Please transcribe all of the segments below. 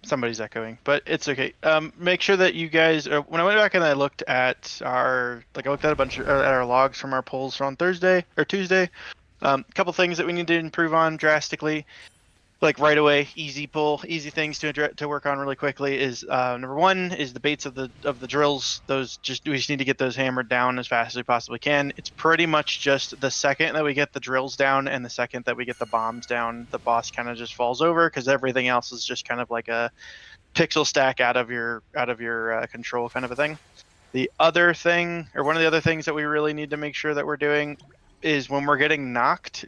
Somebody's echoing, but it's okay. Make sure that you guys. When I went back and I looked at I looked at a bunch at our logs from our polls from Thursday or Tuesday. A couple things that we need to improve on drastically, like right away, easy things to work on really quickly is number one is the baits of the drills. We just need to get those hammered down as fast as we possibly can. It's pretty much just the second that we get the drills down and the second that we get the bombs down, the boss kind of just falls over because everything else is just kind of like a pixel stack out of your control kind of a thing. The other thing, or one of the other things that we really need to make sure that we're doing is when we're get knocked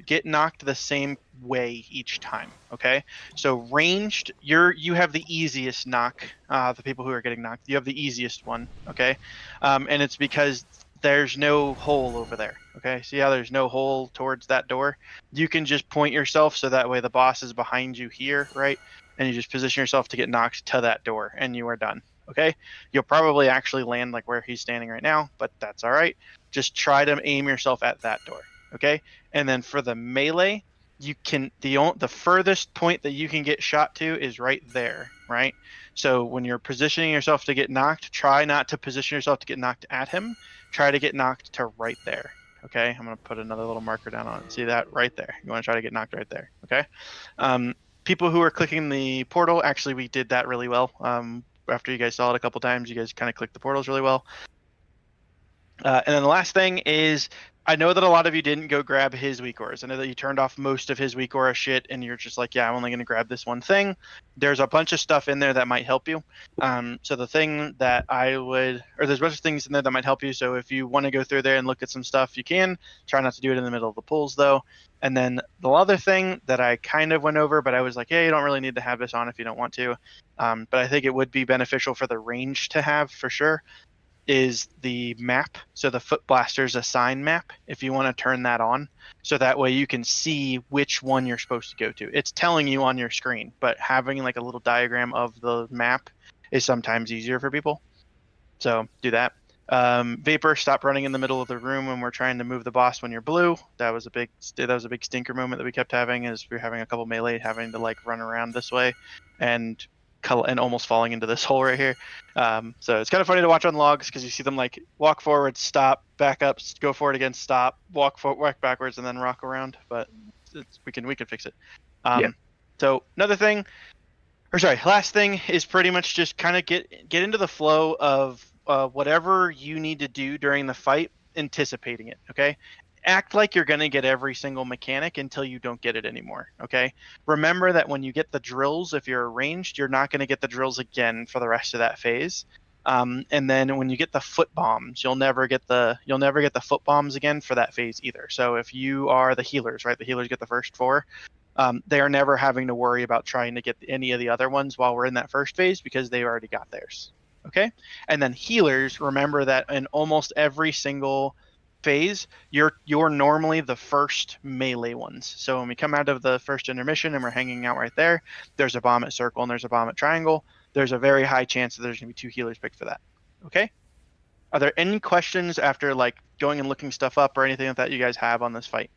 the same way each time. Okay, so ranged, you have the easiest knock. The people who are getting knocked, you have the easiest one. Okay, and it's because there's no hole over there. Okay, see how there's no hole towards that door? You can just point yourself so that way the boss is behind you here, right? And you just position yourself to get knocked to that door, and you are done. Okay, you'll probably actually land like where he's standing right now, but that's all right. Just try to aim yourself at that door. Okay, and then for the melee, you can the furthest point that you can get shot to is right there, right? So when you're positioning yourself to get knocked, try not to position yourself to get knocked at him. Try to get knocked to right there. Okay, I'm gonna put another little marker down on it. See that right there? You want to try to get knocked right there. Okay. People who are clicking the portal, actually, we did that really well. After you guys saw it a couple times, you guys kind of clicked the portals really well. And then the last thing is, I know that a lot of you didn't go grab his weak auras. I know that you turned off most of his weak aura shit, and you're just like, yeah, I'm only going to grab this one thing. There's a bunch of stuff in there that might help you. So the thing that there's a bunch of things in there that might help you. So if you want to go through there and look at some stuff, you can. Try not to do it in the middle of the pools, though. And then the other thing that I kind of went over, but I was like, yeah, you don't really need to have this on if you don't want to. But I think it would be beneficial for the range to have for sure, is the map. So the Foot Blaster's assign map, if you want to turn that on, so that way you can see which one you're supposed to go to. It's telling you on your screen, but having like a little diagram of the map is sometimes easier for people. So do that. Vapor, stop running in the middle of the room when we're trying to move the boss when you're blue. That was a big stinker moment that we kept having, is we're having a couple melee having to like run around this way and almost falling into this hole right here. So it's kind of funny to watch on logs because you see them like walk forward, stop, back up, go forward again, stop, walk backwards, and then rock around. But we can fix it. Yeah. So last thing is pretty much just kind of get into the flow of whatever you need to do during the fight, anticipating it. Okay. Act like you're going to get every single mechanic until you don't get it anymore. Okay. Remember that when you get the drills, if you're ranged, you're not going to get the drills again for the rest of that phase. And then when you get the foot bombs, you'll never get the foot bombs again for that phase either. So if you are the healers, right? The healers get the first 4. They are never having to worry about trying to get any of the other ones while we're in that first phase because they already got theirs. Okay. And then healers, remember that in almost every single phase, you're normally the first melee ones. So when we come out of the first intermission and we're hanging out right there, there's a bomb at circle and there's a bomb at triangle. There's a very high chance that there's going to be 2 healers picked for that. Okay. Are there any questions after like going and looking stuff up or anything like that you guys have on this fight?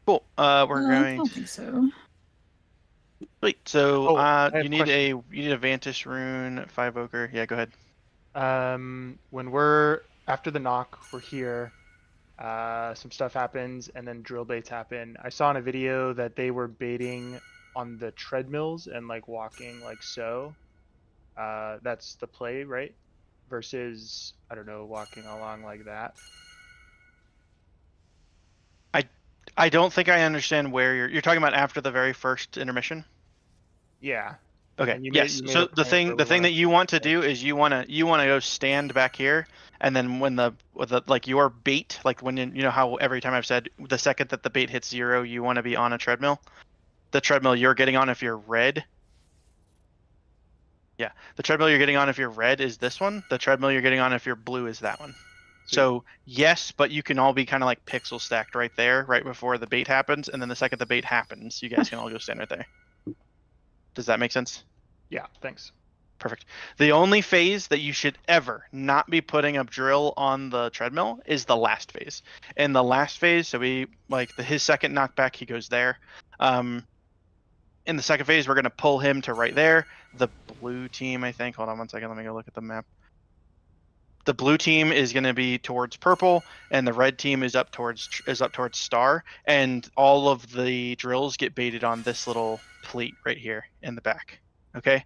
Cool. I don't think so. Wait, so you need a a Vantis rune, 5 ochre. Yeah, go ahead. When we're after the knock, we're here. Some stuff happens, and then drill baits happen. I saw in a video that they were baiting on the treadmills and like walking like so. That's the play, right? Versus, I don't know, walking along like that. I don't think I understand where you're talking about after the very first intermission. Yeah. Okay. Yes. So the thing that you want to do is you want to go stand back here, and then when like your bait, like when you know how every time I've said the second that the bait hits 0, you want to be on a treadmill. The treadmill you're getting on if you're red. Yeah, the treadmill you're getting on if you're red is this one. The treadmill you're getting on if you're blue is that one. So yes, but you can all be kind of like pixel stacked right there, right before the bait happens, and then the second the bait happens, you guys can all go stand right there. Does that make sense? Yeah, thanks. Perfect. The only phase that you should ever not be putting a drill on the treadmill is the last phase. In the last phase, so his second knockback, he goes there. In the second phase, we're going to pull him to right there. The blue team, I think. Hold on one second. Let me go look at the map. The blue team is going to be towards purple, and the red team is up towards star. And all of the drills get baited on this little pleat right here in the back. Okay.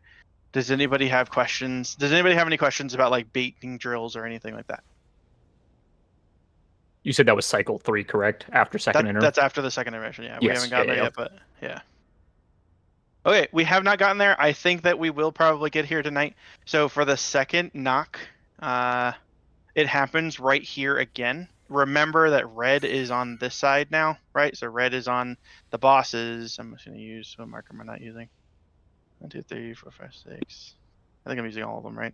Does anybody have questions? Does anybody have any questions about like baiting drills or anything like that? You said that was cycle 3, correct? After second inter? That's after the second intermission. Yeah, we Yes, haven't gotten yeah, there yeah. yet, but yeah. Okay, we have not gotten there. I think that we will probably get here tonight. So for the second knock, it happens right here again. Remember that red is on this side now, right? So red is on the bosses. I'm just going to use what marker am I not using? 1, 2, 3, 4, 5, 6. I think I'm using all of them, right?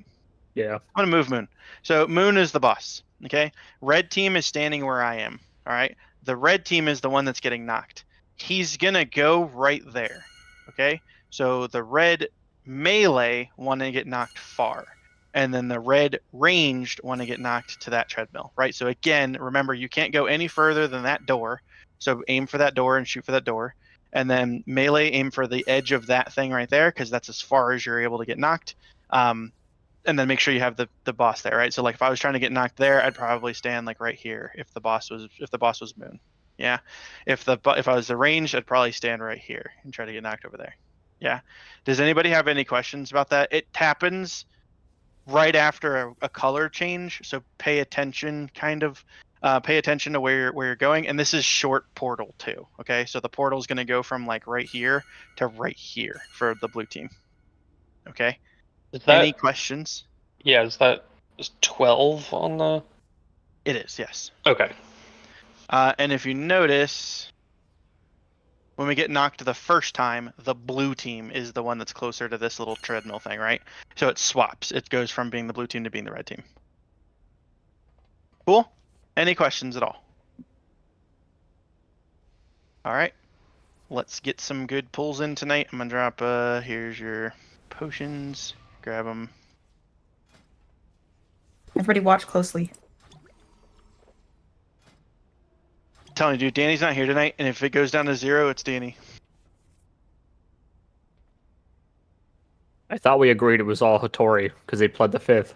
Yeah. I'm going to move Moon. So Moon is the boss, okay? Red team is standing where I am, all right? The red team is the one that's getting knocked. He's going to go right there, okay? So the red melee want to get knocked far. And then the red ranged want to get knocked to that treadmill, right? So again, remember, you can't go any further than that door. So aim for that door and shoot for that door. And then melee, aim for the edge of that thing right there, because that's as far as you're able to get knocked. And then make sure you have the boss there, right? So like if I was trying to get knocked there, I'd probably stand like right here if the boss was Moon. Yeah. If I was the range, I'd probably stand right here and try to get knocked over there. Yeah. Does anybody have any questions about that? It happens right after a color change, so pay attention pay attention to where you're going. And this is short portal too, okay? So the portal is going to go from like right here to right here for the blue team. Okay. Any questions? Yeah, is that 12 on the... It is, yes. Okay. And if you notice, when we get knocked the first time, the blue team is the one that's closer to this little treadmill thing, right? So it swaps. It goes from being the blue team to being the red team. Cool? Any questions at all? All right. Let's get some good pulls in tonight. I'm going to drop, here's your potions. Grab them. Everybody watch closely. I'm telling you, dude, Danny's not here tonight, and if it goes down to 0, it's Danny. I thought we agreed it was all Hattori because they pled the 5th.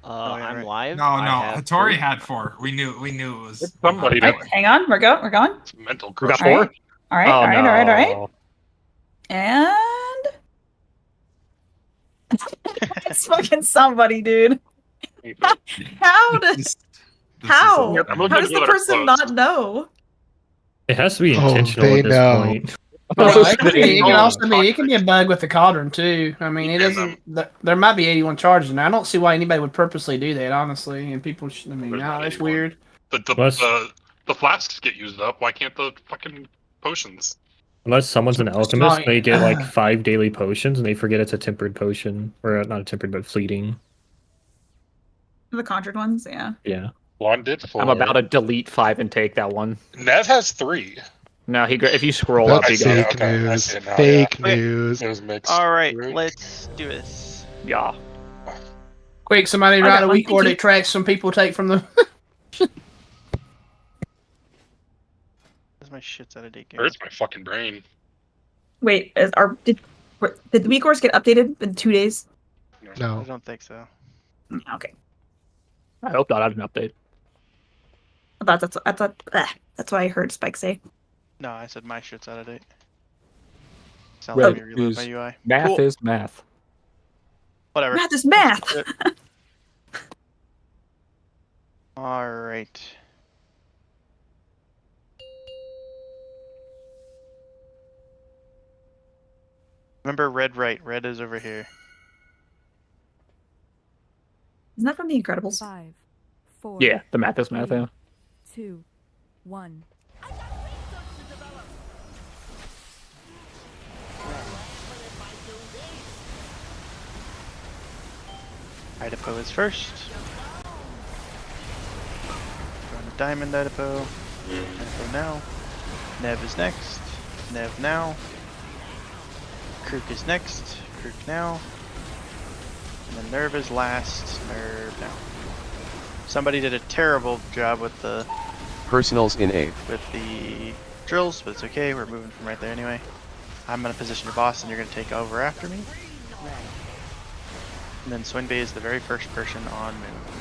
I'm live. No, Hattori had 4. We knew it was Somebody All right, hang on, we're going. It's mental We got crush. 4? All right, Oh, all right. no. And it's fucking somebody, dude. How does how Yep, I'm looking does the at it person close. not know? It has to be Oh, intentional they at this know. point. Well, it They can know. also be. It can be a bug with the cauldron too. I mean, it doesn't. There might be 81 charges, and I don't see why anybody would purposely do that, honestly. And people, I mean, There's no, not it's 81. weird. The flasks get used up. Why can't the fucking potions? Unless someone's an It's alchemist, not- they get like 5 daily potions and they forget it's a tempered potion. Or not a tempered, but fleeting. The conjured ones, yeah. Yeah. Blonde did 4. I'm about to delete 5 and take that one. Nev has 3. No, if you scroll up, That's you go. fake okay, I news. see it now, Fake yeah. news. It was mixed. All right, Right. let's do this. Yeah. Quick, somebody I write got a one, week thank order you. tracks some people take from the. My shit's out of date. Hurts my fucking brain. Wait, did the week course get updated in 2 days? I No. don't think so. Okay. I hope not. I had an update. I thought that's what I heard Spike say. No, I said my shit's out of date. Sounds Red like me reload my is- UI. Math Cool. is math. Whatever. Math is math. All right. Remember red right. Red is over here. Isn't that from The Incredibles? 5, 4, Yeah, the math is math. Yeah. 2, 1. Idapo is first. Going to Diamond Idapo. Idapo now. Nev is next. Nev now. Kirk is next. Kirk now. And then Nerve is last. Nerve now. Somebody did a terrible job with the Personals in 8. with the drills, but it's okay. We're moving from right there anyway. I'm gonna position your boss, and you're gonna take over after me. And then Swinbei is the very first person on move.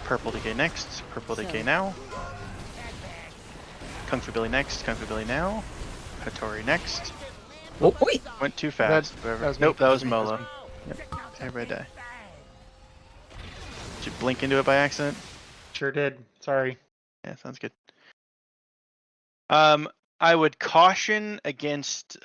Purple decay next. Purple decay now. Kung Fu Billy next. Kung Fu Billy now. Hattori next. Oh, Wait. Went too fast. Whoever. that was me, Nope, that was me, that was Molo. me. Yep. Everybody die. Did you blink into it by accident? Sure did. Sorry. Yeah, sounds good. I would caution against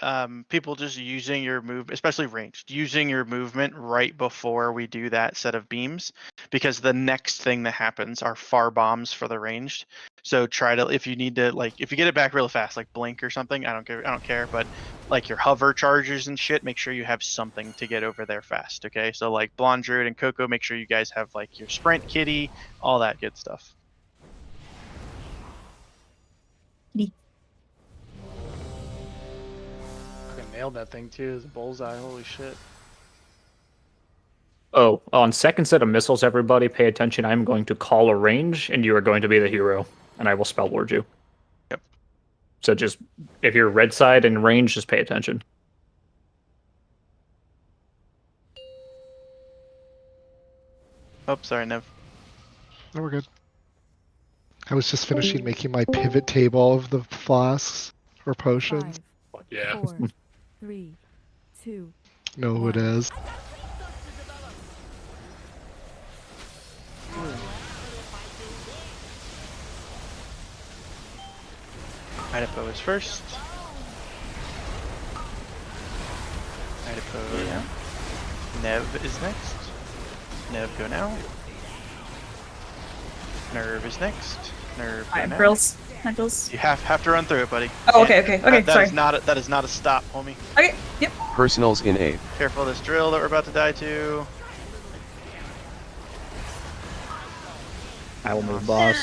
people just using your move, especially ranged, using your movement right before we do that set of beams, because the next thing that happens are far bombs for the ranged. So try to, if you need to, like, if you get it back really fast, like blink or something, I don't care, but like your hover charges and shit, make sure you have something to get over there fast. Okay, so like Blonde Druid and Coco, make sure you guys have like your sprint kitty, all that good stuff. Fucking nailed that thing too. It's a bullseye. Holy shit. Oh, on second set of missiles, everybody pay attention. I'm going to call a range, and you are going to be the hero, and I will spell ward you. Yep. So just, if you're red side and range, just pay attention. Oh, sorry, Nev. No, we're good. I was just finishing making my pivot table of the flasks or potions. 5, Yeah. 4, 3, 2. Know who it is. Idaho is first. Idaho now. Nev is next. Nev go now. Nerve is next. Nerve go Alright, now. drills. Drills. You have to run through it, buddy. Oh, Can't- okay. That That sorry. is not a stop, homie. Okay. Yep. Personals in 8. Careful of this drill that we're about to die to. I will move boss.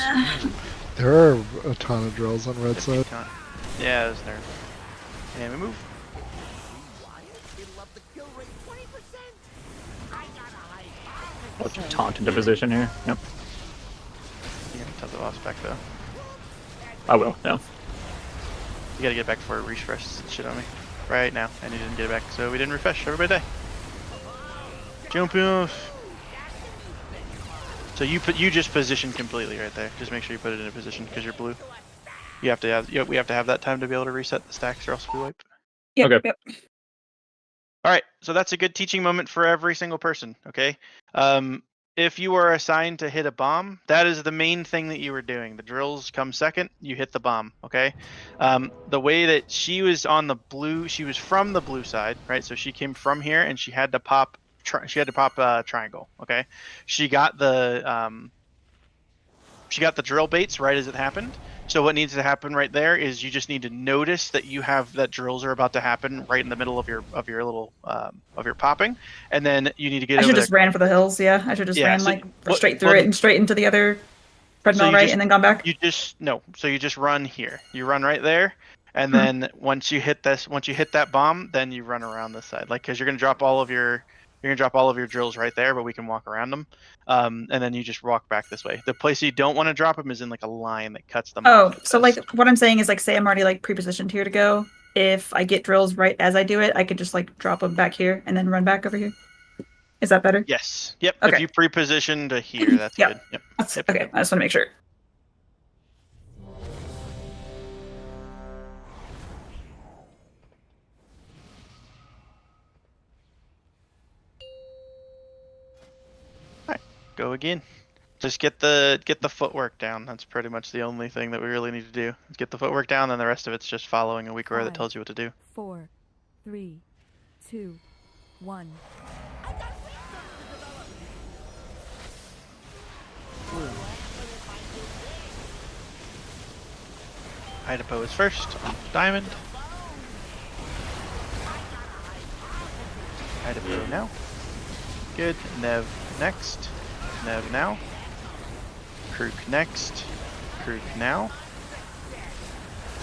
There are a ton of drills on red side. Yeah, there's Nerve. And we move. Let's taunt into position here. Yep. You gotta tell the boss back though. I will, yeah. You gotta get back before it refreshes shit on me. Right now. And you didn't get it back, so we didn't refresh. Everybody die. Jump off. So you just position completely right there. Just make sure you put it in a position because you're blue. You have to have we have to have that time to be able to reset the stacks or else we wipe. Yep. Okay. Yep. All right, so that's a good teaching moment for every single person. Okay, if you are assigned to hit a bomb, that is the main thing that you were doing. The drills come second. You hit the bomb. Okay, the way that she was on the blue, she was from the blue side, right? So she came from here and she had to pop. She had to pop triangle. Okay, she got the drill baits right as it happened. So what needs to happen right there is you just need to notice that you have that drills are about to happen right in the middle of your little of your popping, and then you need to get. I over should just there. ran for the hills. Yeah, I should just ran so straight through it and straight into the other treadmill, you right, just- and then gone back. You just So you just run here. You run right there, and then once you hit that bomb, then you run around this side, like because you're gonna drop all of your drills right there, but we can walk around them. And then you just walk back this way. The place you don't want to drop them is in like a line that cuts them Oh, off. so like what I'm saying is like, say I'm already like pre-positioned here to go. If I get drills right as I do it, I could just like drop them back here and then run back over here. Is that better? Yes. Yep. Okay. If you pre-position to here, that's Yep. good. Yep. That's, Yep. okay, I just want to make sure. Go again. Just get the footwork down. That's pretty much the only thing that we really need to do. Is get the footwork down, and the rest of it's just following a weak roar that 5, tells you what to do. 4, 3, 2, 1. Idaho is first. Diamond. Idaho now. Good. Nev next. Nev now. Krook next. Krook now.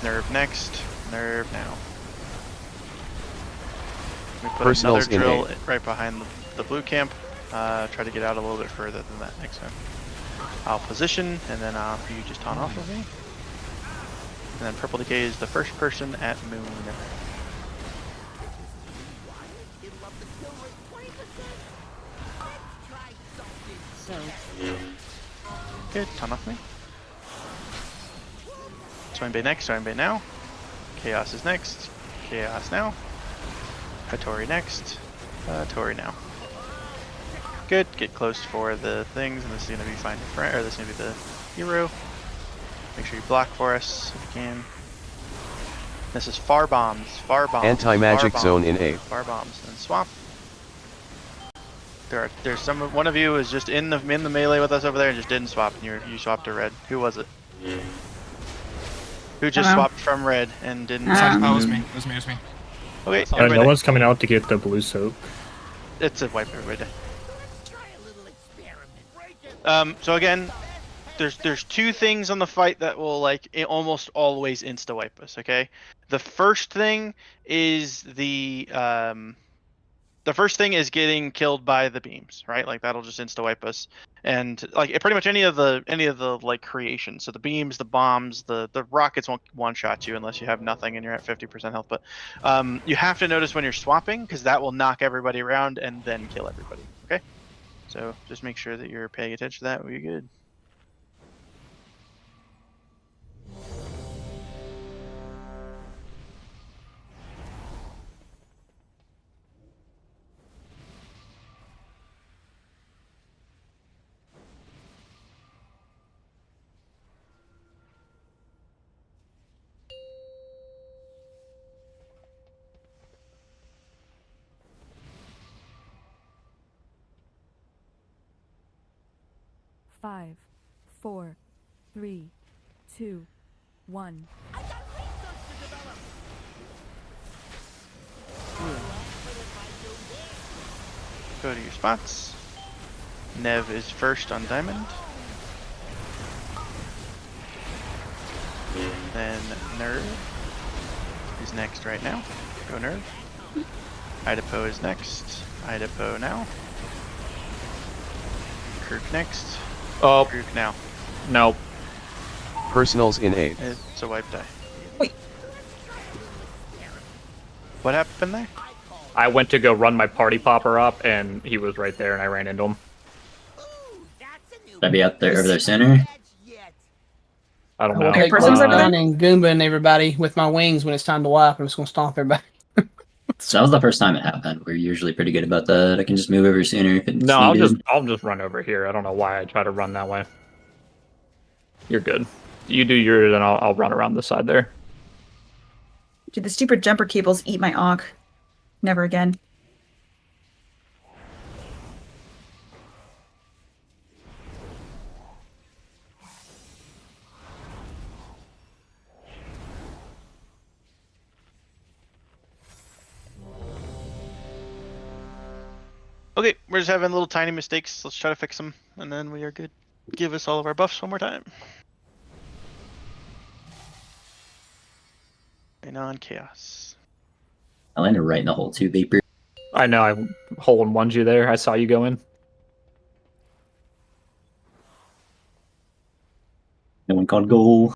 Nerve next. Nerve now. We put Personals another drill in right behind the blue camp. Try to get out a little bit further than that next time. I'll position, and then you just taunt off of me. And then purple decay is the first person at moon. Good, taunt off me. Swine Bay next, Swine Bay now. Chaos is next. Chaos now. Hattori next. Tori now. Good, get close for the things, and this is gonna be fine friend, or this is gonna be the hero. Make sure you block for us if you can. This is far bombs, Anti-magic far zone bombs, in A. far bombs, and swap. There's one of you is just in the melee with us over there and just didn't swap, and you swapped to red. Who was it? Who just swapped from red and didn't? That was me. It was me. Okay, No everybody. one's coming out to get the blue soap. It's a wipe everybody. So again, there's two things on the fight that will like almost always insta wipe us. Okay, the first thing is the first thing is getting killed by the beams, right? Like that'll just insta wipe us, and like pretty much any of the like creations. So the beams, the bombs, the rockets won't one shot you unless you have nothing and you're at 50% health. But you have to notice when you're swapping because that will knock everybody around and then kill everybody. Okay, so just make sure that you're paying attention to that. We're good. Five, 4, 3, 2, 1. Go to your spots. Nev is first on diamond. Then Nerve is next right now. Go Nerve. Idapo is next. Idapo now. Kirk next. Oh, Kirk now. no. Personals in A. It's a wipe die. Wait. What happened there? I went to go run my party popper up, and he was right there, and I ran into him. I'd be out there over there center. I don't know. Okay, person's over there? And Goomba everybody with my wings when it's time to wipe. I'm just gonna stomp everybody. So that was the first time it happened. We're usually pretty good about that. I can just move over sooner if it's No, needed. I'll just run over here. I don't know why I try to run that way. You're good. You do yours, and I'll run around the side there. Dude, the stupid jumper cables eat my Ankh. Never again. Okay, we're just having little tiny mistakes. Let's try to fix them, and then we are good. Give us all of our buffs one more time. And on chaos. I landed right in the hole too, Vapor. I know. I hole in one'd you there. I saw you go in. No one called goal.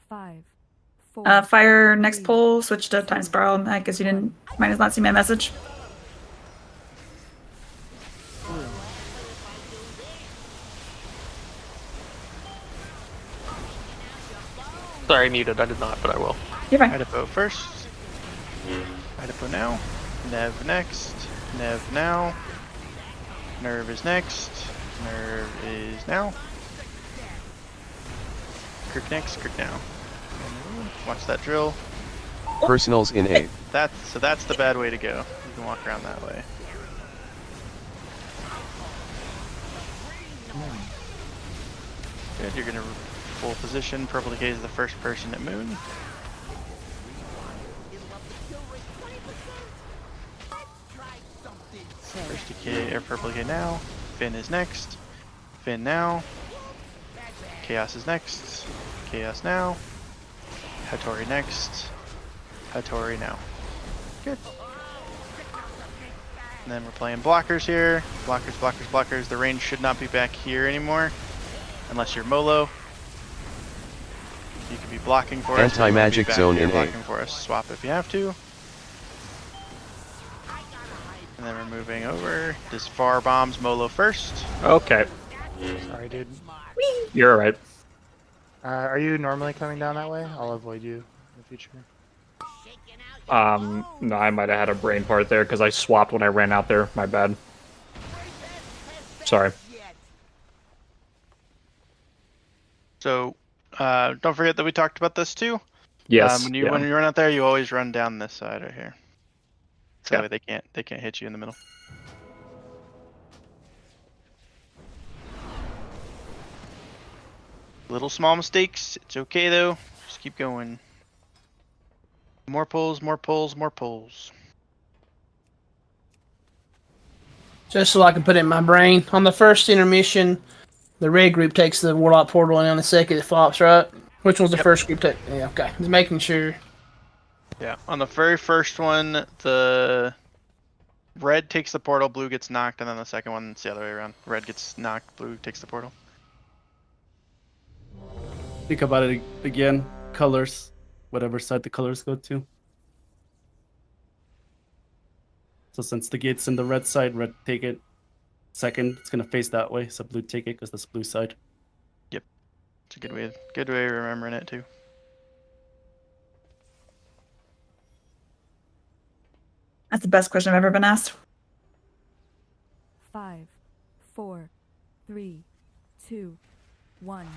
5, 4. Fire next pole. Switch to time spiral. I guess you didn't. Might have not seen my message. Sorry, muted. I did not, but I will. You're fine. Idapo first. Idapo now. Nev next. Nev now. Nerve is next. Nerve is now. Kirk next. Kirk now. Watch that drill. Personals in A. That's the bad way to go. You can walk around that way. Good. You're gonna full position. Purple decay is the first person at moon. First decay or purple decay now. Finn is next. Finn now. Chaos is next. Chaos now. Hattori next. Hattori now. Good. And then we're playing blockers here. Blockers, blockers, blockers. The range should not be back here anymore. Unless you're Molo. You could be blocking for us. Anti-magic zone in A. Blocking for us. Swap if you have to. And then we're moving over. This far bombs Molo first. Okay. Sorry, dude. You're alright. Are you normally coming down that way? I'll avoid you in the future. No, I might have had a brain part there because I swapped when I ran out there. My bad. Sorry. So, don't forget that we talked about this too. Yes. When you run out there, you always run down this side right here. So that way they can't hit you in the middle. Little small mistakes. It's okay though. Just keep going. More pulls, more pulls, more pulls. Just so I can put it in my brain. On the first intermission, the red group takes the Warlock portal, and on the second it flops, right? Which one's the first group take? Yeah, okay. Just making sure. Yeah, on the very first one, the red takes the portal, blue gets knocked, and then the second one, it's the other way around. Red gets knocked, blue takes the portal. Think about it again. Colors. Whatever side the colors go to. So since the gate's in the red side, red take it. Second, it's gonna face that way, so blue take it because that's blue side. Yep, it's a good way of remembering it too. That's the best question I've ever been asked. 5, 4, 3, 2, 1.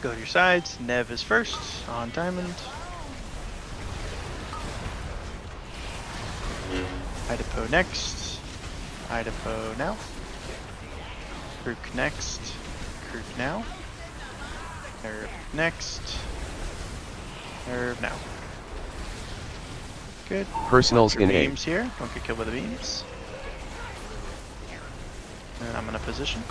Go to your sides. Nev is first on diamond. Idapo next. Idapo now. Kruk next. Kruk now. Nerve next. Nerve now. Good. Personals in A. Beams here. Don't get killed by the beams. And I'm gonna position.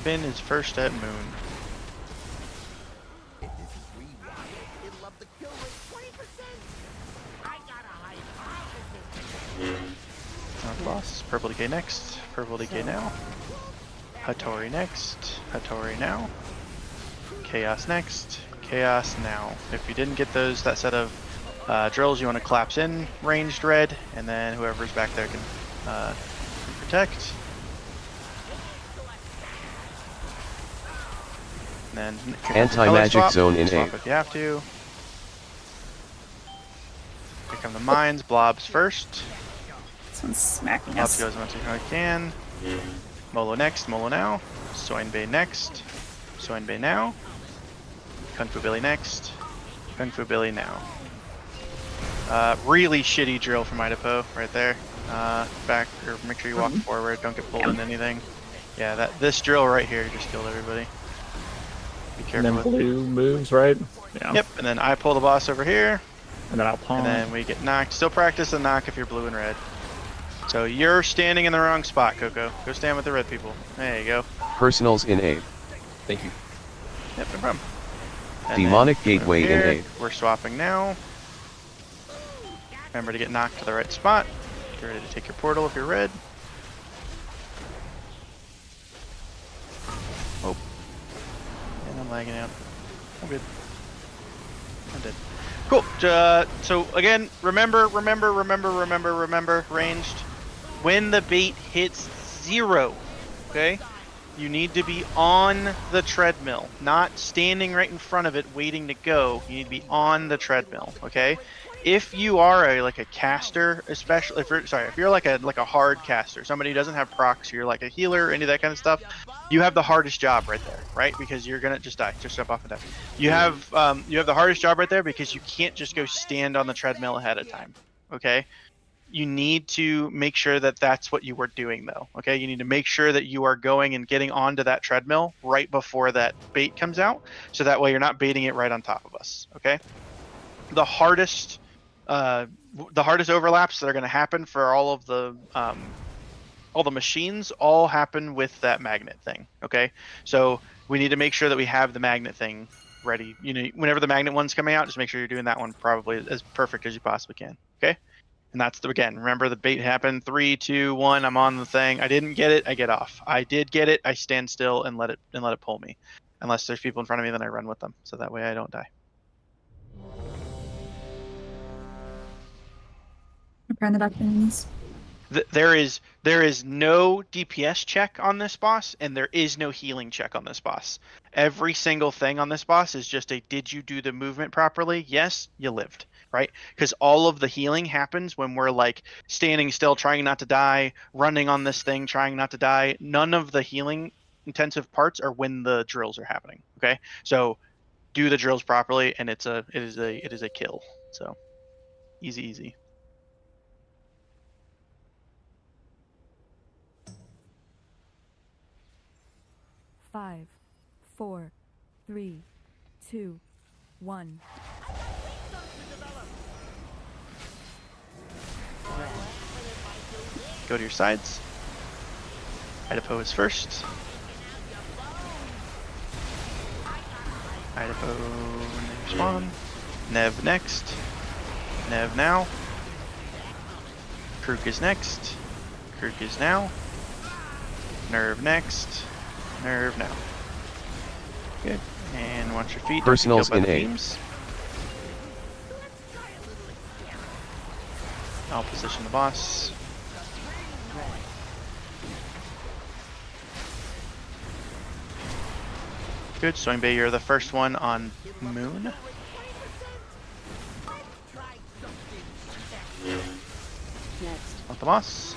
Finn is first at moon. Not lost. Purple decay next. Purple decay now. Hattori next. Hattori now. Chaos next. Chaos now. If you didn't get that set of drills, you want to collapse in ranged red, and then whoever's back there can protect. And then anti-magic zone in A. If you have to. Here come the mines. Blobs first. This one's smacking Blobs us. goes as much as I can. Molo next. Molo now. Soin Bay next. Soin Bay now. Kung Fu Billy next. Kung Fu Billy now. Really shitty drill from Idapo right there. Back, or make sure you walk forward. Don't get pulled in anything. Yeah, this drill right here just killed everybody. Be careful. And then blue moves, right? Yeah. Yep, and then I pull the boss over here. And then I'll pawn. And then we get knocked. Still practice the knock if you're blue and red. So you're standing in the wrong spot, Coco. Go stand with the red people. There you go. Personals in A. Thank you. Yep, no problem. And Demonic then Gateway here, in A. We're swapping now. Remember to get knocked to the right spot. Get ready to take your portal if you're red. Oh. And I'm lagging out. I'm good. I'm dead. Cool. So again, remember, ranged. When the bait hits 0, okay? You need to be on the treadmill, not standing right in front of it waiting to go. You need to be on the treadmill, okay? If you are a caster, especially if you're like a hard caster, somebody who doesn't have procs, you're like a healer, any of that kind of stuff, you have the hardest job right there, right? Because you're gonna just die, just jump off and die. You have the hardest job right there because you can't just go stand on the treadmill ahead of time, okay? You need to make sure that that's what you were doing though, okay? You need to make sure that you are going and getting onto that treadmill right before that bait comes out, so that way you're not baiting it right on top of us, okay? The hardest the hardest overlaps that are going to happen for all the machines all happen with that magnet thing. Okay, so we need to make sure that we have the magnet thing ready. You know, whenever the magnet one's coming out, just make sure you're doing that one probably as perfect as you possibly can. Okay, and that's again. Remember, the bait happened. 3, 2, 1. I'm on the thing. I didn't get it. I get off. I did get it. I stand still and let it pull me. Unless there's people in front of me, then I run with them. So that way I don't die. Apparently that means There is no DPS check on this boss, and there is no healing check on this boss. Every single thing on this boss is just a, did you do the movement properly? Yes, you lived, right? Because all of the healing happens when we're like standing still, trying not to die, running on this thing, trying not to die. None of the healing intensive parts are when the drills are happening. Okay, so do the drills properly, and it is a kill. So easy. 5, 4, 3, 2, 1. Go to your sides. Idaho is first. Idaho spawn. Nev next. Nev now. Krook is next. Krook is now. Nerve next. Nerve now. Good. And watch your feet. Personals in A. Beams. I'll position the boss. Good. Soinbei, you're the first one on Moon. Want the boss.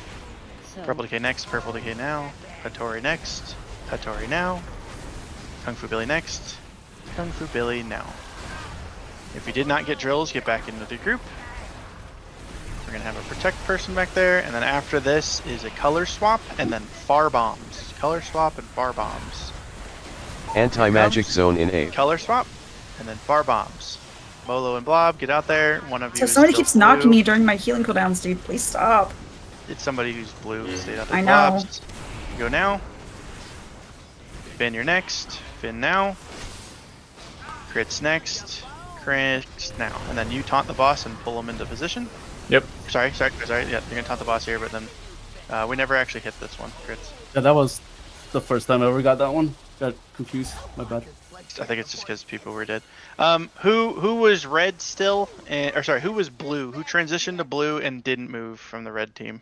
Purple decay next. Purple decay now. Hattori next. Hattori now. Kung Fu Billy next. Kung Fu Billy now. If you did not get drills, get back into the group. We're gonna have a protect person back there, and then after this is a color swap, and then far bombs. Color swap and far bombs. Anti-magic zone in A. Color swap, and then far bombs. Molo and Blob, get out there. One of you. So is somebody still keeps blue. knocking me during my healing cooldowns, dude. Please stop. It's somebody who's blue. Stay out there. I know. Blobs. Go now. Finn, you're next. Finn now. Crits next. Crits now. And then you taunt the boss and pull him into position. Yep. Sorry. Yeah, you're gonna taunt the boss here, but then we never actually hit this one. Crits. Yeah, that was the first time I ever got that one. Got confused. My bad. I think it's just because people were dead. Who was red still? Or sorry, who was blue? Who transitioned to blue and didn't move from the red team?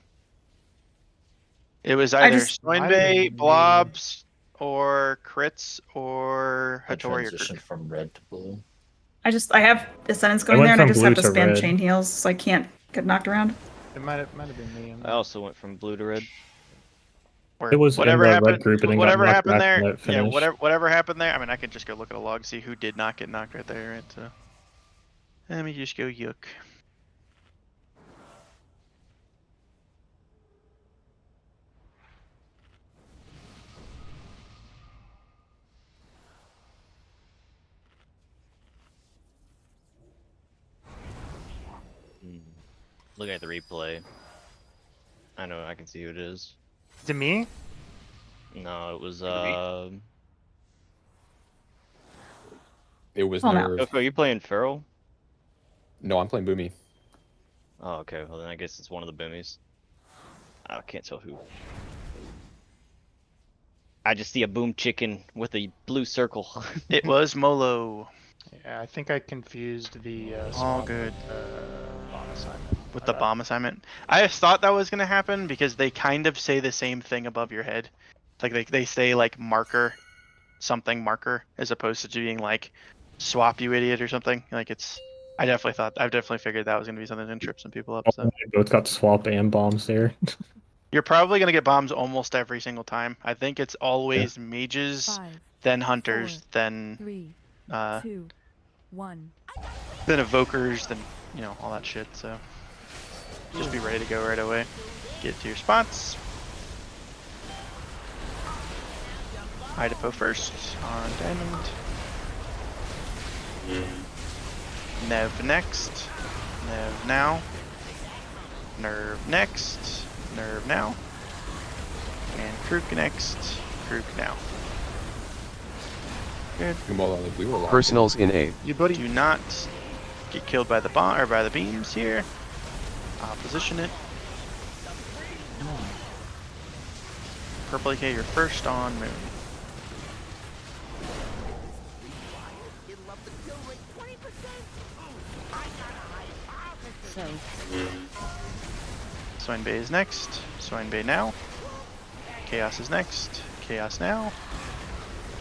It was either Soinbei, Blobs, or Crits, or Hattori. Transition from red to blue. I have Ascendance going there, and I just have to spam chain heals, so I can't get knocked around. It might have been me. I also went from blue to red. It was whatever in the happened. red group and then Whatever got knocked happened back there. when it Yeah, finished. whatever happened there. I mean, I could just go look at a log, see who did not get knocked right there. Right. So let me just go yuck. Look at the replay. I know, I can see who it is. Is it me? No, it was It was Oh, no. Nerve. Yoko, you playing Feral? No, I'm playing Boomy. Oh, okay. Well, then I guess it's one of the Boomies. I can't tell who. I just see a boom chicken with a blue circle. It was Molo. Yeah, I think I confused the All good. bomb assignment. With the bomb assignment. I just thought that was going to happen because they kind of say the same thing above your head. Like they say like marker, something marker, as opposed to being like swap you idiot or something. Like I've definitely figured that was going to be something that trip some people up. So. They both got swap and bombs there. You're probably going to get bombs almost every single time. I think it's always mages, 5, then hunters, 4, then 3, 2, 1. then evokers, then all that shit. So just be ready to go right away. Get to your spots. Idaho first on diamond. Nev next. Nev now. Nerve next. Nerve now. And Krook next. Krook now. Good. Personals in A. You buddy. Do not get killed by the bomb or by the beams here. I'll position it. Purple AK, you're first on moon. Swine Bay is next. Swine Bay now. Chaos is next. Chaos now.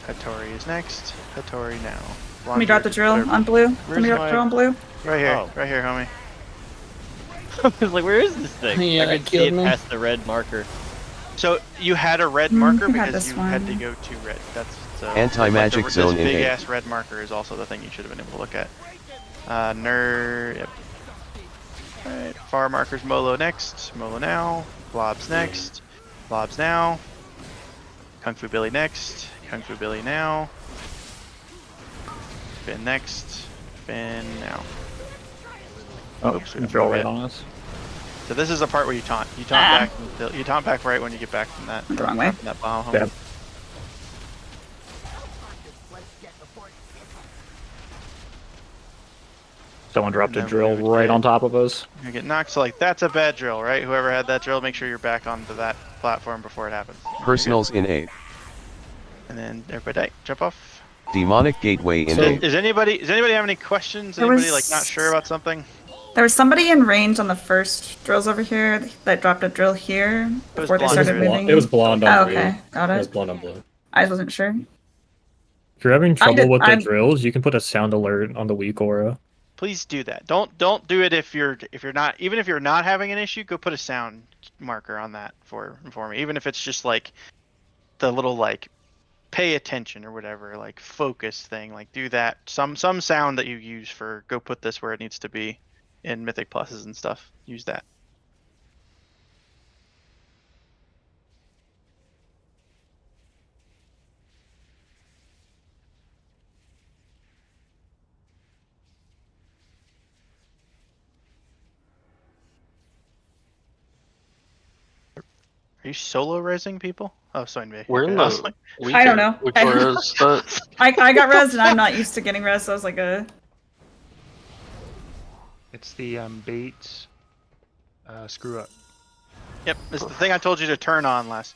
Hattori is next. Hattori now. Let me drop the drill on blue. Let me drop the drill on blue. Right here. Oh. Right here, homie. I was like, where is this thing? Yeah, I that could see it killed me. past the red marker. So you had a red marker you had because this you had to one. go to red. That's so Anti-magic like zone in This big A. ass red marker is also the thing you should have been able to look at. Yep. Alright, far markers Molo next. Molo now. Blobs next. Blobs now. Kung Fu Billy next. Kung Fu Billy now. Finn next. Finn now. Oh, Oops, we you don't throw move right yet. on us. So this is the part where you taunt. You taunt back. You taunt back right when you get back from that. The wrong way. From that bomb. Yeah. Someone dropped a And then drill we would right get- on top of us. You get knocked. So like that's a bad drill, right? Whoever had that drill, make sure you're back onto that platform before it happens. Personals in A. And then everybody jump off. Demonic Gateway in So, A. does anybody have any questions? There Anybody was- like not sure about something? There was somebody in range on the first drills over here that dropped a drill here before they blonde. started It was moving. It was blonde on Oh, blue. okay, got It was it. blonde on blue. I just wasn't sure. If you're having trouble with the I'm- drills, you can put a sound alert on the weak aura. Please do that. Don't do it if you're not, even if you're not having an issue. Go put a sound marker on that for me. Even if it's just like the little like pay attention or whatever, like focus thing. Like do that. Some sound that you use for go put this where it needs to be in Mythic Pluses and stuff. Use that. Are you solo resing people? Oh, Swine Bay. We're in I was the. like, I don't know. Victoria's, but I got res and I'm not used to getting res, so I was like, It's the bait screw up. Yep, it's the thing I told you to turn on last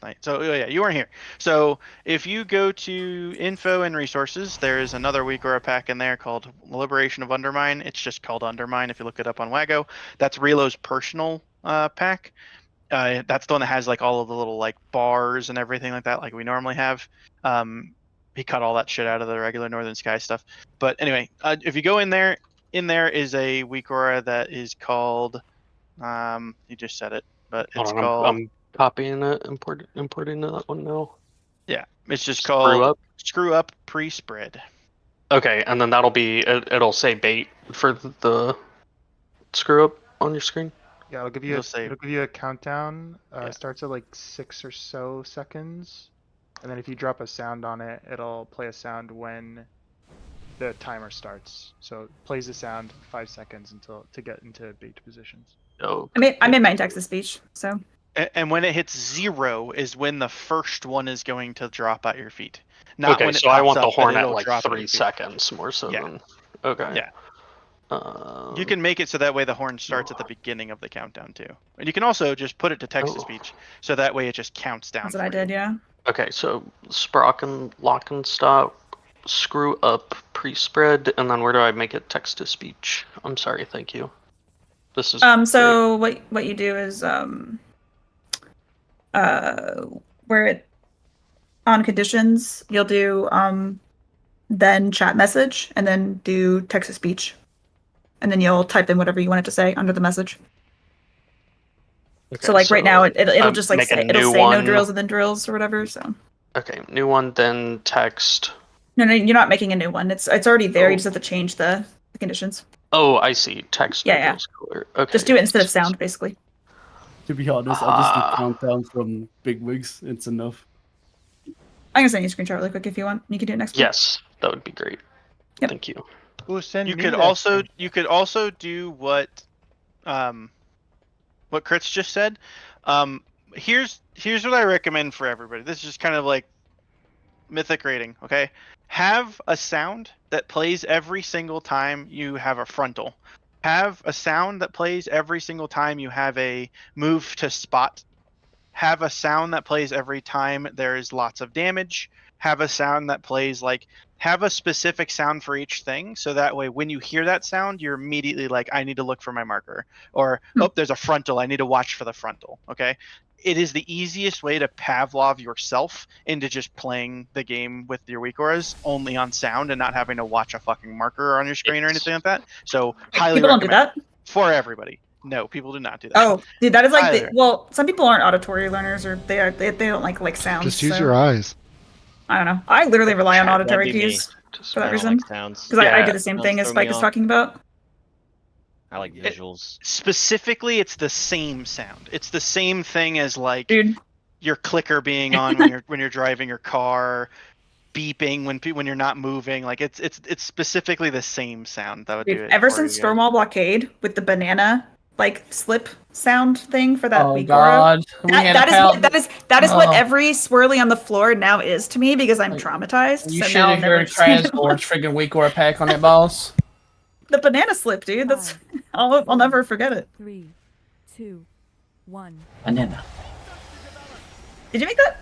night. So yeah, you weren't here. So if you go to info and resources, there's another week or a pack in there called Liberation of Undermine. It's just called Undermine if you look it up on Wago. That's Relo's personal pack. That's the one that has like all of the little like bars and everything like that, like we normally have. He cut all that shit out of the regular Northern Sky stuff. But anyway, if you go in there is a weak aura that is called. You just said it, but it's hold on, called. I'm copying it, importing that one now. Yeah, it's just Screw called up? Screw Up Pre-Spread. Okay, and then that'll be it'll say bait for the screw up on your screen. Yeah, it'll give you a countdown. It starts at like 6 or so seconds, and then if you drop a sound on it, it'll play a sound when the timer starts. So it plays the sound 5 seconds to get into bait positions. Oh. I made mine text to speech, so. And when it hits 0 is when the first one is going to drop at your feet. Not Okay, when it so I pops want the up, but horn at it'll like drop at 3 your feet. seconds more so than. Okay. Yeah. You can make it so that way the horn starts at the beginning of the countdown too. And you can also just put it to text to speech, so that way it just counts down. That's what I did, yeah. Okay, so Sprock and Lock and Stop, screw up pre-spread, and then where do I make it text to speech? I'm sorry, thank you. This is So what you do is where it on conditions you'll do then chat message and then do text to speech, and then you'll type in whatever you want it to say under the message. Okay, So like right now it'll just like make a say, it'll new say no one. drills and then drills or whatever. So Okay, new one, then text. no, you're not making a new one. It's already there. You just have to change the conditions. Oh, I see. Text. Yeah, yeah. drills color. Okay. Just do it instead of sound, basically. To be honest, I'll just do countdown from Big Wigs. It's enough. I can send you a screenshot really quick if you want. You can do it next week. Yes, that would be great. Yep. Thank you. Ooh, send You me could that also thing. do what Kritz just said. Here's what I recommend for everybody. This is just kind of like Mythic rating, okay? Have a sound that plays every single time you have a frontal. Have a sound that plays every single time you have a move to spot. Have a sound that plays every time there is lots of damage. Have a sound that plays like, have a specific sound for each thing, so that way when you hear that sound, you're immediately like, I need to look for my marker, or oh, there's a frontal, I need to watch for the frontal. Okay, it is the easiest way to Pavlov yourself into just playing the game with your weak auras only on sound and not having to watch a fucking marker on your screen or anything like that. So highly People don't do recommend that. for everybody. No, people do not do that. Oh, dude, that is like Either. well, some people aren't auditory learners, or they don't like sounds. Just use so- your eyes. I don't know. I literally rely on That'd auditory be me. cues for that I don't reason. like sounds. Because I Yeah, do the same sounds thing as throw me Spike is off. talking about. I like visuals. Specifically, it's the same sound. It's the same thing as like Dude. your clicker being on when you're driving your car, beeping when you're not moving. Like it's specifically the same sound that would do Dude, it. ever for since you guys. Stormwall Blockade with the banana like slip sound thing for that Oh weak aura, God, we had that a is pal- that is what Oh. every swirly on the floor now is to me because I'm traumatized. You so should now I'll have never heard say it Trasgord's freaking weak aura pack on that boss. The banana slip, dude. That's I'll never forget it. 3, 2, 1. Banana. Did you make that?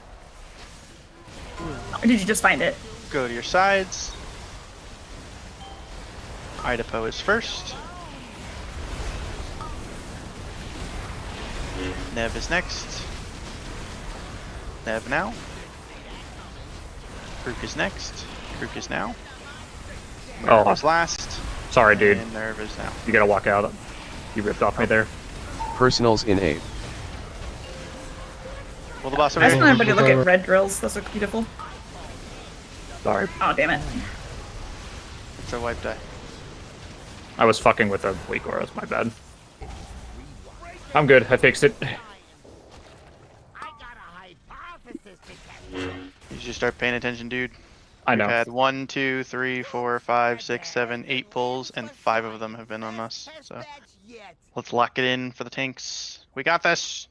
Or did you just find it? Go to your sides. Idaho is first. Nev is next. Nev now. Krook is next. Krook is now. Nerve Oh. is last. Sorry, dude. And Nerve is now. You gotta walk out. You ripped off me there. Personals in 8. Will the boss I just over want everybody to look at red drills. Those look beautiful. Sorry. Oh damn it. It's a wipe die. I was fucking with the weak auras, my bad. I'm good, I fixed it. You should start paying attention, dude. I know. We've had 1, 2, 3, 4, 5, 6, 7, 8 pulls, and 5 of them have been on us. So let's lock it in for the tanks. We got this.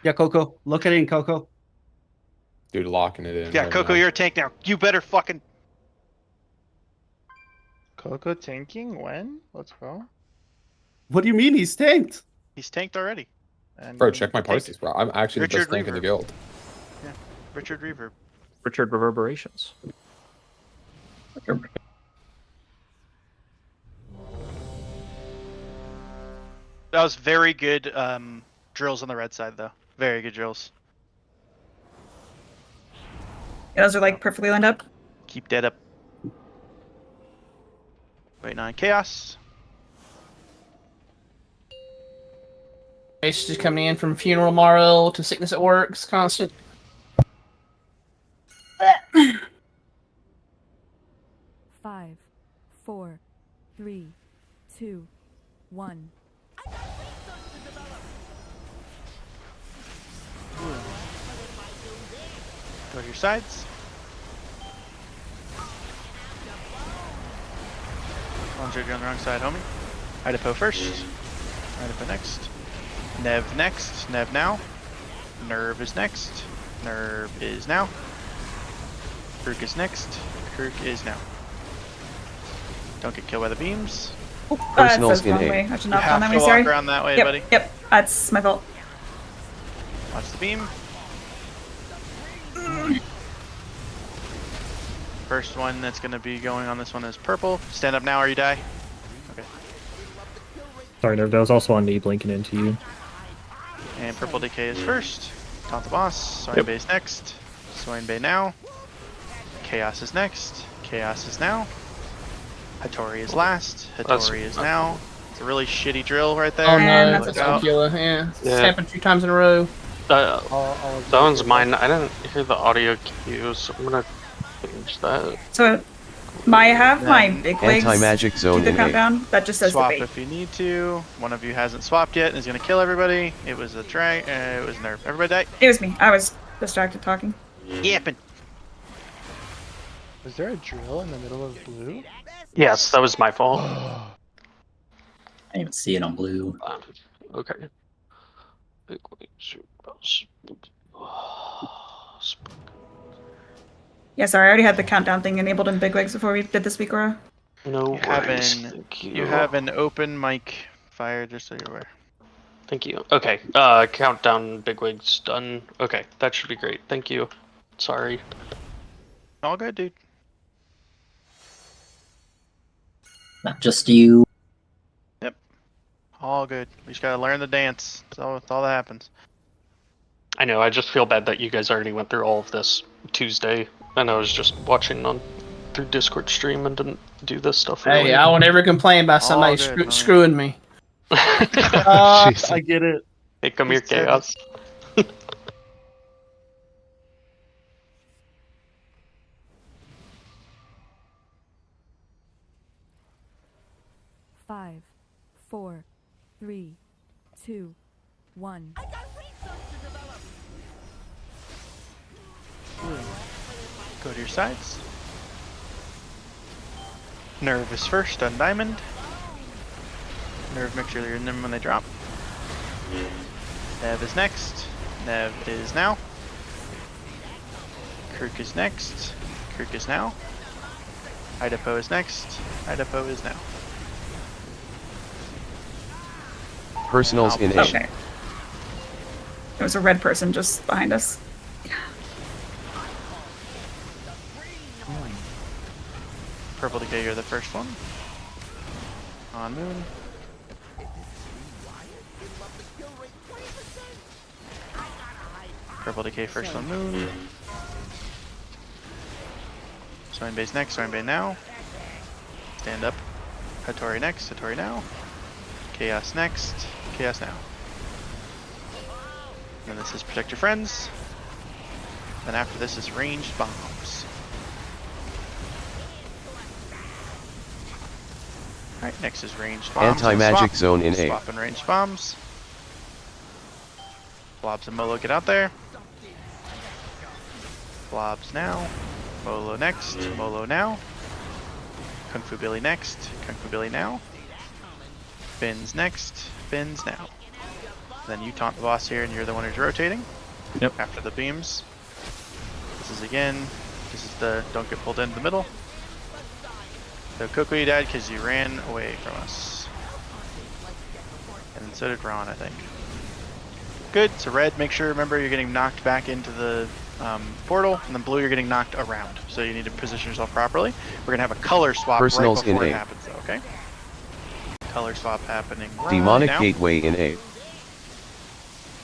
Yeah, Coco. Look at it in Coco. Dude, locking it in. Yeah, right Coco, now. you're a tank now. You better fucking. Coco tanking when? Let's go. What do you mean he's tanked? He's tanked already. And Bro, check my parties, bro. I'm actually the best Richard tank in the Reverb. guild. Yeah, Richard Reverb. Richard Reverberations. That was very good drills on the red side, though. Very good drills. Yeah, those are like perfectly lined up. Keep dead up. Waiting on chaos. It's just coming in from funeral tomorrow to sickness at work. It's constant. 5, 4, 3, 2, 1. Go to your sides. You're on the wrong side, homie. Idaho first. Idaho next. Nev next. Nev now. Nerve is next. Nerve is now. Krook is next. Krook is now. Don't get killed by the beams. That's Personals the in wrong 8. way. I should You not have have gone that to way, walk sorry. around that way, Yep, buddy. yep. That's my fault. Watch the beam. First one that's going to be going on this one is purple. Stand up now or you die. Okay. Sorry, Nerve, that was also on me blinking into you. And purple decay is first. Taunt the boss. Swain Yep. Bay is next. Swain Bay now. Chaos is next. Chaos is now. Hattori is last. Hattori is now. It's a really shitty drill right there. Oh no, And that's Look a out. killer. Yeah, it's Yeah. happened 2 times in a row. That one's mine. I didn't hear the audio cues, so I'm gonna change that. So I have my Then big legs. Anti-magic zone Keep the in 8. countdown. That just says Swap debate. if you need to. One of you hasn't swapped yet and is going to kill everybody. It was a drag. It was nerf. Everybody die. It was me. I was distracted talking. Yapping. Was there a drill in the middle of blue? Yes, that was my fault. I didn't even see it on blue. Okay. Big wing, Yeah, sorry, I already had the countdown thing enabled in Bigwigs before we did this week, Aura. No You have worries. an Thank you have an open mic fire, just so you're aware. Thank you. Okay. Countdown bigwigs done. Okay, that should be great. Thank you. Sorry. All good, dude. Not just you. Yep. All good. We just gotta learn the dance. That's all that happens. I know. I just feel bad that you guys already went through all of this Tuesday, and I was just watching on through Discord stream and didn't do this stuff. Hey, earlier. I won't ever complain about somebody screwing me. I get it. Hey, come here, Chaos. Five, 4, 3, 2, 1. Go to your sides. Nerve is first on diamond. Nerve, make sure you're in them when they drop. Nev is next. Nev is now. Kirk is next. Kirk is now. Idaho is next. Idaho is now. Personals in 8. Okay. There was a red person just behind us. Purple Decay, you're the first one. On moon. Purple Decay first on moon. Swine base next, Swine base now. Stand up. Hattori next, Hattori now. Chaos next, Chaos now. Then this is Protect Your Friends. Then after this is Ranged Bombs. Alright, next is Ranged Bombs. Anti-magic zone in 8. Swap and Ranged Bombs. Blobs and Molo, get out there. Blobs now. Molo next. Molo now. Kung Fu Billy next. Kung Fu Billy now. Fins next. Fins now. Then you taunt the boss here and you're the one who's rotating. Yep. After the beams. This is again. This is the don't get pulled into the middle. So Coco, you died because you ran away from us. And so did Ron, I think. Good, so red, make sure, remember, you're getting knocked back into the portal, and then blue, you're getting knocked around. So you need to position yourself properly. We're going to have a color swap Personals right before in it 8. happens, though, okay? Color swap happening right Demonic now. Gateway in 8.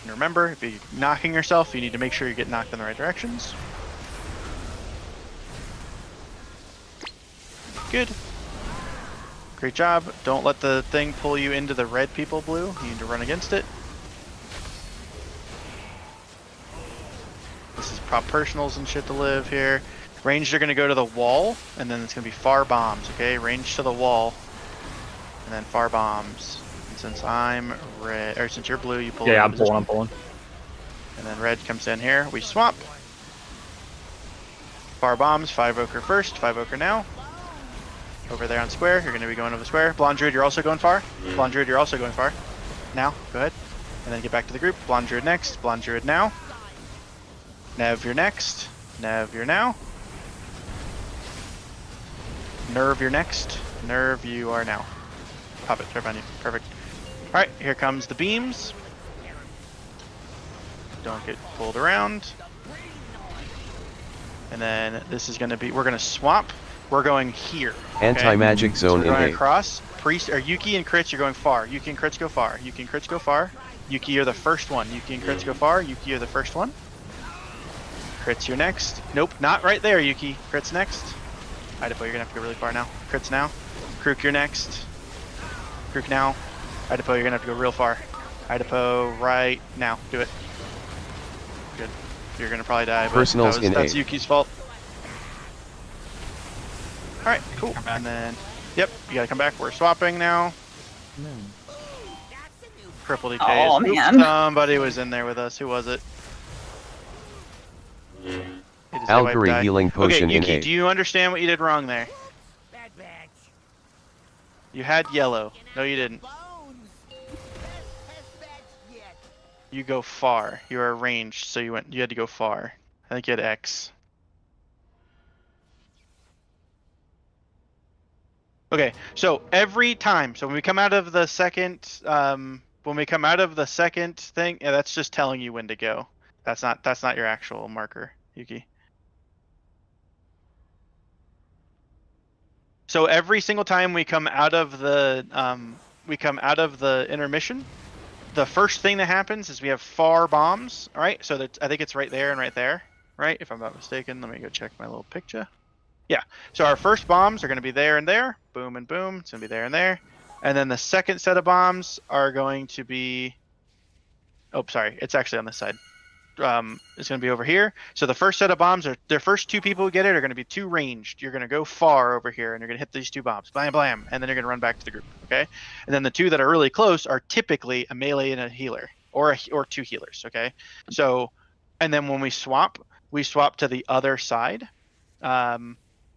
And remember, if you're knocking yourself, you need to make sure you get knocked in the right directions. Good. Great job. Don't let the thing pull you into the red people, blue. You need to run against it. This is prop personals and shit to live here. Ranged are going to go to the wall, and then it's going to be far bombs, okay? Ranged to the wall, and then far bombs. And since I'm red, or since you're blue, you pull. Yeah, I'm pulling. And then red comes in here. We swap. Far bombs. 5 Ochre first. 5 Ochre now. Over there on square. You're going to be going over the square. Blonde Druid, you're also going far. Blonde Druid, you're also going far. Now, go ahead. And then get back to the group. Blonde Druid next. Blonde Druid now. Nev, you're next. Nev, you're now. Nerve, you're next. Nerve, you are now. Pop it, turn on you. Perfect. Alright, here comes the beams. Don't get pulled around. And then this is going to be, we're going to swap. We're going here. Okay? Anti-magic zone so we're in going 8. across. Priest, or Yuki and Crits, you're going far. Yuki and Crits go far. Yuki and Crits go far. Yuki, you're the first one. Yuki and Crits go far. Yuki, you're the first one. Crits, you're next. Nope, not right there, Yuki. Crits next. Idaho, you're gonna have to go really far now. Crits now. Krook, you're next. Krook now. Idaho, you're gonna have to go real far. Idaho, right now. Do it. Good. You're gonna probably die, but Personals in that's 8. Yuki's fault. Alright, cool. And then, yep, you gotta come back. We're swapping now. Purple DK Oh, is, oops, man. somebody was in there with us. Who was it? It is a wipe Algary die. healing potion Okay, in Yuki, 8. do you understand what you did wrong there? You had yellow. No, you didn't. You go far. You are ranged, so you had to go far. I think you had X. Okay, so every time, so when we come out of the second, thing, yeah, that's just telling you when to go. That's not your actual marker, Yuki. So every single time we come out of the intermission, the first thing that happens is we have far bombs. All right, so I think it's right there and right there, right? If I'm not mistaken, let me go check my little picture. Yeah, so our first bombs are going to be there and there, boom and boom. It's going to be there and there, and then the second set of bombs are going to be. Oh, sorry, it's actually on this side. It's going to be over here. So the first set of bombs are their first 2 people who get it are going to be 2 ranged. You're going to go far over here and you're going to hit these 2 bombs, blam blam, and then you're going to run back to the group. Okay, and then the 2 that are really close are typically a melee and a healer, or 2 healers. Okay, so and then when we swap to the other side.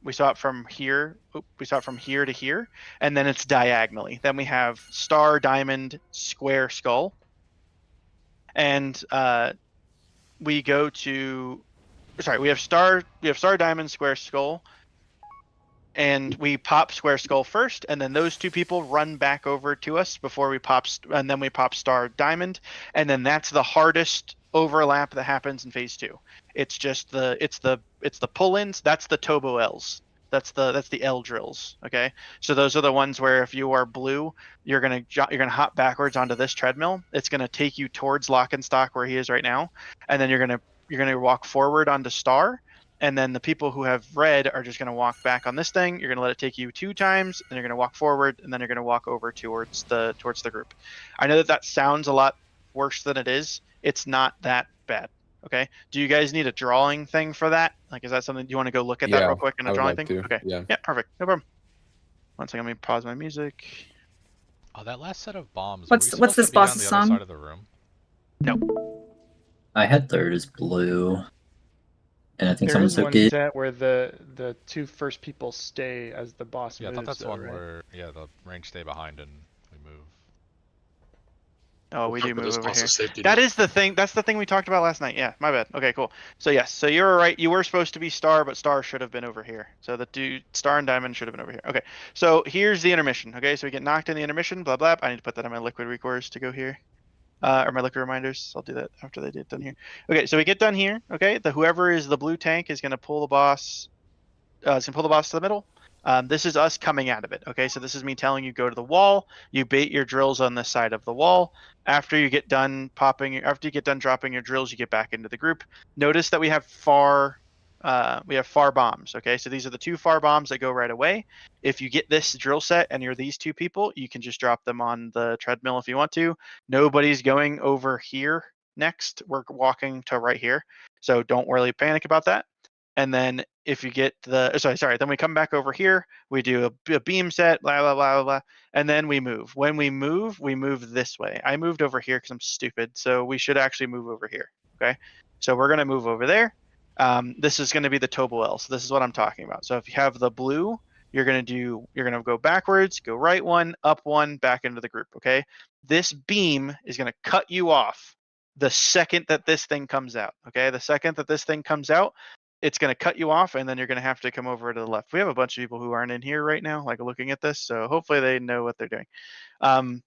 We swap from here. We swap from here to here, and then it's diagonally. Then we have star, diamond, square, skull, and we go to. Sorry, we have star, diamond, square, skull, and we pop square skull first, and then those 2 people run back over to us before we pop, and then we pop star, diamond, and then that's the hardest overlap that happens in phase 2. It's just it's the pull-ins. That's the Tobo Ls. That's the L drills. Okay, so those are the ones where if you are blue, you're gonna hop backwards onto this treadmill. It's gonna take you towards lock and stock where he is right now, and then you're gonna walk forward onto star, and then the people who have red are just gonna walk back on this thing. You're gonna let it take you 2 times, and you're gonna walk forward, and then you're gonna walk over towards the group. I know that sounds a lot worse than it is. It's not that bad. Okay. Do you guys need a drawing thing for that? Like, is that something you want to go look at that Yeah, real quick in a I would drawing like thing? to, Okay. yeah. Yeah, perfect. No problem. One second, let me pause my music. Oh, that last set of bombs. What's were we this supposed to be on boss's the song? other side of the room? No. I had third as blue, and I think There someone is took one it. set where the 2 first people stay as the boss Yeah, I moves. thought that's though, one right? where the range stay behind and we move. Oh, we do But move this over boss here. is safety That net. is the thing. That's the thing we talked about last night. Yeah, my bad. Okay, cool. So yes, so you're right. You were supposed to be star, but star should have been over here. So the star and diamond should have been over here. Okay, so here's the intermission. Okay, so we get knocked in the intermission. Blah blah. I need to put that on my liquid recourse to go here. Or my liquid reminders. I'll do that after they get done here. Okay, so we get done here. Okay, whoever is the blue tank is gonna pull the boss. It's gonna pull the boss to the middle. This is us coming out of it. Okay, so this is me telling you go to the wall. You bait your drills on this side of the wall. After you get done dropping your drills, you get back into the group. Notice that we have far bombs. Okay, so these are the 2 far bombs that go right away. If you get this drill set and you're these 2 people, you can just drop them on the treadmill if you want to. Nobody's going over here next. We're walking to right here, so don't really panic about that. And then if you get then we come back over here, we do a beam set, blah, blah, blah, blah, and then we move. When we move this way. I moved over here because I'm stupid, so we should actually move over here, okay? So we're going to move over there. This is going to be the Tobo L, so this is what I'm talking about. So if you have the blue, you're going to go backwards, go right 1, up 1, back into the group, okay? This beam is going to cut you off the second that this thing comes out, okay? The second that this thing comes out, it's going to cut you off, and then you're going to have to come over to the left. We have a bunch of people who aren't in here right now, like looking at this, so hopefully they know what they're doing. And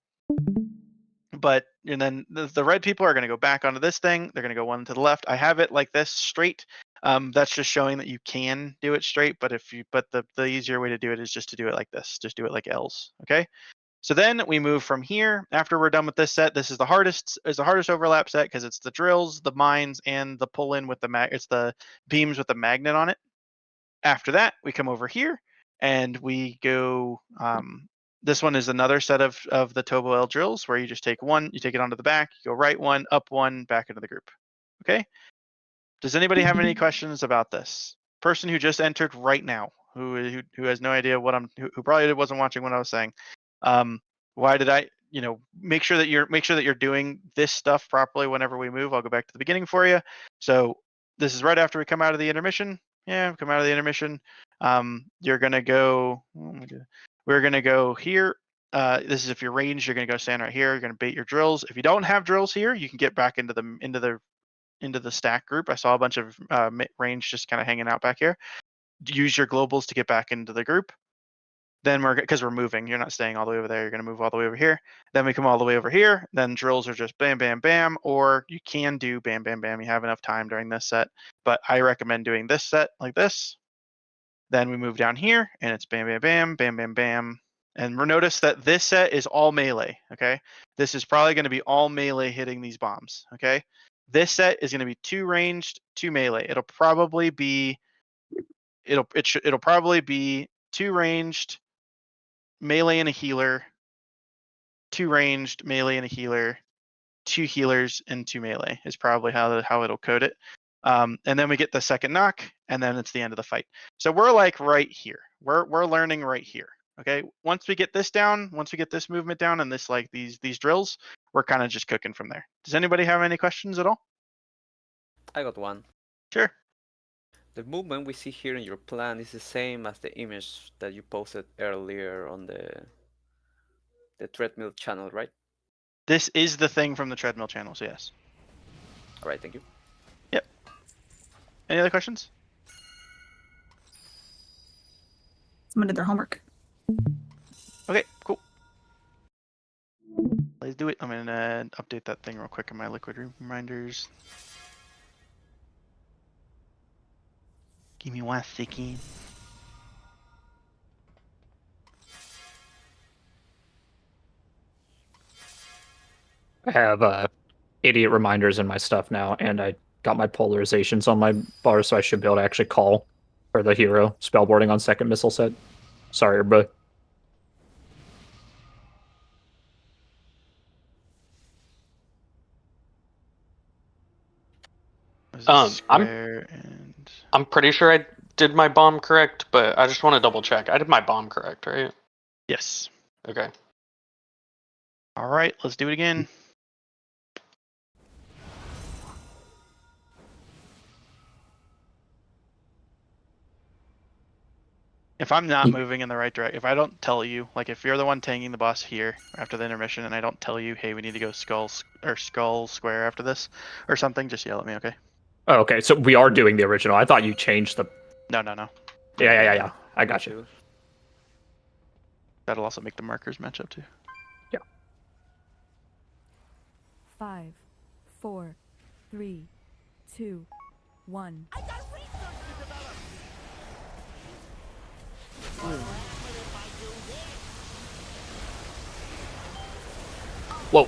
then the red people are going to go back onto this thing. They're going to go 1 to the left. I have it like this straight. That's just showing that you can do it straight, but the easier way to do it is just to do it like this. Just do it like L's, okay? So then we move from here. After we're done with this set, this is the hardest overlap set because it's the drills, the mines, and the pull-in with it's the beams with the magnet on it. After that, we come over here and we go. This one is another set of the Tobo L drills where you just take 1, you take it onto the back, you go right 1, up 1, back into the group. Okay. Does anybody have any questions about this? Person who just entered right now, who has no idea what who probably wasn't watching what I was saying. Why did I, make sure that you're doing this stuff properly whenever we move. I'll go back to the beginning for you. So this is right after we come out of the intermission. Yeah, come out of the intermission. You're gonna go. We're gonna go here. This is if you're ranged, you're gonna go stand right here. You're gonna bait your drills. If you don't have drills here, you can get back into the stack group. I saw a bunch of range just kind of hanging out back here. Use your globals to get back into the group. Then because we're moving, you're not staying all the way over there. You're gonna move all the way over here. Then we come all the way over here. Then drills are just bam, bam, bam, or you can do bam, bam, bam. You have enough time during this set, but I recommend doing this set like this. Then we move down here, and it's bam, bam, bam, bam, bam, bam. And we'll notice that this set is all melee. Okay, this is probably going to be all melee hitting these bombs. Okay, this set is going to be 2 ranged, 2 melee. It'll probably be 2 ranged, melee and a healer, 2 ranged, melee and a healer, 2 healers and 2 melee is probably how it'll code it. And then we get the second knock, and then it's the end of the fight. So we're like right here. We're learning right here. Okay. Once we get this down, once we get this movement down, and this like these drills, we're kind of just cooking from there. Does anybody have any questions at all? I got one. Sure. The movement we see here in your plan is the same as the image that you posted earlier on the treadmill channel, right? This is the thing from the treadmill channels, yes. All right, thank you. Yep. Any other questions? Someone did their homework. Okay, cool. Let's do it. I'm gonna update that thing real quick in my liquid reminders. Give me 1 second. I have idiot reminders in my stuff now, and I got my polarizations on my bar, so I should be able to actually call for the hero spellboarding on second missile set. Sorry, bro. I'm pretty sure I did my bomb correct, but I just want to double check. I did my bomb correct, right? Yes. Okay. All right, let's do it again. If I'm not moving in the right direction, if I don't tell you, like if you're the one tanking the boss here after the intermission and I don't tell you, hey, we need to go skull square after this or something, just yell at me, okay? Oh, okay, so we are doing the original. I thought you changed the... No. Yeah. I got you. That'll also make the markers match up too. Yeah. 5, 4, 3, 2, 1. Whoa.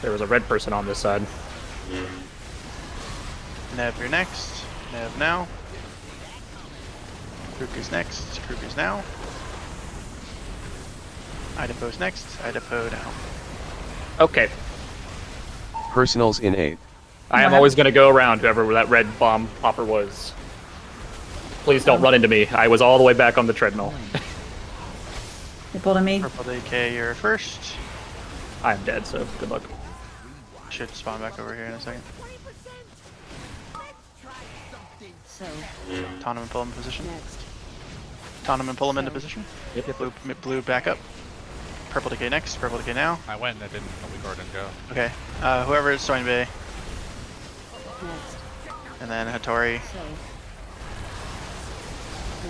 There was a red person on this side. Nev, you're next. Nev now. Kruger's next. Kruger's now. Idapo's next. Idapo now. Okay. Personals in 8. I am always going to go around whoever that red bomb popper was. Please don't run into me. I was all the way back on the treadmill. They pulled on me. Purple DK, you're first. I'm dead, so good luck. Should spawn back over here in a second. Taunt him and pull him in position. Taunt him and pull him into position. Yep. Blue back up. Purple decay next. Purple decay now. I went and I didn't. We didn't go. Okay. Whoever is Soin Bay. And then Hattori.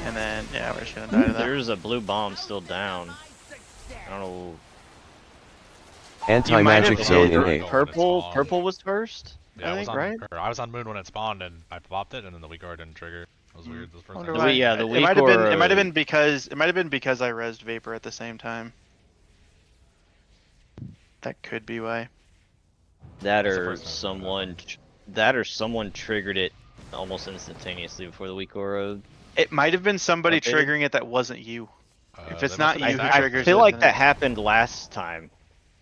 And then, yeah, we're just gonna die to that. There's a blue bomb still down. I don't know. Anti-magic zone in 8. Purple was first? Yeah, I think, right? I was on moon when it spawned and I popped it, and then the weak guard didn't trigger. It was weird. This person. It might have been because I rezzed Vapor at the same time. That could be why. That or someone triggered it almost instantaneously before the weak aura. It might have been somebody triggering it that wasn't you. If it's not you who triggers it, I feel like that happened last time.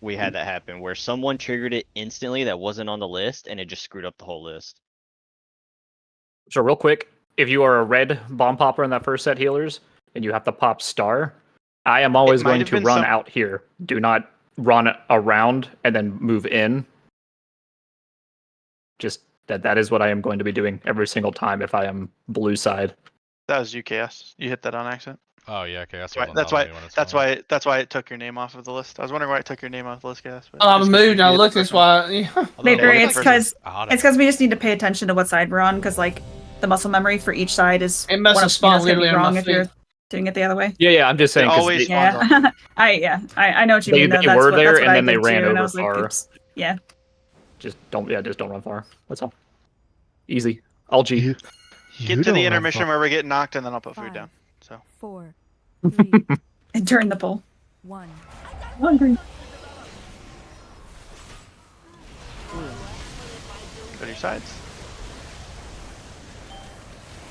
We had that happen where someone triggered it instantly that wasn't on the list, and it just screwed up the whole list. So real quick, if you are a red bomb popper in that first set healers, and you have to pop star, I am always going to run out here. Do not run around and then move in. Just that is what I am going to be doing every single time if I am blue side. That was UKS. You hit that on accident. Oh yeah, okay. That's why it took your name off of the list. I was wondering why it took your name off the list, guys. Oh, I'm moved and I looked. That's why. Maybe it's because we just need to pay attention to what side we're on, because like the muscle memory for each side is it must have spawned literally on wrong my if you're feet. doing it the other way. Yeah. I'm just saying. Always yeah. I know what you mean. Though. They That's were what, there that's what and I then they did ran too, and I over was like, far. oops. Yeah. Just don't run far. That's all. Easy. All G. Get to the intermission where we're getting knocked, and then I'll put food down. So 4, 3, and turn the pull. 1. Hungry. Go to your sides.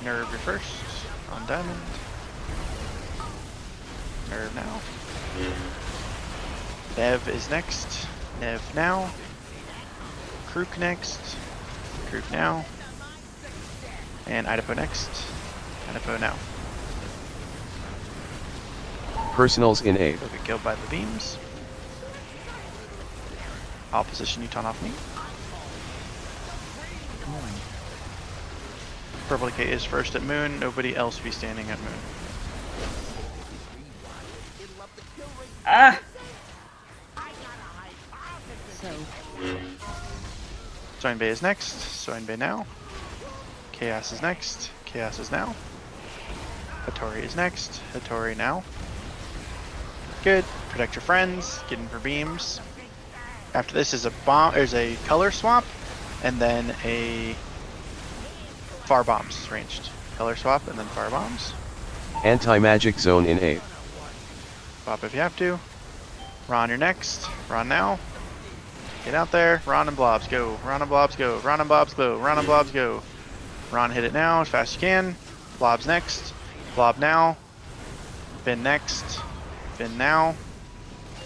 Nerve your first on diamond. Nerve now. Nev is next. Nev now. Krook next. Krook now. And Idaho next. Idaho now. Personals in 8. Go get killed by the beams. I'll position you off me. Purple Decay is first at moon. Nobody else be standing at moon. Ah! Soin Bay is next. Soin Bay now. Chaos is next. Chaos is now. Hattori is next. Hattori now. Good. Protect your friends. Get in for beams. After this is a bomb. There's a color swap, and then a far bombs ranged. Color swap and then far bombs. Anti-magic zone in 8. Swap if you have to. Ron, you're next. Ron now. Get out there. Ron and blobs go. Ron and blobs go. Ron and blobs go. Ron and blobs go. Ron, hit it now as fast as you can. Blobs next. Blob now. Finn next. Finn now.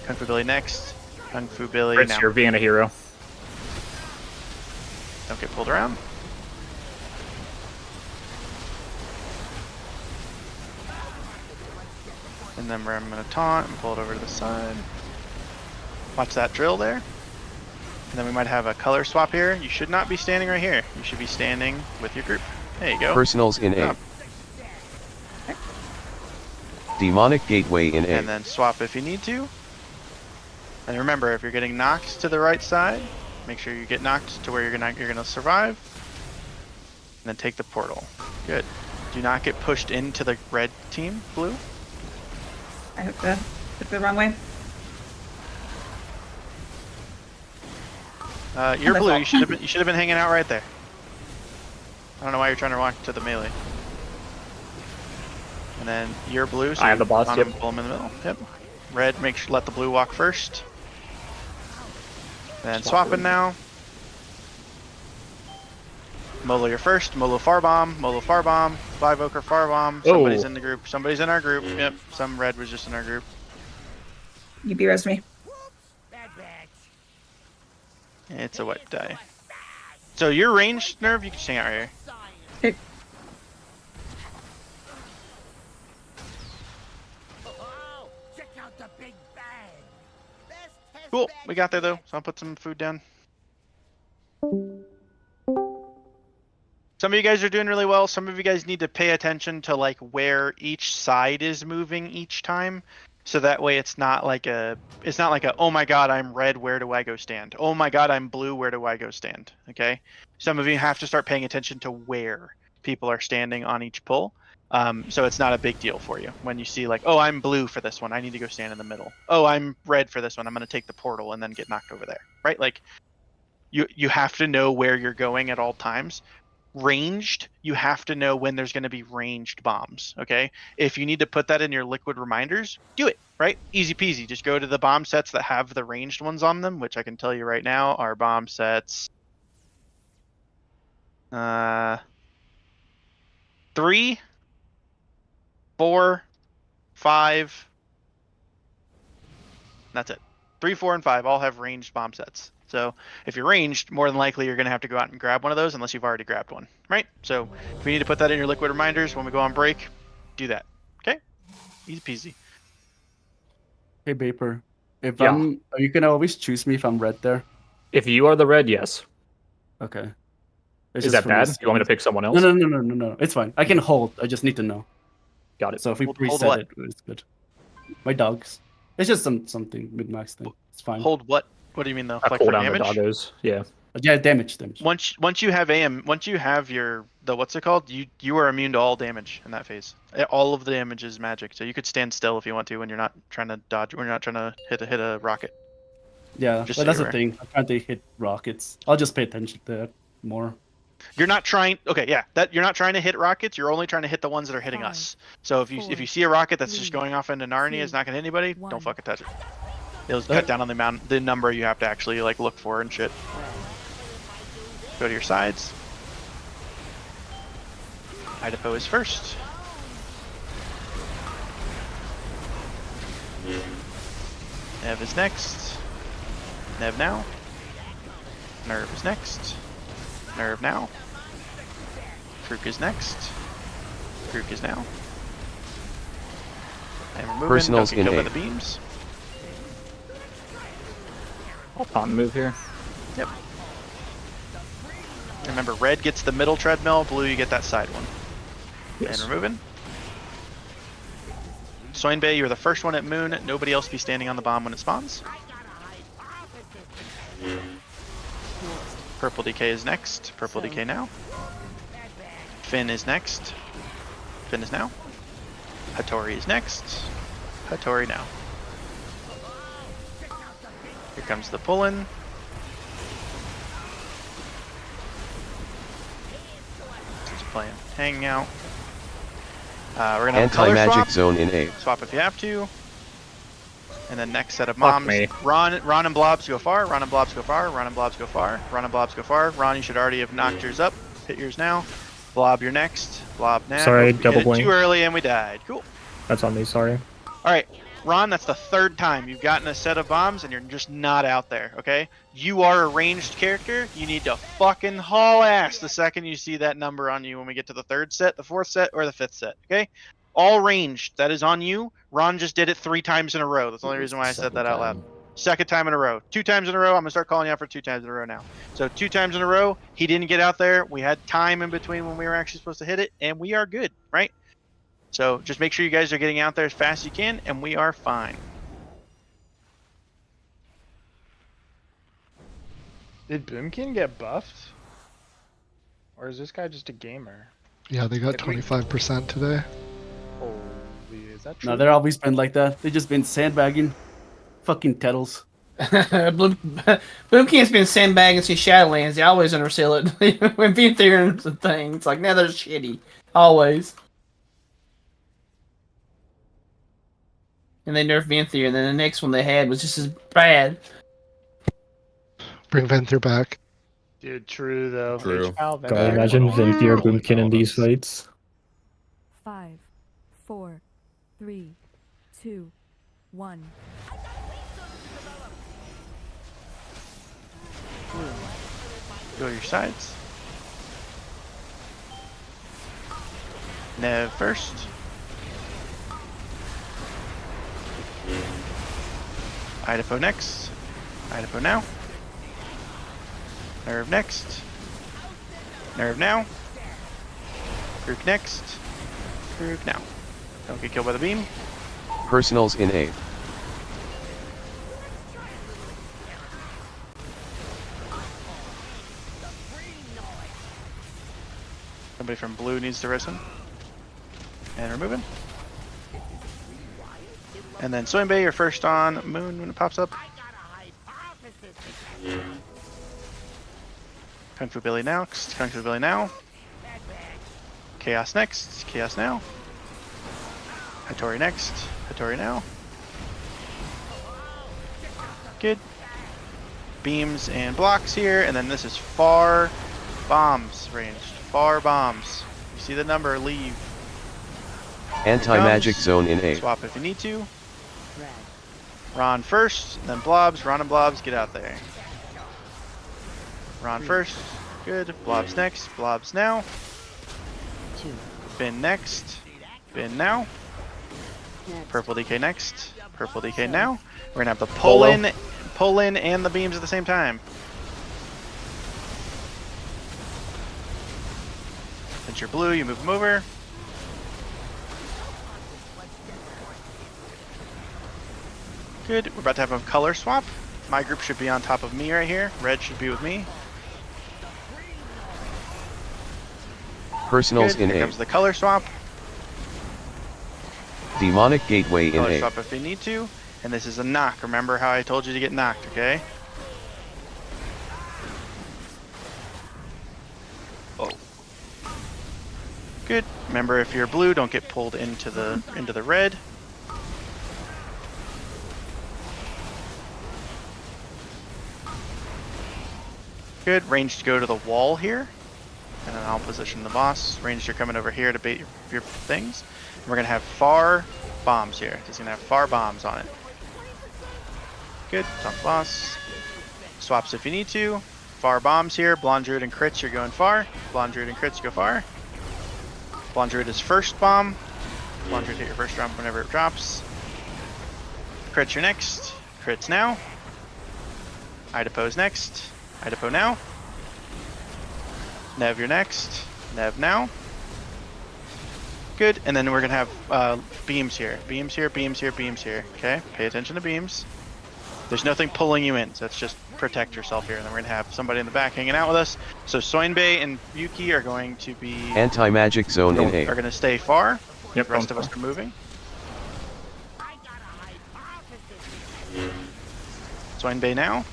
Kung Fu Billy next. Kung Fu Billy Fritz, now. you're being a hero. Don't get pulled around. And then I'm going to taunt and pull it over to the side. Watch that drill there. And then we might have a color swap here. You should not be standing right here. You should be standing with your group. There you go. Personals in 8. Demonic Gateway in 8. And then swap if you need to. And remember, if you're getting knocked to the right side, make sure you get knocked to where you're gonna survive. And then take the portal. Good. Do not get pushed into the red team, blue. I hooked the wrong way. You're blue. You should have been hanging out right there. I don't know why you're trying to walk to the melee. And then you're blue. So I have the boss. Yep. Pull him in the middle. Yep. Red. Let the blue walk first. Then swapping now. Molo, you're first. Molo Farbomb. Molo Farbomb. 5 Ochre Farbomb. Somebody's in the group. Somebody's in our group. Yep. Some red was just in our group. You BRS me. It's a wet die. So your ranged nerve, you can hang out right here. Okay. Cool. We got there though. So I'll put some food down. Some of you guys are doing really well. Some of you guys need to pay attention to like where each side is moving each time. So that way it's not like a oh my god, I'm red, where do I go stand? Oh my god, I'm blue, where do I go stand? Okay? Some of you have to start paying attention to where people are standing on each pull. So it's not a big deal for you when you see like, oh, I'm blue for this one, I need to go stand in the middle. Oh, I'm red for this one, I'm going to take the portal and then get knocked over there, right? Like you have to know where you're going at all times. Ranged, you have to know when there's going to be ranged bombs, okay? If you need to put that in your liquid reminders, do it, right? Easy peasy. Just go to the bomb sets that have the ranged ones on them, which I can tell you right now are bomb sets 3, 4, 5. That's it. 3, 4, and 5 all have ranged bomb sets. So if you're ranged, more than likely you're going to have to go out and grab one of those unless you've already grabbed one, right? So if you need to put that in your liquid reminders when we go on break, do that. Okay? Easy peasy. Hey, Vapor. If Yeah. you can always choose me if I'm red there. If you are the red, yes. Okay. It's Is just that for bad? me. You want me to pick someone else? No. It's fine. I can hold. I just need to know. Got it. So if we Hold preset what? it, it's good. My dogs. It's just something mid max thing. It's fine. Hold what? What do you mean though? A Like for cooldown the damage? doggos. Yeah. Yeah, damage. Once you have once you have the what's it called? You are immune to all damage in that phase. All of the damage is magic, so you could stand still if you want to when you're not trying to dodge. When you're not trying to hit a rocket. Yeah, Just but so that's you're the thing. I'm trying to hit rockets. I'll just pay attention to that more. You're not trying. Okay, yeah, that you're not trying to hit rockets. You're only trying to hit the ones that are hitting us. So if you see a rocket that's just going off into Narnia, it's not gonna hit anybody. Don't fucking touch it. It'll cut down on the number you have to actually like look for and shit. Go to your sides. Idaho is first. Nev is next. Nev now. Nerve is next. Nerve now. Krook is next. Krook is now. And we're moving. Personals Don't get in killed by A. the beams. I'll taunt move here. Yep. Remember, red gets the middle treadmill, blue you get that side one. Yes. And we're moving. Soinbei, you're the first one at moon. Nobody else be standing on the bomb when it spawns. Purple DK is next. Purple DK now. Finn is next. Finn is now. Hattori is next. Hattori now. Here comes the pull-in. Just playing Hangout. We're gonna have a color Anti-magic swap. zone in A. Swap if you have to. And then next set of Fuck moms. me. Ron and Blobs go far. Ron and Blobs go far. Ron and Blobs go far. Ron and Blobs go far. Ron, you should already have knocked yours up. Hit yours now. Blob, you're next. Blob now. Sorry, Oh, we double hit it blink. too early and we died. Cool. That's on me, sorry. All right, Ron, that's the third time you've gotten a set of bombs and you're just not out there, okay? You are a ranged character. You need to fucking haul ass the second you see that number on you when we get to the third set, the fourth set, or the fifth set, okay? All ranged. That is on you. Ron just did it 3 times in a row. That's the only reason why I said that out loud. Second time in a row. 2 times in a row. I'm going to start calling you out for 2 times in a row now. So 2 times in a row, he didn't get out there. We had time in between when we were actually supposed to hit it, and we are good, right? So just make sure you guys are getting out there as fast as you can, and we are fine. Did Boomkin get buffed? Or is this guy just a gamer? Yeah, they got 25% today. Holy, is that true? No, they've always been like that. They've just been sandbagging. Fucking Tettles. Boomkin's been sandbagging since Shadowlands. They always undersell it. When being theorems and things, it's like now they're shitty. Always. And they nerfed Venthyr, and then the next one they had was just as bad. Bring Venthyr back. Dude, true though. True. H-Pal, God, Venthyr. imagine Venthyr Boomkin in these fights. 5, 4, 3, 2, 1. Go to your sides. Nev first. Idaho next. Idaho now. Nerve next. Nerve now. Krook next. Krook now. Don't get killed by the beam. Personals in A. Somebody from blue needs to res him. And we're moving. And then Soinbei, you're first on moon when it pops up. Kung Fu Billy now. Kung Fu Billy now. Chaos next. Chaos now. Hattori next. Hattori now. Good. Beams and blocks here, and then this is far bombs ranged. Far bombs. You see the number, leave. Anti-magic Comes. zone in A. Swap if you need to. Ron first, then Blobs. Ron and Blobs, get out there. Ron first. Good. Blobs next. Blobs now. Finn next. Finn now. Purple DK next. Purple DK now. We're gonna have the pull in and the beams at the same time. Once you're blue, you move them over. Good. We're about to have a color swap. My group should be on top of me right here. Red should be with me. Personals Good. in Here A. comes the color swap. Demonic Gateway in Color A. swap if you need to. And this is a knock. Remember how I told you to get knocked, okay? Oh. Good. Remember, if you're blue, don't get pulled into the red. Good. Ranged to go to the wall here. And then I'll position the boss. Ranged, you're coming over here to bait your things. And we're going to have far bombs here. It's going to have far bombs on it. Good. Top boss. Swaps if you need to. Far bombs here. Blonde Druid and crits, you're going far. Blonde Druid and crits, go far. Blonde Druid is first bomb. Blonde Druid hit your first jump whenever it drops. Crits your next. Crits now. Idapose next. Idapo now. Nev your next. Nev now. Good. And then we're going to have beams here. Beams here, beams here, beams here. Okay? Pay attention to beams. There's nothing pulling you in, so it's just protect yourself here. And then we're going to have somebody in the back hanging out with us. So Soinbei and Yuki are going to be... Anti-magic zone in A. Are going to stay far. Yep, the rest of us are moving. Soinbei now.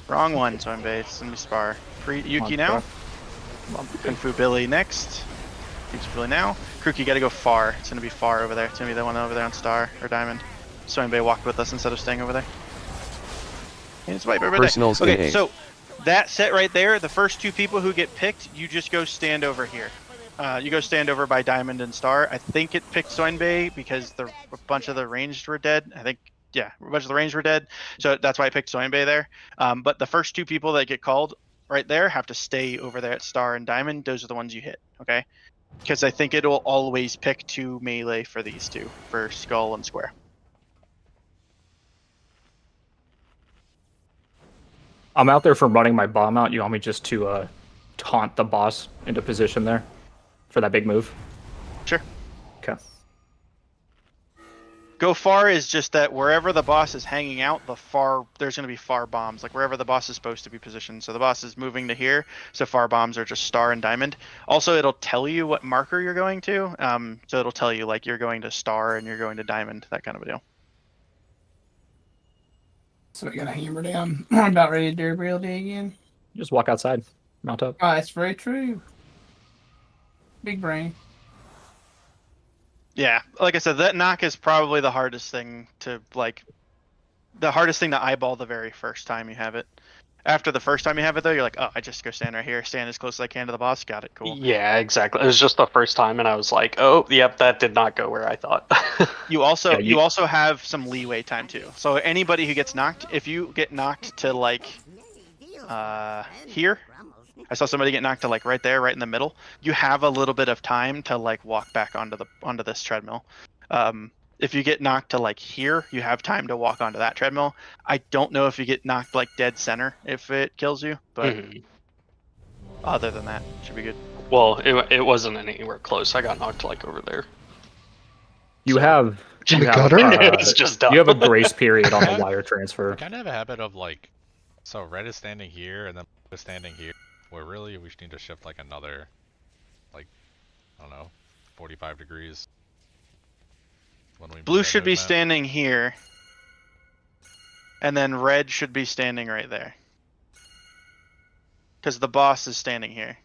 Wrong one, Soinbei. It's going to be Spar. Yuki now. Kung Fu Billy next. Kung Fu Billy now. Kruki, you got to go far. It's going to be far over there. It's going to be the one over there on Star or Diamond. Soinbei walked with us instead of staying over there. And it's wipe everybody. Personals in Okay, A. so that set right there, the first two people who get picked, you just go stand over here. You go stand over by Diamond and Star. I think it picked Soinbei because a bunch of the ranged were dead. I think, yeah, a bunch of the ranged were dead. So that's why I picked Soinbei there. But the first two people that get called right there have to stay over there at Star and Diamond. Those are the ones you hit, okay? Because I think it'll always pick 2 melee for these two, for Skull and Square. I'm out there from running my bomb out. You want me just to taunt the boss into position there for that big move? Sure. Okay. Go far is just that wherever the boss is hanging out, there's going to be far bombs, like wherever the boss is supposed to be positioned. So the boss is moving to here, so far bombs are just Star and Diamond. Also, it'll tell you what marker you're going to. So it'll tell you like you're going to Star and you're going to Diamond, that kind of a deal. So we got a hammer down. I'm about ready to do a real day again. Just walk outside, mount up. Oh, that's very true. Big brain. Yeah, like I said, that knock is probably the hardest thing to eyeball the very first time you have it. After the first time you have it, though, you're like, oh, I just go stand right here, stand as close as I can to the boss. Got it, cool. Yeah, exactly. It was just the first time, and I was like, oh, yep, that did not go where I thought. You also have some leeway time too. So anybody who gets knocked, if you get knocked to like here, I saw somebody get knocked to like right there, right in the middle. You have a little bit of time to like walk back onto this treadmill. If you get knocked to like here, you have time to walk onto that treadmill. I don't know if you get knocked like dead center if it kills you, but other than that, it should be good. Well, it wasn't anywhere close. I got knocked like over there. You have It's just dumb. You have a grace period on the wire transfer. I kind of have a habit of like, so red is standing here and then blue is standing here, where really we just need to shift like another, like, I don't know, 45 degrees. When we Blue should be standing here, and then red should be standing right there. Because the boss is standing here.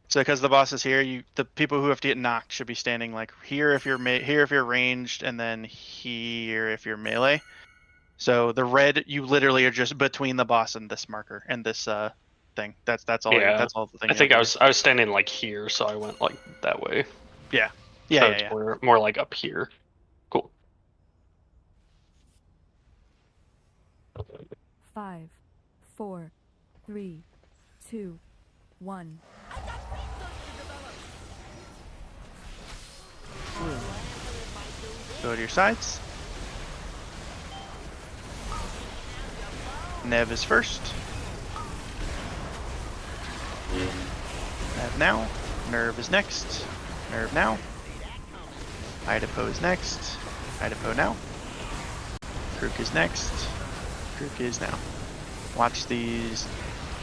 So because the boss is here, the people who have to get knocked should be standing like here if you're here if you're ranged, and then here if you're melee. So the red, you literally are just between the boss and this marker and this thing. That's all. Yeah, that's all the thing. I think I was standing like here, so I went like that way. Yeah. So it's more like up here. Cool. 5, 4, 3, 2, 1. Go to your sides. Nev is first. Nev now. Nerve is next. Nerve now. Idapo is next. Idapo now. Krook is next. Krook is now. Watch these.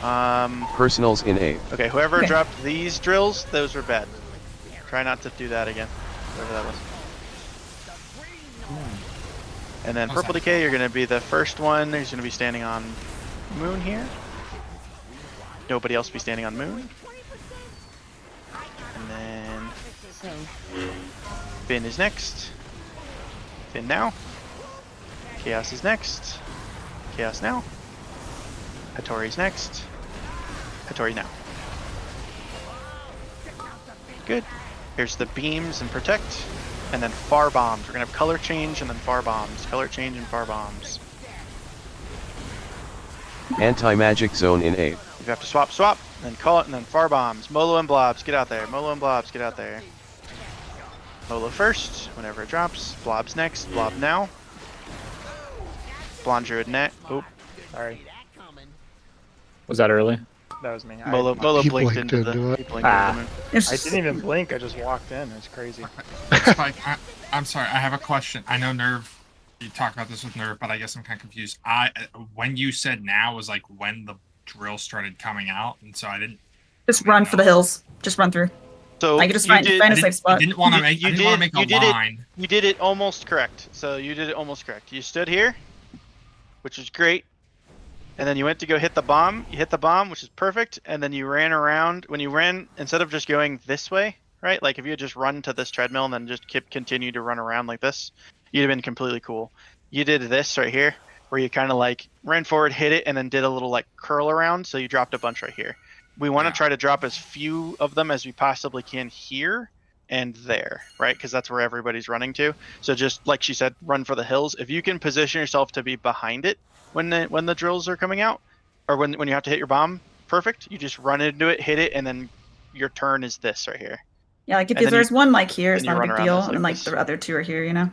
Personals in 8. Okay, whoever dropped these drills, those were bad. Try not to do that again. Whatever that was. And then Purple Decay, you're going to be the first one. Who's going to be standing on Moon here. Nobody else be standing on Moon. And then Finn is next. Finn now. Chaos is next. Chaos now. Hattori's next. Hattori now. Good. Here's the beams and protect. And then far bombs. We're gonna have color change and then far bombs. Color change and far bombs. Anti-magic zone in 8. You have to swap, then call it, and then far bombs. Molo and blobs, get out there. Molo and blobs, get out there. Molo first, whenever it drops. Blobs next. Blob now. Blonde Druid next. Oop. Sorry. Was that early? That was me. Molo blinked into the moon. I didn't even blink. I just walked in. It's crazy. Spike, I'm sorry. I have a question. I know Nerve. You talked about this with Nerve, but I guess I'm kind of confused. When you said now was like when the drill started coming out, and so I didn't. Just run for the hills. Just run through. So I could just find a safe spot. I didn't want to make a line. You did it almost correct. So you did it almost correct. You stood here, which is great. And then you went to go hit the bomb. You hit the bomb, which is perfect. And then you ran around. When you ran, instead of just going this way, right? Like if you had just run to this treadmill and then just continue to run around like this, you'd have been completely cool. You did this right here, where you kind of like ran forward, hit it, and then did a little like curl around. So you dropped a bunch right here. We want to try to drop as few of them as we possibly can here and there, right? Because that's where everybody's running to. So just like she said, run for the hills. If you can position yourself to be behind it when the drills are coming out, or when you have to hit your bomb, perfect. You just run into it, hit it, and then your turn is this right here. Yeah, like if there's one like here, it's and you not a run big around deal, this like and like this. the other two are here, you know.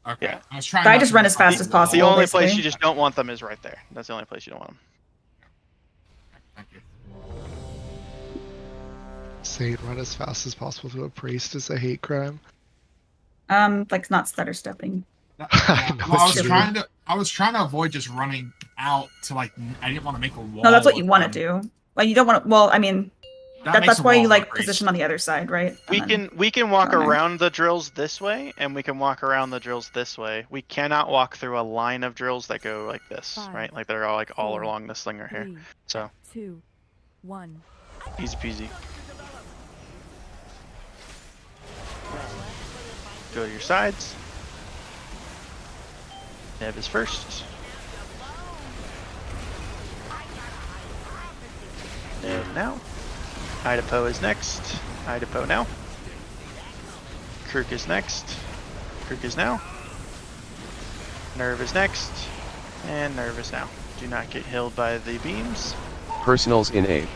Okay. Yeah. I was trying. But I just run as fast as possible. The only place basically. you just don't want them is right there. That's the only place you don't want them. Thank you. Saying run as fast as possible to a priest is a hate crime. Like not stutter stepping. I was trying to avoid just running out to like. I didn't want to make a wall. No, that's what you want to do. Like you don't want to. Well, I mean, makes that's a why you wall like of grace. position on the other side, right? We can walk around the drills this way, and we can walk around the drills this way. We cannot walk through a line of drills that go like this, right? Like they're all like all along this thing right here. 3, So 2, 1. easy peasy. Go to your sides. Nev is first. Nev now. Idapo is next. Idapo now. Krook is next. Krook is now. Nerve is next. And Nerve is now. Do not get healed by the beams. Personals in 8.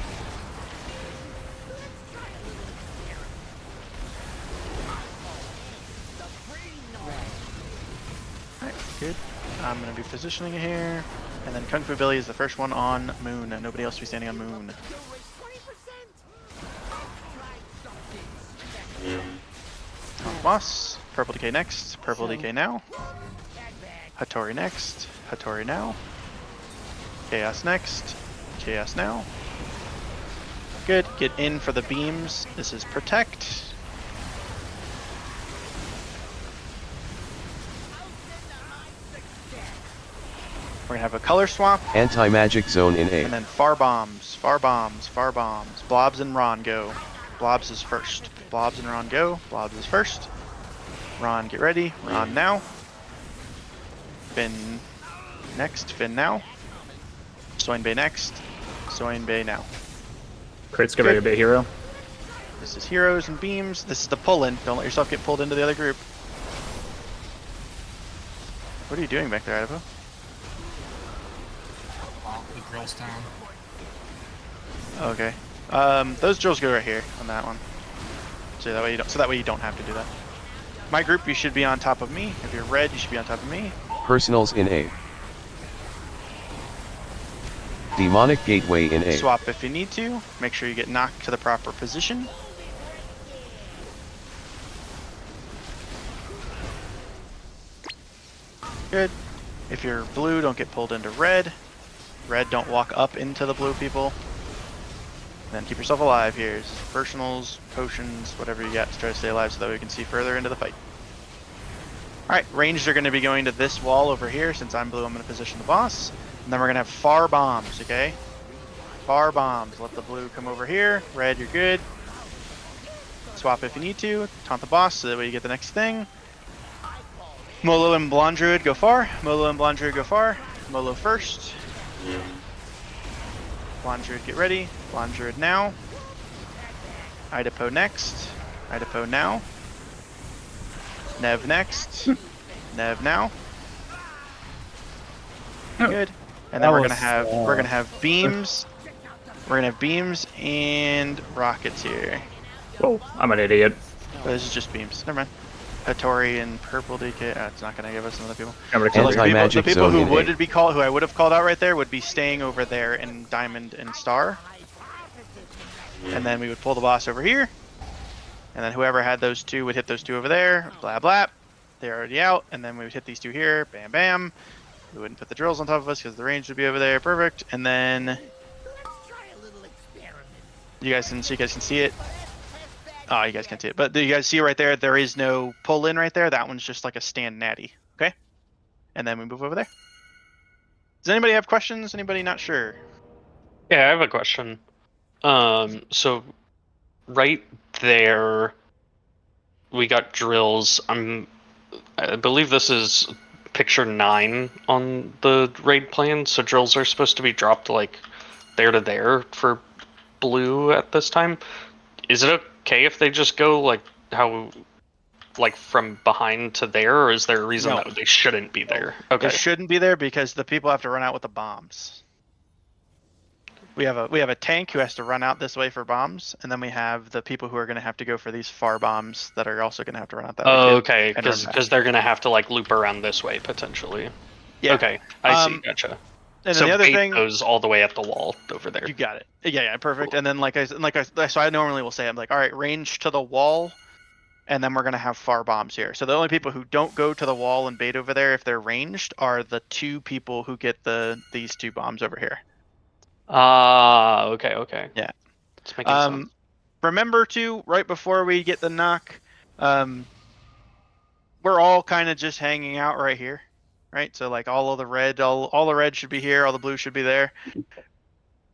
Alright, good. I'm going to be positioning it here. And then Kung Fu Billy is the first one on Moon. Nobody else will be standing on Moon. On Boss. Purple Decay next. Purple Decay now. Hattori next. Hattori now. Chaos next. Chaos now. Good. Get in for the beams. This is Protect. We're gonna have a color swap. Anti-magic zone in 8. And then far bombs, far bombs, far bombs. Blobs and Ron go. Blobs is first. Blobs and Ron go. Blobs is first. Ron, get ready. Ron now. Finn next. Finn now. Soin Bay next. Soin Bay now. Crits, get ready to be a hero. This is heroes and beams. This is the pull-in. Don't let yourself get pulled into the other group. What are you doing back there, Idaho? The drill's down. Okay. Those drills go right here on that one. So that way you don't have to do that. My group, you should be on top of me. If you're red, you should be on top of me. Personals in 8. Demonic Gateway in A. Swap if you need to. Make sure you get knocked to the proper position. Good. If you're blue, don't get pulled into red. Red, don't walk up into the blue people. And then keep yourself alive. Here's personals, potions, whatever you got to try to stay alive so that we can see further into the fight. Alright, ranged are going to be going to this wall over here. Since I'm blue, I'm going to position the boss. And then we're going to have far bombs, okay? Far bombs. Let the blue come over here. Red, you're good. Swap if you need to. Taunt the boss so that way you get the next thing. Molo and Blonde Druid go far. Molo and Blonde Druid go far. Molo first. Blonde Druid get ready. Blonde Druid now. Idapo next. Idapo now. Nev next. Nev now. Good. And then we're gonna have beams. We're gonna have beams and rockets here. Oh, I'm an idiot. Oh, this is just beams. Never mind. Hattori and purple DK. It's not gonna give us some other people. So like the people who would be called, who I would have called out right there, would be staying over there in Diamond and Star. And then we would pull the boss over here. And then whoever had those two would hit those two over there. Blah blah. They're already out. And then we would hit these two here. Bam bam. We wouldn't put the drills on top of us because the range would be over there. Perfect. And then you guys can see it. Oh, you guys can't see it, but you guys see right there, there is no pull in right there. That one's just like a stand natty. Okay. And then we move over there. Does anybody have questions? Anybody not sure? Yeah, I have a question. So right there, we got drills. I believe this is picture 9 on the raid plan. So drills are supposed to be dropped like there to there for blue at this time. Is it okay if they just go like from behind to there, or is there a reason that they shouldn't be there? Okay. They shouldn't be there because the people have to run out with the bombs. We have a tank who has to run out this way for bombs, and then we have the people who are going to have to go for these far bombs that are also going to have to run out that way. Oh, okay, because they're going to have to like loop around this way potentially. Yeah. Okay, I see. Gotcha. And so the other bait thing goes all the way at the wall over there. You got it. Yeah, perfect. Cool. And then so I normally will say, I'm like, all right, range to the wall, and then we're gonna have far bombs here. So the only people who don't go to the wall and bait over there if they're ranged are the 2 people who get these 2 bombs over here. Okay. Yeah. It's making sense. Remember to right before we get the knock, we're all kind of just hanging out right here. Right, so like all the red should be here, all the blue should be there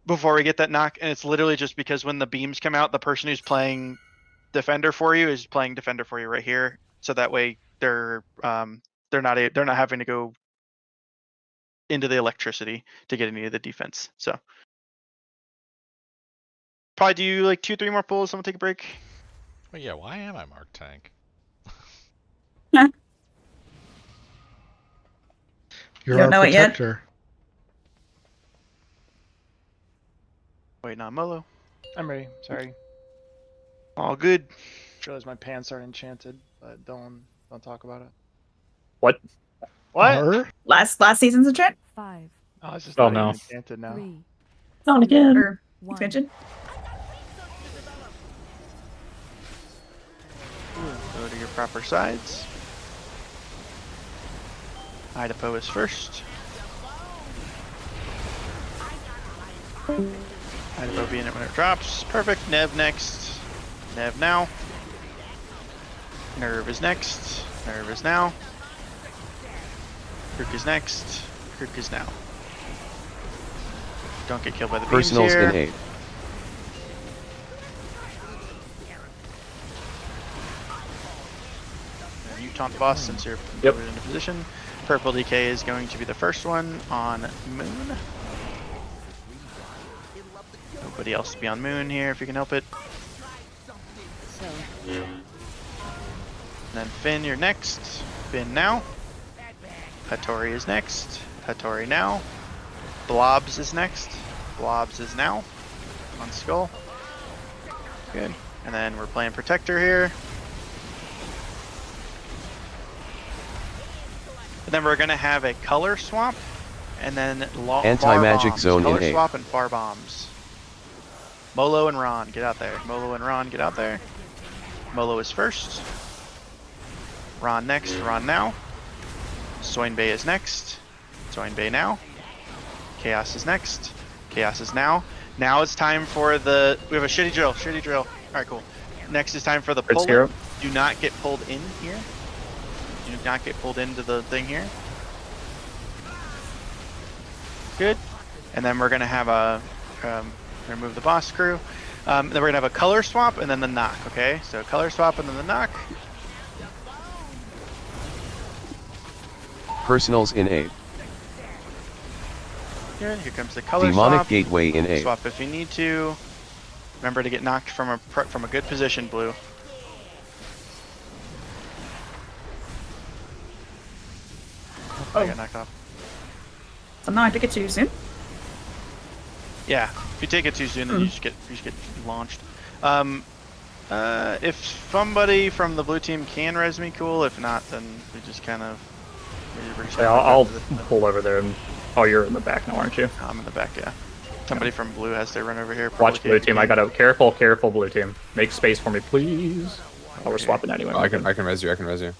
before we get that knock, and it's literally just because when the beams come out, the person who's playing defender for you is playing defender for you right here, so that way they're not having to go into the electricity to get any of the defense. So probably do like 2-3 more pulls, then we'll take a break. Well, yeah, why am I marked tank? You're our protector. Wait, not Molo. I'm ready. Sorry. All good. Realize my pants are enchanted, but don't talk about it. What? What? Last season's enchant? 5. Oh, it's just not even enchanted now. 3. Not again. Or 1. expansion. Go to your proper sides. Idapo is first. Idapo being it when it drops. Perfect. Nev next. Nev now. Nerve is next. Nerve is now. Kirk is next. Kirk is now. Don't get killed by the beams Personals here. in 8. And you taunt the boss since you're in a position. Purple DK is going to be the first one on Moon. Nobody else to be on Moon here if you can help it. And then Finn, you're next. Finn now. Hattori is next. Hattori now. Blobs is next. Blobs is now. On Skull. Good. And then we're playing Protector here. And then we're going to have a color swap. and then Anti-magic bombs. zone Color in A. swap and far bombs. Molo and Ron, get out there. Molo and Ron, get out there. Molo is first. Ron next. Ron now. Soin Bay is next. Soin Bay now. Chaos is next. Chaos is now. Now it's time for the. We have a shitty drill. Shitty drill. All right, cool. Next is time for the pull. Do not get pulled in here. Do not get pulled into the thing here. Good. And then we're gonna have a remove the boss crew. Then we're gonna have a color swap and then the knock. Okay, so color swap and then the knock. Personals in A. Good. Here comes the color Demonic swap. gateway in A. Swap if you need to. Remember to get knocked from a good position, Blue. Oh, I got knocked off. Somehow I took it too soon. Yeah, if you take it too soon, then you just get launched. If somebody from the blue team can res me, cool. If not, then we just kind of. Yeah, I'll pull over there. And oh, you're in the back now, aren't you? I'm in the back. Yeah. Somebody from blue has to run over here. Watch blue team. I got to careful blue team. Make space for me, please. Oh, we're swapping anyway. Oh, I can res you. I can res you.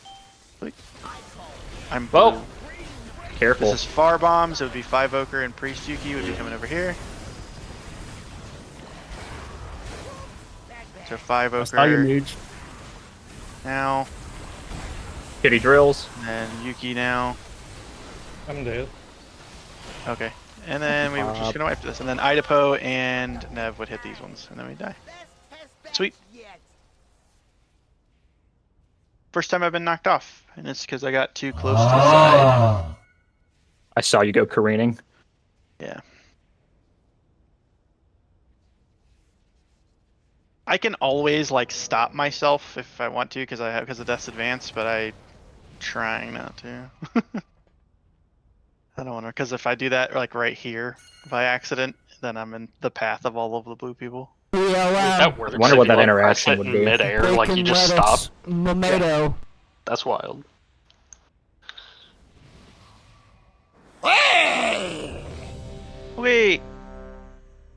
I'm blue. Careful. This is far bombs. It would be 5 Oker and Priest Yuki would be coming over here. So 5 Oker. Now. Kitty drills. And Yuki now. I'm dead. Okay. And then we were just gonna wipe this. And then Idapo and Nev would hit these ones. And then we die. Sweet. First time I've been knocked off. And it's because I got too close to the side. I saw you go careening. Yeah. I can always like stop myself if I want to because of Death's Advance, but I'm trying not to. I don't want to, because if I do that like right here by accident, then I'm in the path of all of the blue people. That works. I wonder what that interaction would be. Mid-air, like you just stop. Memento. Yeah. That's wild. Wait.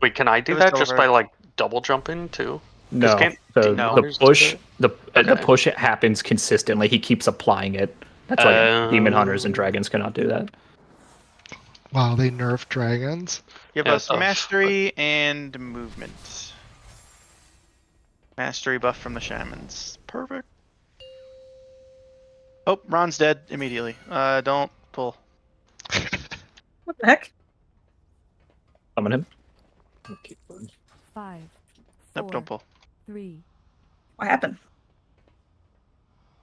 Wait, can I do It was that just over. by like double jumping too? No, the push, the Okay. push it happens consistently. He keeps applying it. That's why demon hunters and dragons cannot do that. Wow, they nerfed dragons. Give Yeah, us mastery and movement. Mastery buff from the shamans. Perfect. Oh, Ron's dead immediately. Don't pull. What the heck? Summon him. 5, Nope, 4, don't pull. 3. What happened?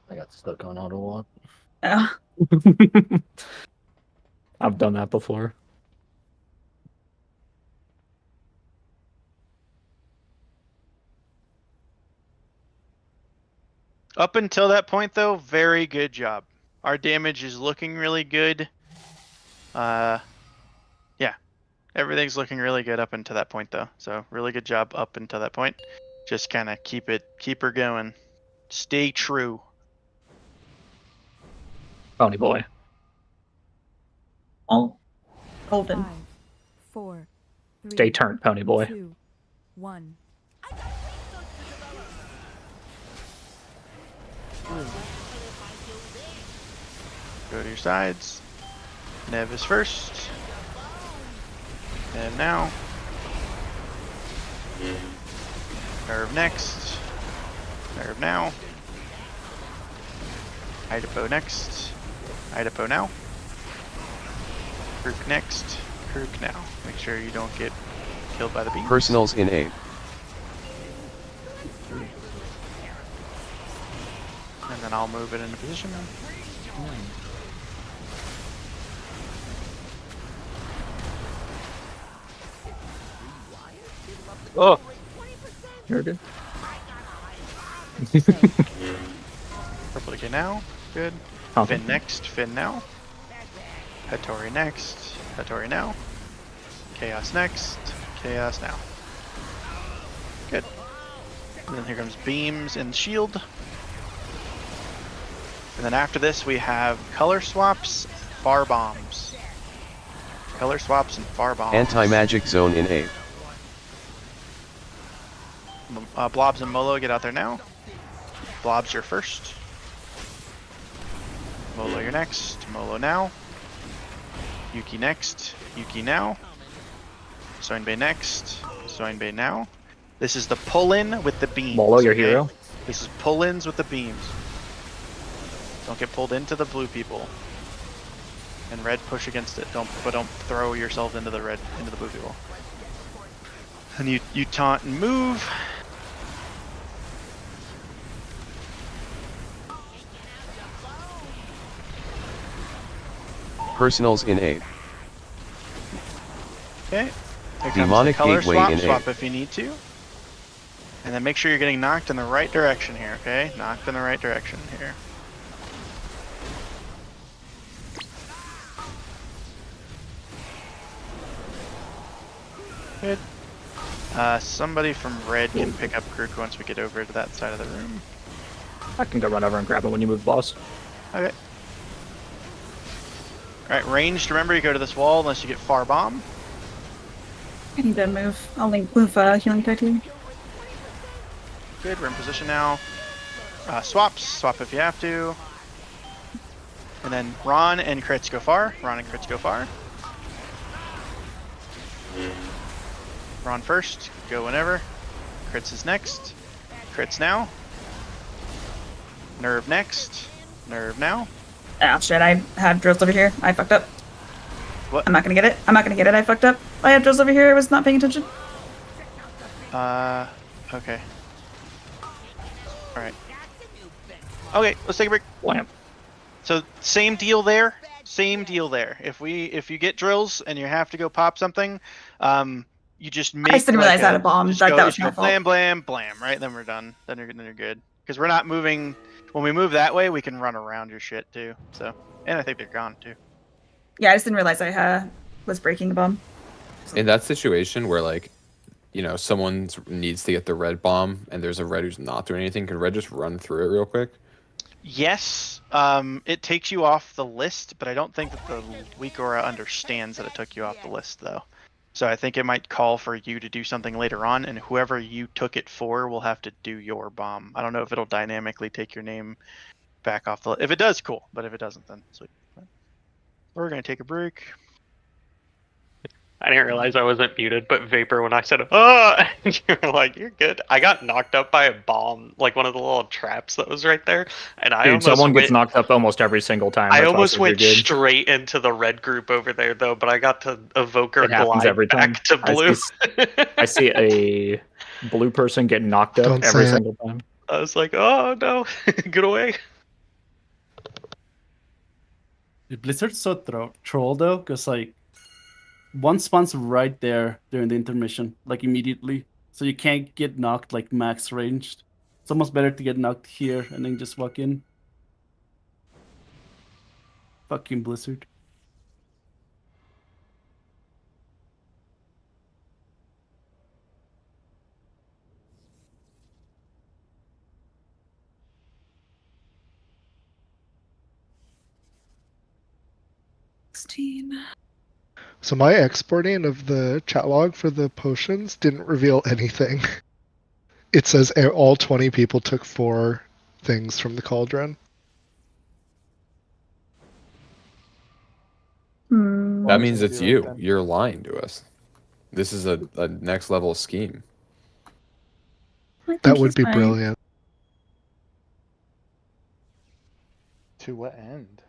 I got stuck on auto lock. Oh. I've done that before. Up until that point, though, very good job. Our damage is looking really good. Yeah, everything's looking really good up until that point, though. So really good job up until that point. Just kind of keep her going. Stay true. Pony boy. Oh. Golden. 5, 4, 3. Stay turned, pony boy. 2, 1. Go to your sides. Nev is first. Nev now. Nerve next. Nerve now. Idapo next. Idapo now. Kirk next. Kirk now. Make sure you don't get killed by the beast. Personals in A. And then I'll move it into position. Oh, You're good. Purple decay now. Good. Okay. Finn next. Finn now. Hattori next. Hattori now. Chaos next. Chaos now. Good. And then here comes beams and shield. And then after this we have color swaps, far bombs. Color swaps and far bombs. Anti-magic zone in 8. Blobs and Molo, get out there now. Blobs, you're first. Molo, you're next. Molo now. Yuki next. Yuki now. Soinbei next. Soinbei now. This is the pull-in with the beams. Molo, your hero. This is pull-ins with the beams. Don't get pulled into the blue people. And red, push against it. Don't throw yourself into the blue people. And you taunt and move. Personals in 8. Okay. Here Demonic comes the color Gateway swap. in Swap 8. if you need to. And then make sure you're getting knocked in the right direction here, okay? Knocked in the right direction here. Good. Somebody from red can pick up Grook once we get over to that side of the room. I can go run over and grab it when you move, boss. Okay. Alright, ranged, remember you go to this wall unless you get far bomb. I need to move. I'll move healing too. Good, we're in position now. Swaps, swap if you have to. And then Ron and crits go far. Ron and crits go far. Ron first, go whenever. Crits is next. Crits now. Nerve next. Nerve now. Ah, shit, I have drills over here. I fucked up. What? I'm not gonna get it. I'm not gonna get it. I fucked up. I have drills over here. I was not paying attention. Okay. Alright. Okay, let's take a break. Wham. So, same deal there. Same deal there. If you get drills and you have to go pop something, you just make. I just didn't realize I had a bomb. Just That go, was my fault. blam, blam, blam. Right, then we're done. Then you're good. Because we're not moving. When we move that way, we can run around your shit too. So, and I think they're gone too. Yeah, I just didn't realize I was breaking a bomb. In that situation where, like, you know, someone needs to get the red bomb and there's a red who's not doing anything, can red just run through it real quick? Yes, it takes you off the list, but I don't think that the weak aura understands that it took you off the list, though. So I think it might call for you to do something later on, and whoever you took it for will have to do your bomb. I don't know if it'll dynamically take your name back off the list. If it does, cool. But if it doesn't, then sweet. We're going to take a break. I didn't realize I wasn't muted, but Vapor, when I said, oh, and you were like, you're good. I got knocked up by a bomb, like one of the little traps that was right there. And I almost someone gets knocked up almost every single time. I That's almost also went good. straight into the red group over there, though, but I got to evoker It happens glide every time. back to blue. I see a blue person get knocked up Don't every say it. single time. I was like, oh, no, get away. Blizzard's so troll though, because like one spawns right there during the intermission, like immediately, so you can't get knocked like max ranged. It's almost better to get knocked here and then just walk in. Fucking Blizzard. So my exporting of the chat log for the potions didn't reveal anything. It says all 20 people took 4 things from the cauldron. That means it's you. You're lying to us. This is a next level scheme. That would be brilliant. To what end?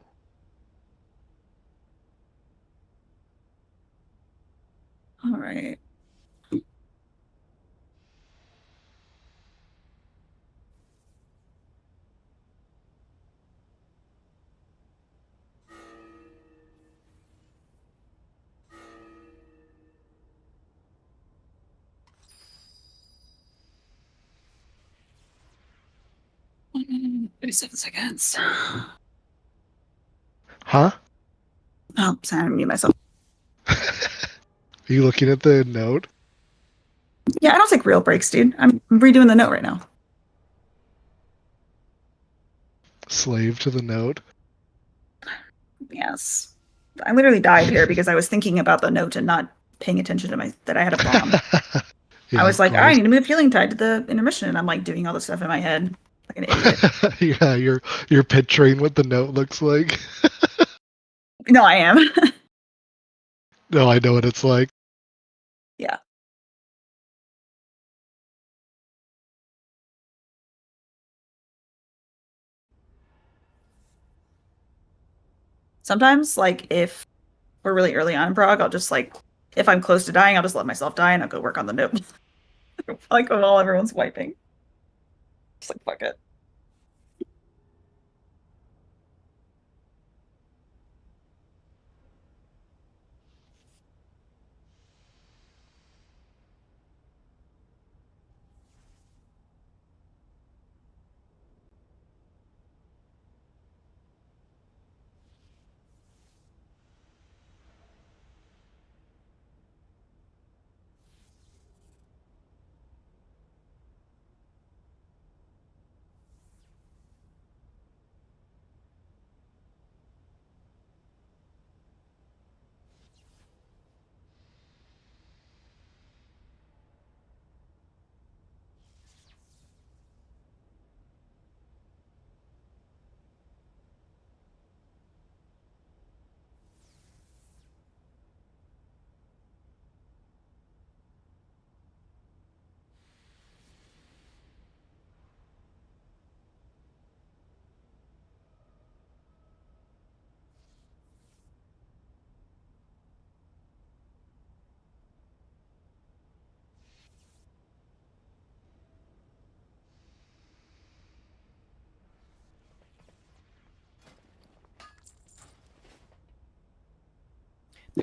All right. Mm, 37 seconds. Huh? Oh, sorry, I mute myself. Are you looking at the note? Yeah, I don't take real breaks, dude. I'm redoing the note right now. Slave to the note? Yes. I literally died here because I was thinking about the note and not paying attention to that I had a bomb. Yeah, I was of like, I course. need to move healing tide to the intermission, and I'm like doing all this stuff in my head like an idiot. Yeah, you're picturing what the note looks like. No, I am. No, I know what it's like. Yeah. Sometimes, like, if we're really early on in Prague, I'll just, like, if I'm close to dying, I'll just let myself die and I'll go work on the note. Like, while everyone's wiping. Just like, fuck it.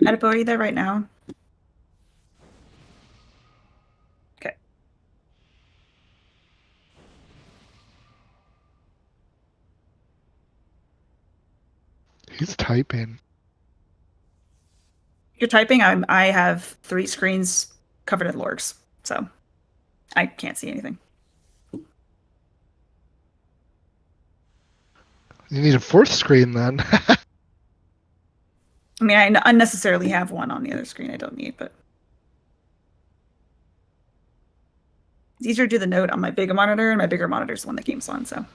Edipo, are you there right now? Okay. He's typing. You're typing. I have 3 screens covered in lorgs, so I can't see anything. You need a 4th screen then. I mean, I unnecessarily have one on the other screen I don't need, but it's easier to do the note on my bigger monitor, and my bigger monitor is the one that game's on, so.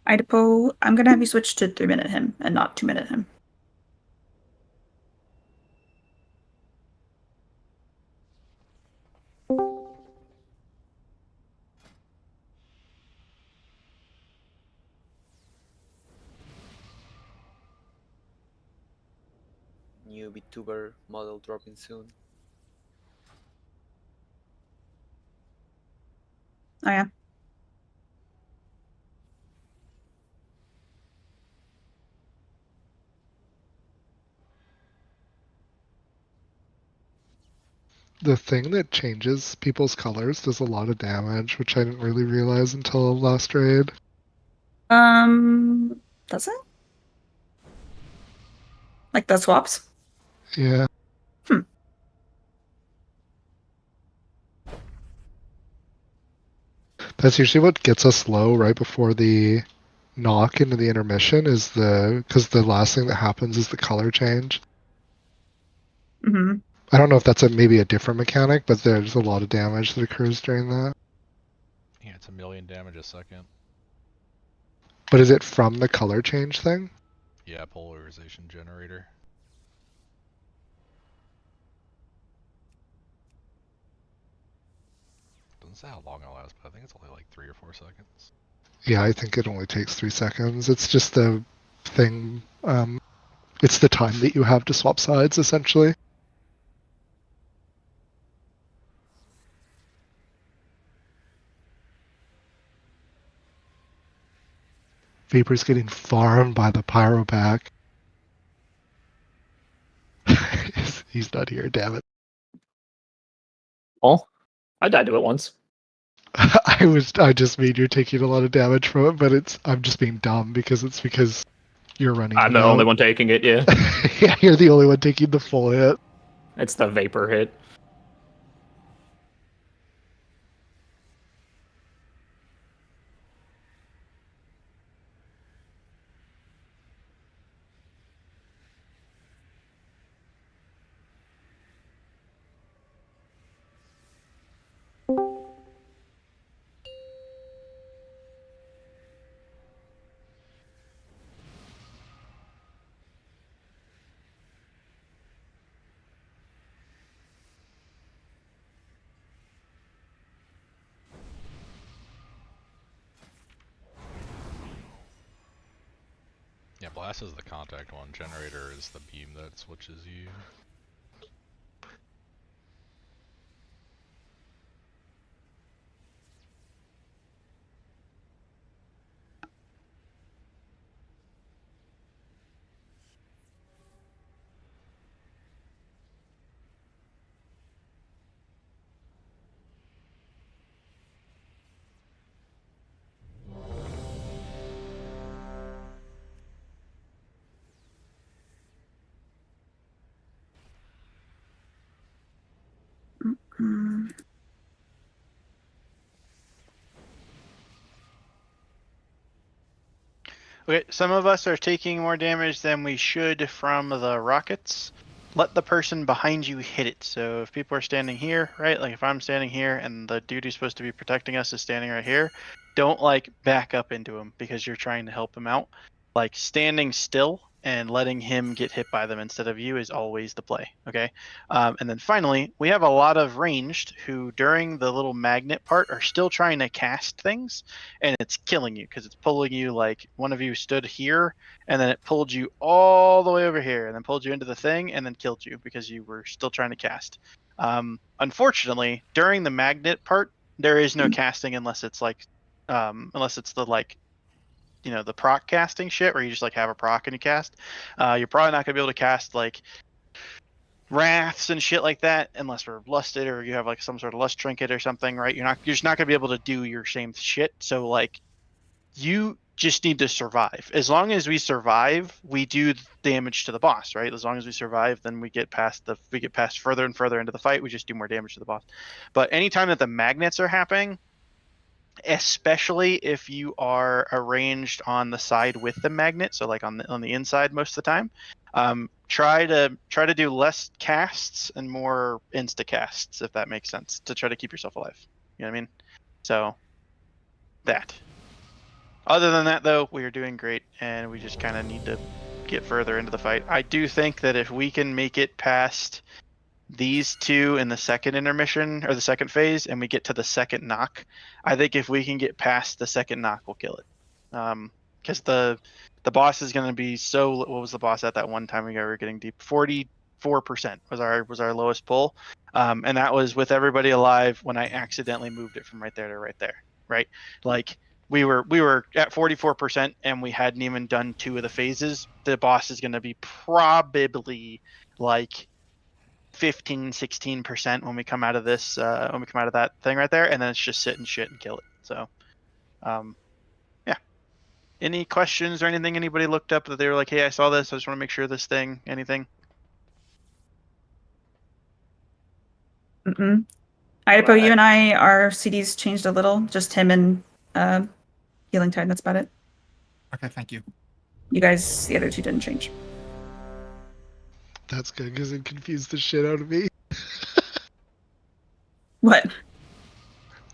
Idapo, I'm gonna have you switch to 3-minute him and not 2-minute him. New VTuber model dropping soon. Oh yeah. The thing that changes people's colors does a lot of damage, which I didn't really realize until last raid. Does it? Like the swaps? Yeah. That's usually what gets us low right before the knock into the intermission is because the last thing that happens is the color change. Mm-hmm. I don't know if that's maybe a different mechanic, but there's a lot of damage that occurs during that. Yeah, it's 1,000,000 damage a second. But is it from the color change thing? Yeah, polarization generator. Doesn't say how long it lasts, but I think it's only like 3 or 4 seconds. Yeah, I think it only takes 3 seconds. It's just the thing. It's the time that you have to swap sides, essentially. Vapor's getting farmed by the pyro pack. He's not here, damn it. Oh, I died to it once. I just mean you're taking a lot of damage from it, but I'm just being dumb because you're running. I'm the only one taking it, yeah. Yeah, you're the only one taking the full hit. It's the vapor hit. Yeah, blast is the contact one. Generator is the beam that switches you. Okay, some of us are taking more damage than we should from the rockets. Let the person behind you hit it. So if people are standing here, right? Like if I'm standing here and the dude who's supposed to be protecting us is standing right here, don't like back up into him because you're trying to help him out. Like standing still and letting him get hit by them instead of you is always the play, okay? And then finally, we have a lot of ranged who during the little magnet part are still trying to cast things, and it's killing you because it's pulling you. Like one of you stood here and then it pulled you all the way over here and then pulled you into the thing and then killed you because you were still trying to cast. Unfortunately, during the magnet part, there is no casting unless it's like unless it's the like, you know, the proc casting shit where you just like have a proc and you cast. You're probably not gonna be able to cast like wraths and shit like that unless we're lusted or you have like some sort of lust trinket or something, right? You're just not gonna be able to do your same shit. So like you just need to survive. As long as we survive, we do damage to the boss, right? As long as we survive, then we get past further and further into the fight. We just do more damage to the boss. But anytime that the magnets are happening, especially if you are arranged on the side with the magnet, so like on the inside most of the time, try to do less casts and more insta casts, if that makes sense, to try to keep yourself alive. You know what I mean? So that. Other than that, though, we are doing great, and we just kind of need to get further into the fight. I do think that if we can make it past these two in the second intermission or the second phase and we get to the second knock, I think if we can get past the second knock, we'll kill it. Because the boss is going to be so, what was the boss at that one time we were getting deep? 44% was our lowest pull, and that was with everybody alive when I accidentally moved it from right there to right there, right? Like we were at 44% and we hadn't even done 2 of the phases. The boss is going to be probably like 15-16% when we come out of this when we come out of that thing right there, and then it's just sit and shit and kill it. So yeah, any questions or anything anybody looked up that they were like, hey, I saw this, I just want to make sure this thing, anything? Idapo, you and I, our CDs changed a little, just him and Healing Tide, that's about it. Okay, thank you. You guys, the other two didn't change. That's good because it confused the shit out of me. What?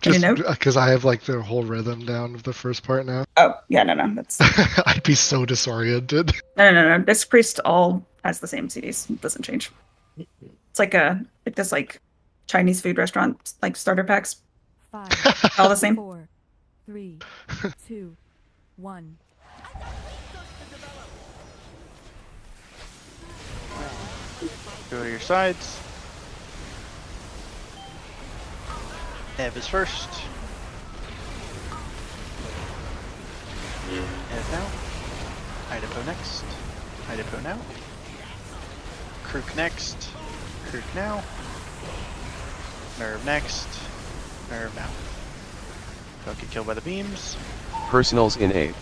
Just because I have like the whole rhythm down of the first part now. Oh, yeah, no, that's... I'd be so disoriented. No. This priest all has the same CDs. It doesn't change. It's like this like Chinese food restaurant, like starter packs. 5, all the same. 4, 3, 2, 1. Go to your sides. Ev is first. Head now. Idaho next. Idaho now. Krook next. Krook now. Nerve next. Nerve now. Don't get killed by the beams. Personals in 8.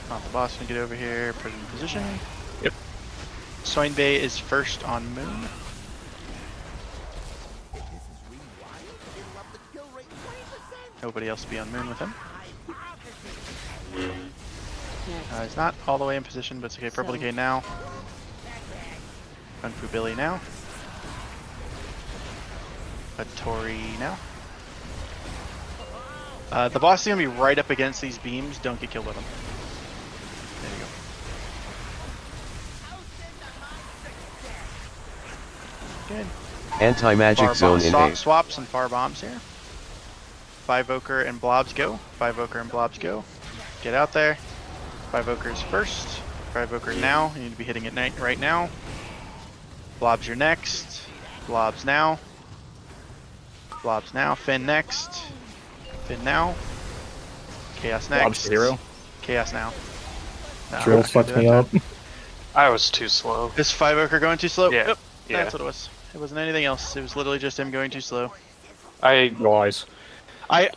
Not the boss can get over here, put it in position. Yep. Soin Bay is first on moon. Nobody else be on moon with him. He's not all the way in position, but it's okay. Purple Decay now. Kung Fu Billy now. Tori now. The boss is going to be right up against these beams. Don't get killed with them. There you go. Good. Anti-magic zone in 8. Swaps and far bombs here. 5 Voker and Blobs go. 5 Voker and Blobs go. Get out there. 5 Vokers first. 5 Voker now. You need to be hitting it right now. Blobs you're next. Blobs now. Blobs now. Finn next. Finn now. Chaos next. Blobs 0. Chaos now. No, Drill fucked me up. I was too slow. Is 5 Ochre going too slow? Yeah. Yep. Yeah. That's what it was. It wasn't anything else. It was literally just him going too slow. I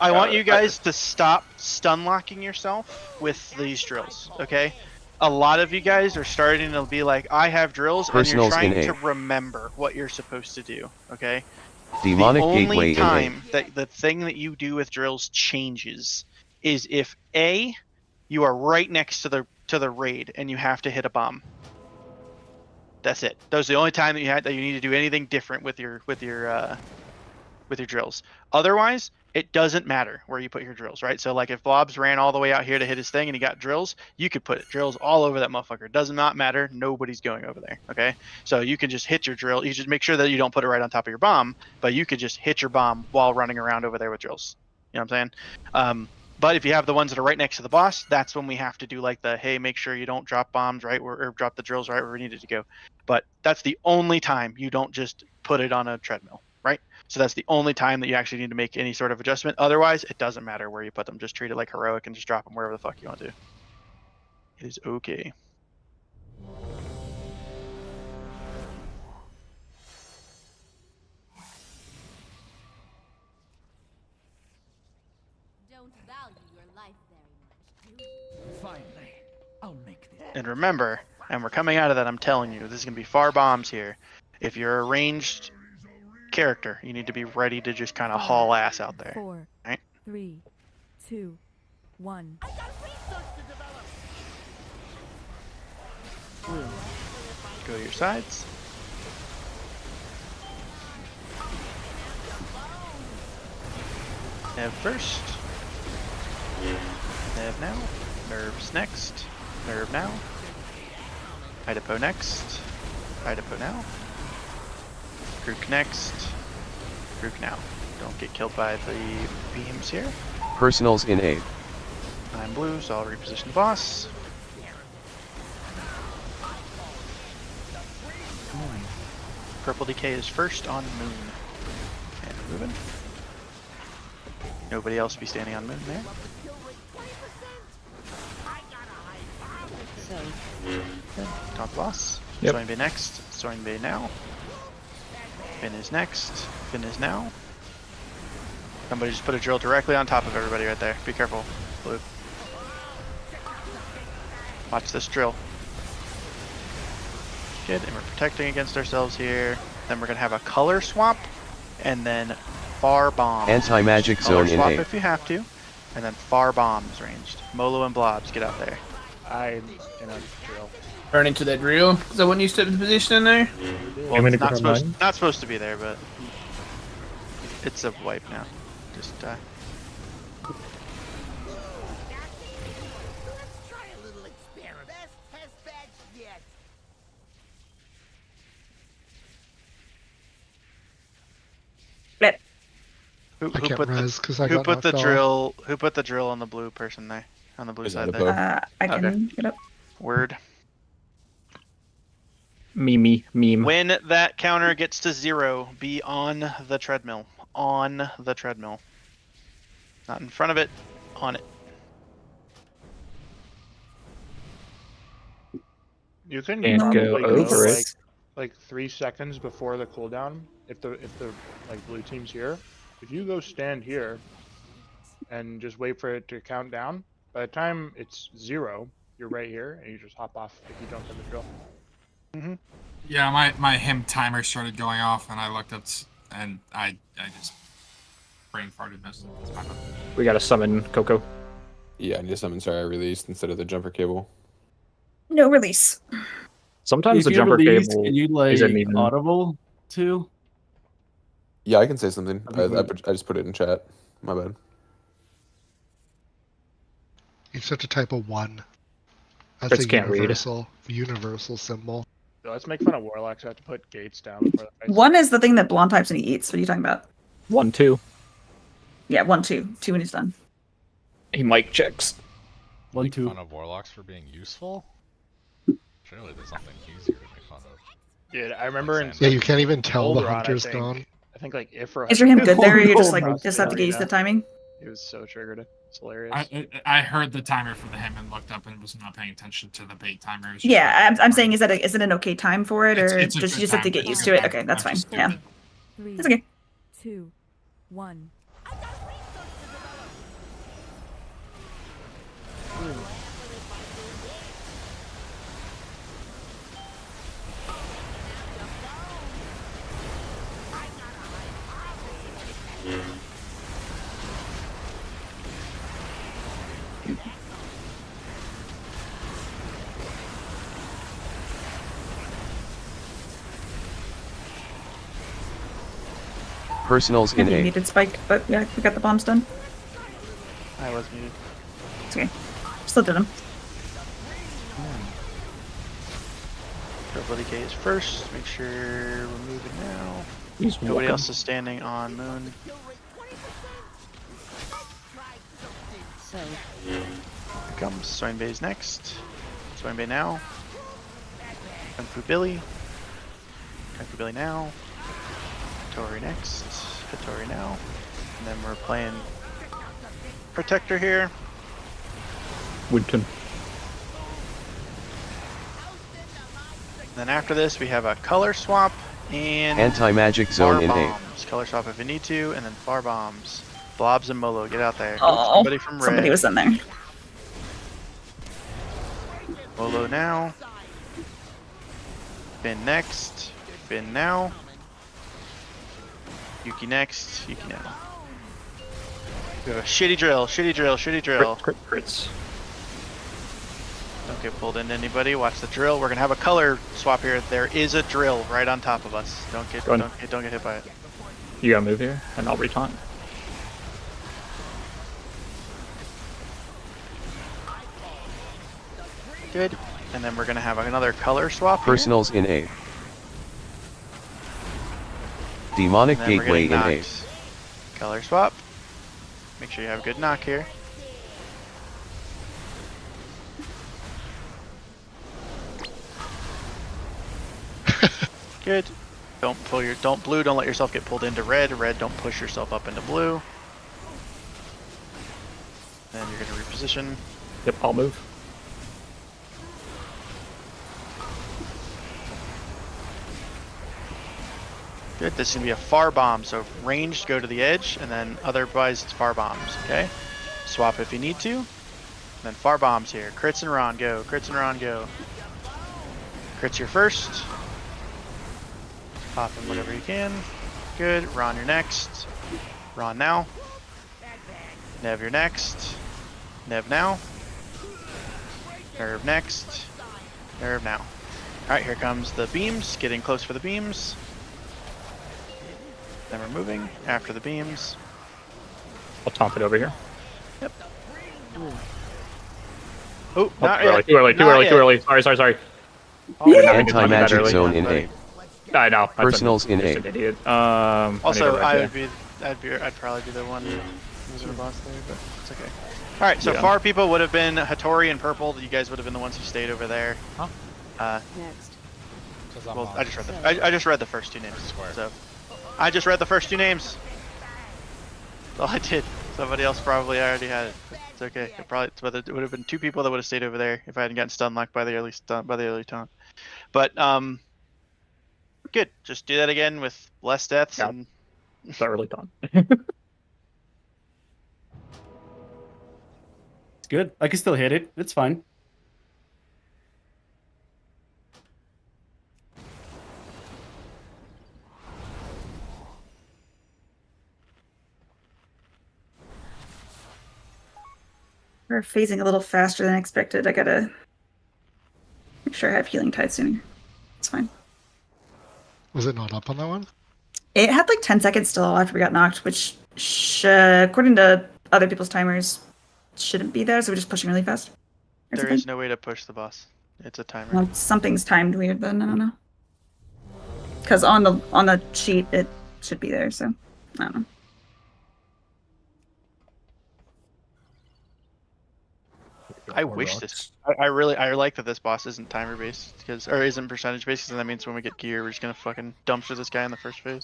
want you guys to stop stun locking yourself with these drills, okay? A lot of you guys are starting to be like, I have drills, and you're Personals trying in to 8. remember what you're supposed to do, okay? Demonic the Gateway only in time that the thing that you do with drills changes is if A, you are right next to the raid and you have to hit a bomb. That's it. Those are the only time that you need to do anything different with your drills. Otherwise, it doesn't matter where you put your drills, right? So like if Blobs ran all the way out here to hit his thing and he got drills, you could put drills all over that motherfucker. Does not matter. Nobody's going over there, okay? So you can just hit your drill. You just make sure that you don't put it right on top of your bomb, but you could just hit your bomb while running around over there with drills. You know what I'm saying? But if you have the ones that are right next to the boss, that's when we have to do like the, hey, make sure you don't drop bombs right or drop the drills right where we need it to go. But that's the only time you don't just put it on a treadmill, right? So that's the only time that you actually need to make any sort of adjustment. Otherwise, it doesn't matter where you put them. Just treat it like heroic and just drop them wherever the fuck you want to. It is okay. Don't value your life very much, do you? Finally, I'll make this. And remember, and we're coming out of that, I'm telling you, this is going to be far bombs here. If you're a ranged character, you need to be ready to just kind of haul ass out there. 4, right? 3, 2, 1. Go to your sides. Nev first. Nev now. Nerves next. Nerve now. Idapo next. Idapo now. Grook next. Grook now. Don't get killed by the beams here. Personals in 8. I'm blue, so I'll reposition the boss. Purple Decay is first on moon. And moving. Nobody else be standing on moon there. Top boss. Yep. Soin Bay next. Soin Bay now. Finn is next. Finn is now. Somebody just put a drill directly on top of everybody right there. Be careful, blue. Watch this drill. Good, and we're protecting against ourselves here. Then we're gonna have a color swap, and then far bomb. Anti-magic Color zone in swap 8. if you have to, and then far bombs ranged. Molo and Blobs, get out there. I'm in a drill. Turn into that drill. Is that when you step into position in there? Well, I'm it's gonna go not supposed to be there, but it's a wipe now. Just die. I can't res because I who got put the knocked off. drill? Who put the drill on the blue person there? On the blue Is side that a there. I can get up. Word. Meme. When that counter gets to 0, be on the treadmill. On the treadmill. Not in front of it, on it. You can Can't go probably over it. like 3 seconds before the cooldown. If the like blue team's here, if you go stand here and just wait for it to count down, by the time it's 0, you're right here, and you just hop off if you don't have the drill. Yeah, my him timer started going off, and I looked up, and I just brain farted. We gotta summon Coco. Yeah, I need to summon Sorry I released instead of the jumper cable. No release. Sometimes If the you jumper release, cable can you like isn't even audible too? Yeah, I can say something. That'd be I just put it in chat. My bad. You just have to type a 1. That's Fritz a can't read. universal symbol. So let's make fun of warlocks. I have to put gates down before the fight. 1 is the thing that Blonde types and he eats. What are you talking about? 1, 2. Yeah, 1, 2. 2 when he's done. He mic checks. 1, 2. Fun of warlocks for being useful? Surely there's something easier to make fun of. Dude, I remember in Yeah, you can't even tell the Golderon, hunter's I think, gone. I think like Ifra. Is your him good there? Or you just Oh like my just have to get used to the timing? He was so triggered. It's hilarious. I heard the timer for the him and looked up and was not paying attention to the bait timer. It was just Yeah, like- I'm saying is it an okay time for it, or It's a just good you just have to time. get It's a used good to it? time. Okay, that's I'm fine. just Yeah, stupid. 3, that's okay. 2, 1. Personals in Maybe A. muted Spike, but yeah, we got the bombs done. I was muted. It's okay. Still did them. Everybody K is first. Make sure we're moving now. He's Nobody walking. else is standing on Moon. Here comes Swine Bay's next. Swine Bay now. Kung Fu Billy. Kung Fu Billy now. Hattori next. Hattori now. And then we're playing Protector here. Woodton. Then after this, we have a color swap and Anti-magic zone bar in A. bombs. Color swap if you need to, and then bar bombs. Blobs and Molo, get out there. Oh, Somebody from red. somebody was in there. Molo now. Finn next. Finn now. Yuki next. Yuki now. We have a shitty drill, shitty drill, shitty drill. Crits. Don't get pulled into anybody. Watch the drill. We're gonna have a color swap here. There is a drill right on top of us. Don't get hit by it. You gotta move here, and I'll retaunt. Good. And then we're gonna have another color swap here. Personals in A. Demonic And then we're gateway getting in A. knocked. Color swap. Make sure you have a good knock here. Good. Don't let yourself get pulled into red. Red, don't push yourself up into blue. Then you're gonna reposition. Yep, I'll move. Good. This is gonna be a far bomb. So ranged, go to the edge, and then otherwise it's far bombs. Okay. Swap if you need to. And then far bombs here. Crits and Ron, go. Crits and Ron, go. Crits your first. Pop him whatever you can. Good. Ron, you're next. Ron now. Nev, you're next. Nev now. Nerve next. Nerve now. Alright, here comes the beams. Getting close for the beams. Then we're moving after the beams. I'll taunt it over here. Yep. Oh, not too early, yet. too early, too Not early, yet. too early. Sorry. Oh, We're not Anti-magic early. zone in A. I know. Personals in just A. an idiot. Also, I'd I'd probably be the one losing the boss there, but it's okay. All right, so Yeah. far people would have been Hattori and Purple. You guys would have been the ones who stayed over there. Huh? Next. Well, I just read the first two names. So I just read the first two names. That's all I did. Somebody else probably already had it. It's okay. It would have been 2 people that would have stayed over there if I hadn't gotten stun locked by the early taunt. But good. Just do that again with less deaths and the early taunt. It's good. I can still hit it. It's fine. We're phasing a little faster than expected. I gotta make sure I have healing tide sooner. It's fine. Was it not up on that one? It had like 10 seconds still after we got knocked, which according to other people's timers shouldn't be there, so we're just pushing really fast. there is no way to push the boss. It's a timer. Well, something's timed weird then, I don't know. Because on the sheet it should be there, so I don't know. I wish this. I like that this boss isn't timer based or isn't percentage based, because that means when we get gear, we're just gonna fucking dumpster this guy in the first phase.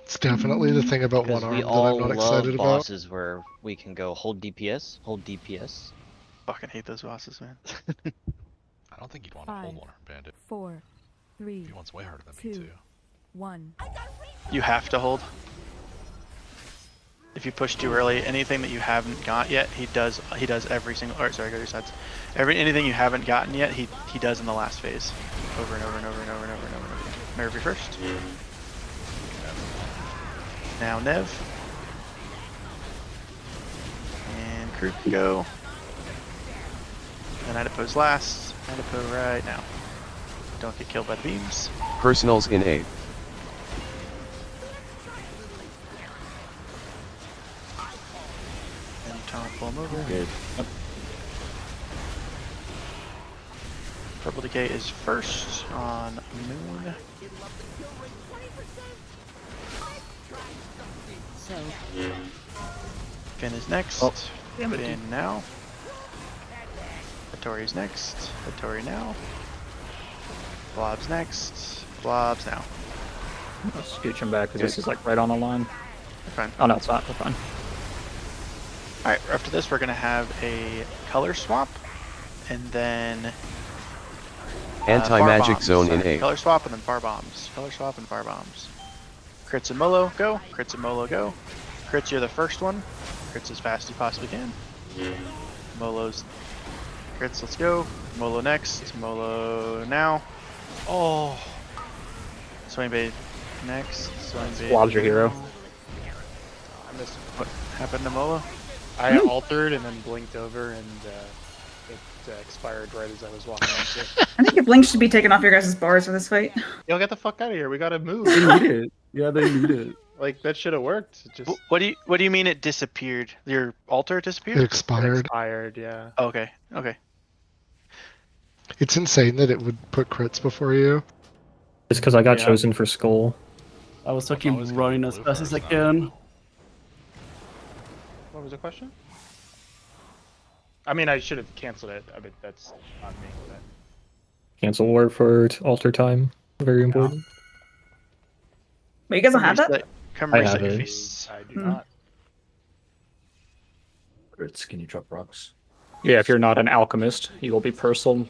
It's definitely the thing about one arm that I'm not excited about. Bosses where we can go hold DPS, hold DPS. Fucking hate those bosses, man. I don't think you'd want to hold one arm bandit. 4, 3. He wants way harder than me too. 1. You have to hold. If you push too early, anything that you haven't got yet, he does every single. Or sorry, go to your sides. Anything you haven't gotten yet, he does in the last phase, over and over and over and over and over and over and over. Nerve you first. Now Nev. And Krook go. Then Idapose last. Idapose right now. Don't get killed by the beams. Personals in 8. And Tom pull him over. Good. Purple Decay is first on Moon. Finn is next. Oh. Finn now. Hattori's next. Hattori now. Blob's next. Blob's now. I'll scooch him back because this is like right on the line. We're fine. Oh no, it's not. We're fine. Alright, after this we're gonna have a color swap, and then Anti-magic fire zone bombs. in 8. Color swap and then fire bombs. Color swap and fire bombs. Crits and Molo, go. Crits and Molo, go. Crits, you're the first one. Crits as fast as you possibly can. Molo's crits, let's go. Molo next. Molo now. Oh. Swing bait next. Swing bait. Blob's your hero. I missed What happened to Molo? I altered and then blinked over, and it expired right as I was walking onto it. I think your blink should be taken off your guys' bars for this fight. Yo, get the fuck out of here. We gotta move. They need it. Yeah, they need it. Like, that should have worked. It just What do you mean it disappeared? Your altar disappeared? It expired. expired, yeah. Okay. Okay. It's insane that it would put crits before you. It's because I got Yeah. chosen for skull. I was fucking running as fast as I can. What was the question? I mean, I should have canceled it. I mean, that's on me. But... Cancel word for altar time. Very important. But you guys don't have that? Come I reset have your it. feasts. I do not. Crits, can you drop rocks? Yeah, if you're not an alchemist, you will be personal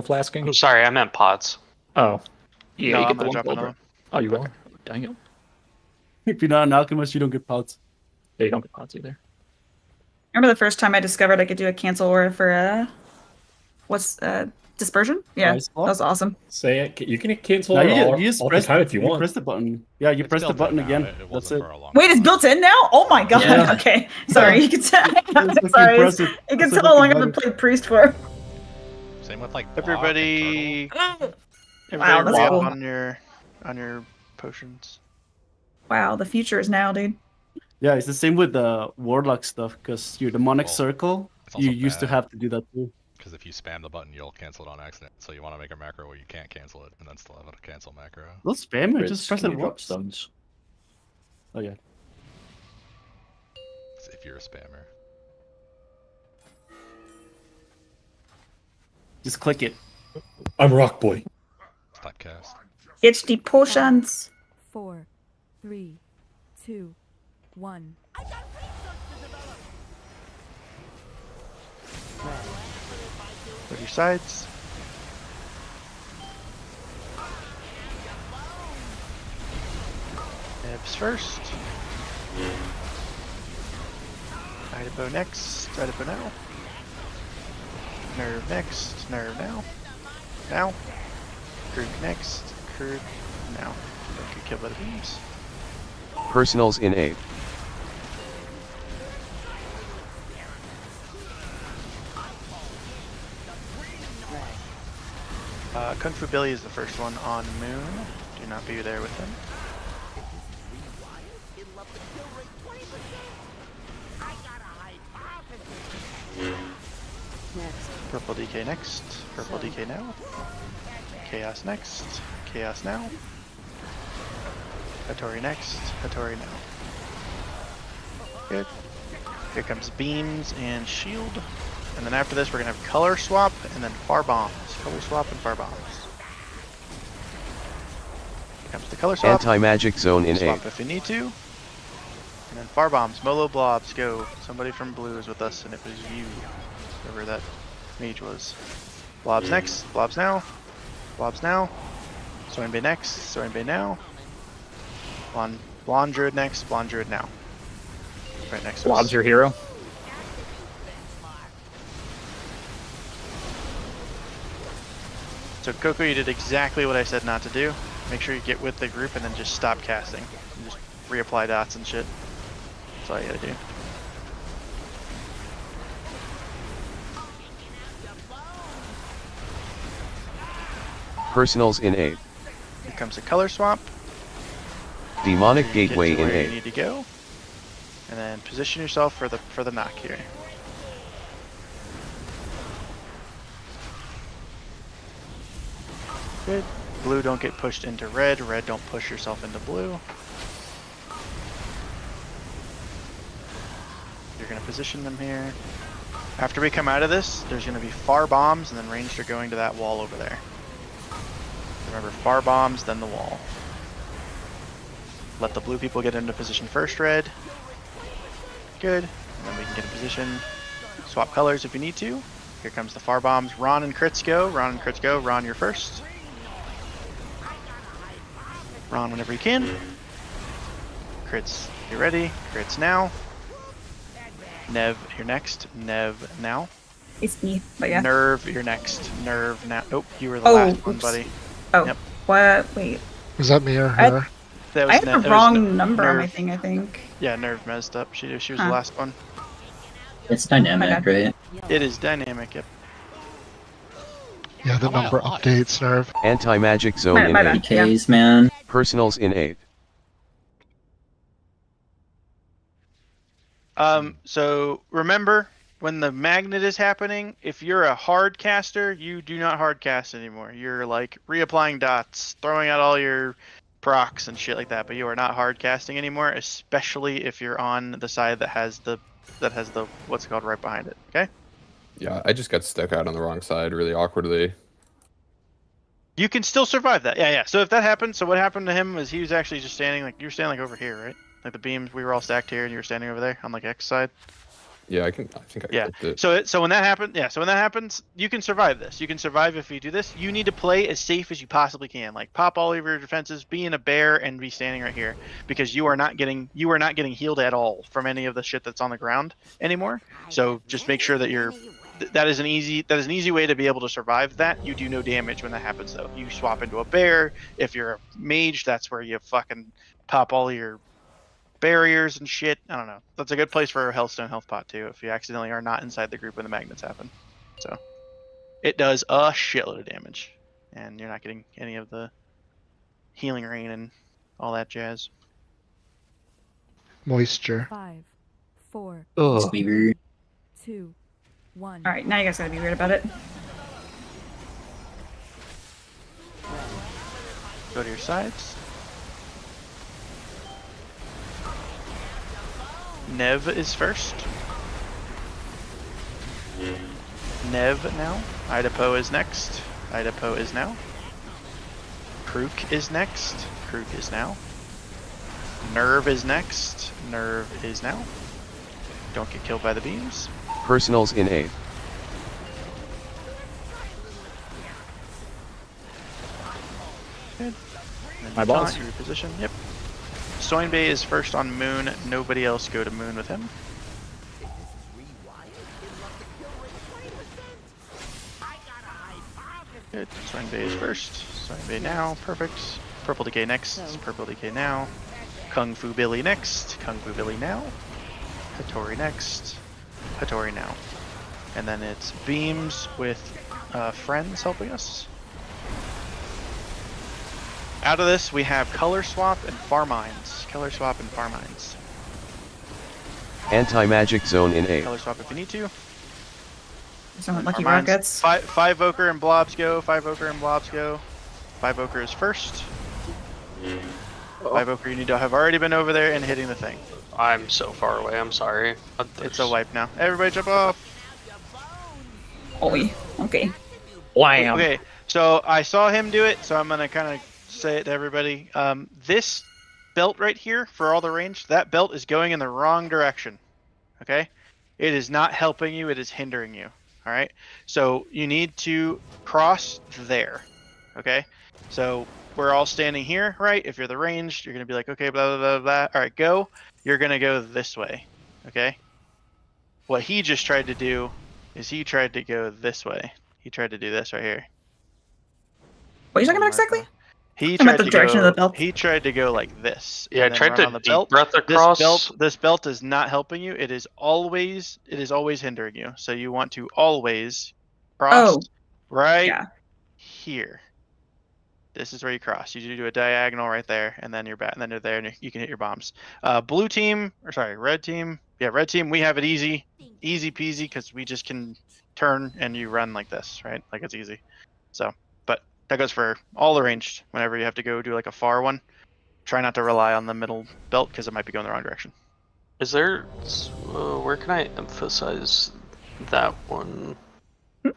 flasking. I'm sorry, I meant pods. Oh. Yeah, No, you I'm get the gonna one drop another silver. one. Oh, you will? Dang it. If you're not an alchemist, you don't get pots. Yeah, you don't get pods either. Remember the first time I discovered I could do a cancel aura for dispersion? Yeah, Nice. that was awesome. Say it. You can cancel No, all you just the press time if you want. press the button. Yeah, you press the built button in now. again. It That's wasn't it. for a long Wait, it's built in now? Oh my god. Yeah. Okay. Sorry, you can tell. Just Sorry. press it. You can Press tell the how long I've button. been playing priest for. Same with like block and Everybody, Wow, everybody that's re-up cool. on your potions. Wow, the future is now, dude. Yeah, it's the same with the warlock stuff because your demonic Well, circle, it's also you used to bad. have to do that too. Because if you spam the button, you'll cancel it on accident. So you want to make a macro where you can't cancel it, and then still have a cancel macro. Don't spam it, Crits, just press can it you drop once. stones? Oh yeah. If you're a spammer. Just click it. I'm Rock Boy. Stop cast. HD potions. 4, 3, 2, 1. Go to your sides. Nebs first. Idapo next. Idapo now. Nerve next. Nerve now. Now. Krug next. Krug now. Don't get killed by the beams. Personals in 8. Kung Fu Billy is the first one on Moon. Do not be there with him. Purple DK next. Purple DK now. Chaos next. Chaos now. Hattori next. Hattori now. Good. Here comes beams and shield. And then after this we're gonna have color swap and then far bombs. Color swap and far bombs. Here comes the color swap. Anti-magic zone in Swap 8. if you need to. And then far bombs. Molo blobs go. Somebody from blue is with us and it was you. Whoever that mage was. Blobs next. Blobs now. Blobs now. Soin Bay next. Soin Bay now. Blonde Druid next. Blonde Druid now. Right next to us. Blob's your hero. So Coco, you did exactly what I said not to do. Make sure you get with the group and then just stop casting. And just reapply dots and shit. That's all you gotta do. Personals in 8. Here comes a color swap. Demonic Get gateway to in where you 8. need to go. And then position yourself for the knock here. Good. Blue don't get pushed into red. Red don't push yourself into blue. You're gonna position them here. After we come out of this, there's gonna be far bombs and then ranged are going to that wall over there. Remember, far bombs, then the wall. Let the blue people get into position first, red. Good. And then we can get in position. Swap colors if you need to. Here comes the far bombs. Ron and crits go. Ron and crits go. Ron, you're first. Ron whenever you can. Crits, you ready? Crits now. Nev, you're next. Nev now. It's me, but yeah. Nerve, you're next. Nerve now. Oh, you were the Oh, last one, oops. buddy. Oh, Yep. what? Wait. Was that me or her? That I had Nev- the it was wrong number on my Nerve. thing, I think. Yeah, Nerve messed up. She was Huh. the last one. It's dynamic, right? It is dynamic, yep. Yeah, the number updates, Nerve. Anti-magic zone My in bad, 8. yeah. Case, man. Personals in 8. So remember, when the magnet is happening, if you're a hard caster, you do not hard cast anymore. You're like reapplying dots, throwing out all your procs and shit like that, but you are not hard casting anymore, especially if you're on the side that has the what's it called right behind it. Okay? Yeah, I just got stuck out on the wrong side really awkwardly. You can still survive that. Yeah. So if that happened, so what happened to him was he was actually just standing like you were standing like over here, right? Like the beams, we were all stacked here, and you were standing over there on like X side. Yeah, I think I Yeah. clicked it. So when that happened, so when that happens, you can survive this. You can survive if you do this. You need to play as safe as you possibly can. Like pop all of your defenses, be in a bear, and be standing right here because you are not getting healed at all from any of the shit that's on the ground anymore. So just make sure that you're. That is an easy way to be able to survive that. You do no damage when that happens though. You swap into a bear. If you're a mage, that's where you fucking pop all your barriers and shit. I don't know. That's a good place for a Hellstone health pot too, if you accidentally are not inside the group when the magnets happen. So it does a shitload of damage, and you're not getting any of the healing rain and all that jazz. Moisture. 5, 4, Ugh. 2, 1. Alright, now you guys gotta be weird about it. Go to your sides. Nev is first. Nev now. Idapo is next. Idapo is now. Kruk is next. Kruk is now. Nerve is next. Nerve is now. Don't get killed by the beams. Personals in 8th. Good. My boss. You reposition. Yep. Soinbei is first on Moon. Nobody else go to Moon with him. Good. Soinbei is first. Soinbei now. Perfect. Purple Decay next. Purple Decay now. Kung Fu Billy next. Kung Fu Billy now. Hattori next. Hattori now. And then it's Beams with friends helping us. Out of this, we have Color Swap and Far Mines. Color Swap and Far Mines. Anti-magic zone in 8th. Color Swap if you need to. Someone lucky Far Mines. rockets. Five Voker and Blobs go. 5 Voker and Blobs go. 5 Voker is first. 5 Voker you need to have already been over there and hitting the thing. I'm so far away. I'm sorry. It's a wipe now. Everybody jump off. Oi. Okay. Wham. Okay, so I saw him do it, so I'm gonna kind of say it to everybody. This belt right here for all the range, that belt is going in the wrong direction. Okay, it is not helping you. It is hindering you. All right, so you need to cross there. Okay, so we're all standing here, right? If you're the ranged, you're gonna be like, okay, blah blah blah blah. All right, go. You're gonna go this way. Okay. What he just tried to do is he tried to go this way. He tried to do this right here. What are you talking about exactly? He I'm tried at the to direction go, of the belt. He tried to go like this. Yeah, I and then tried run to on the deep belt. breath across. This belt is not helping you. It is always hindering you. So you want to always cross right here. This is where you cross. You do a diagonal right there, and then you're back, and then you're there, and you can hit your bombs. Blue team, or sorry, red team. Yeah, red team. We have it easy peasy, because we just can turn and you run like this, right? Like it's easy. So, but that goes for all the ranged. Whenever you have to go do like a far one, try not to rely on the middle belt because it might be going the wrong direction. Is there? Where can I emphasize that one?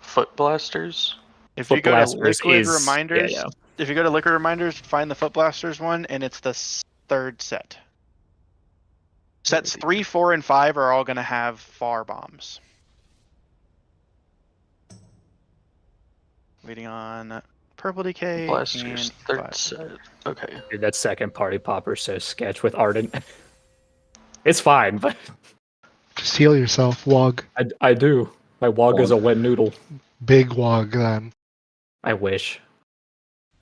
Foot blasters. If you go to liquid reminders, if you go to liquid reminders, find the foot blasters one, and it's the third set. Sets 3, 4, and 5 are all going to have far bombs. Waiting on Purple Decay. Blasters, and third 5. set. Okay. Dude, that second party popper so sketch with Ardent. It's fine, but Just heal yourself, Wog. I do. My Wog is a wet noodle. Big Wog, then. I wish.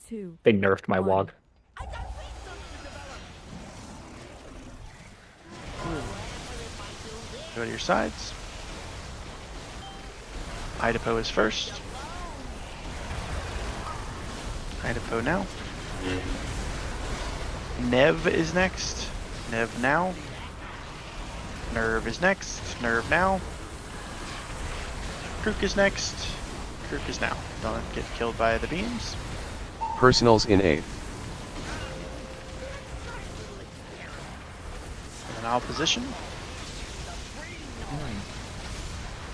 2. They nerfed my Wog. Go to your sides. Idapo is first. Idapo now. Nev is next. Nev now. Nerve is next. Nerve now. Krook is next. Krook is now. Don't get killed by the beams. Personals in 8th. And then I'll position.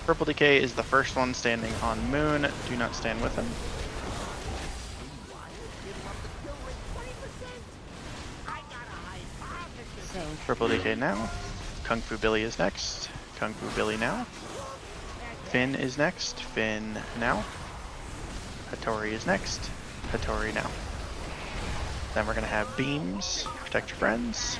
Purple Decay is the first one standing on Moon. Do not stand with him. Purple Decay now. Kung Fu Billy is next. Kung Fu Billy now. Finn is next. Finn now. Hattori is next. Hattori now. Then we're going to have Beams. Protect your friends.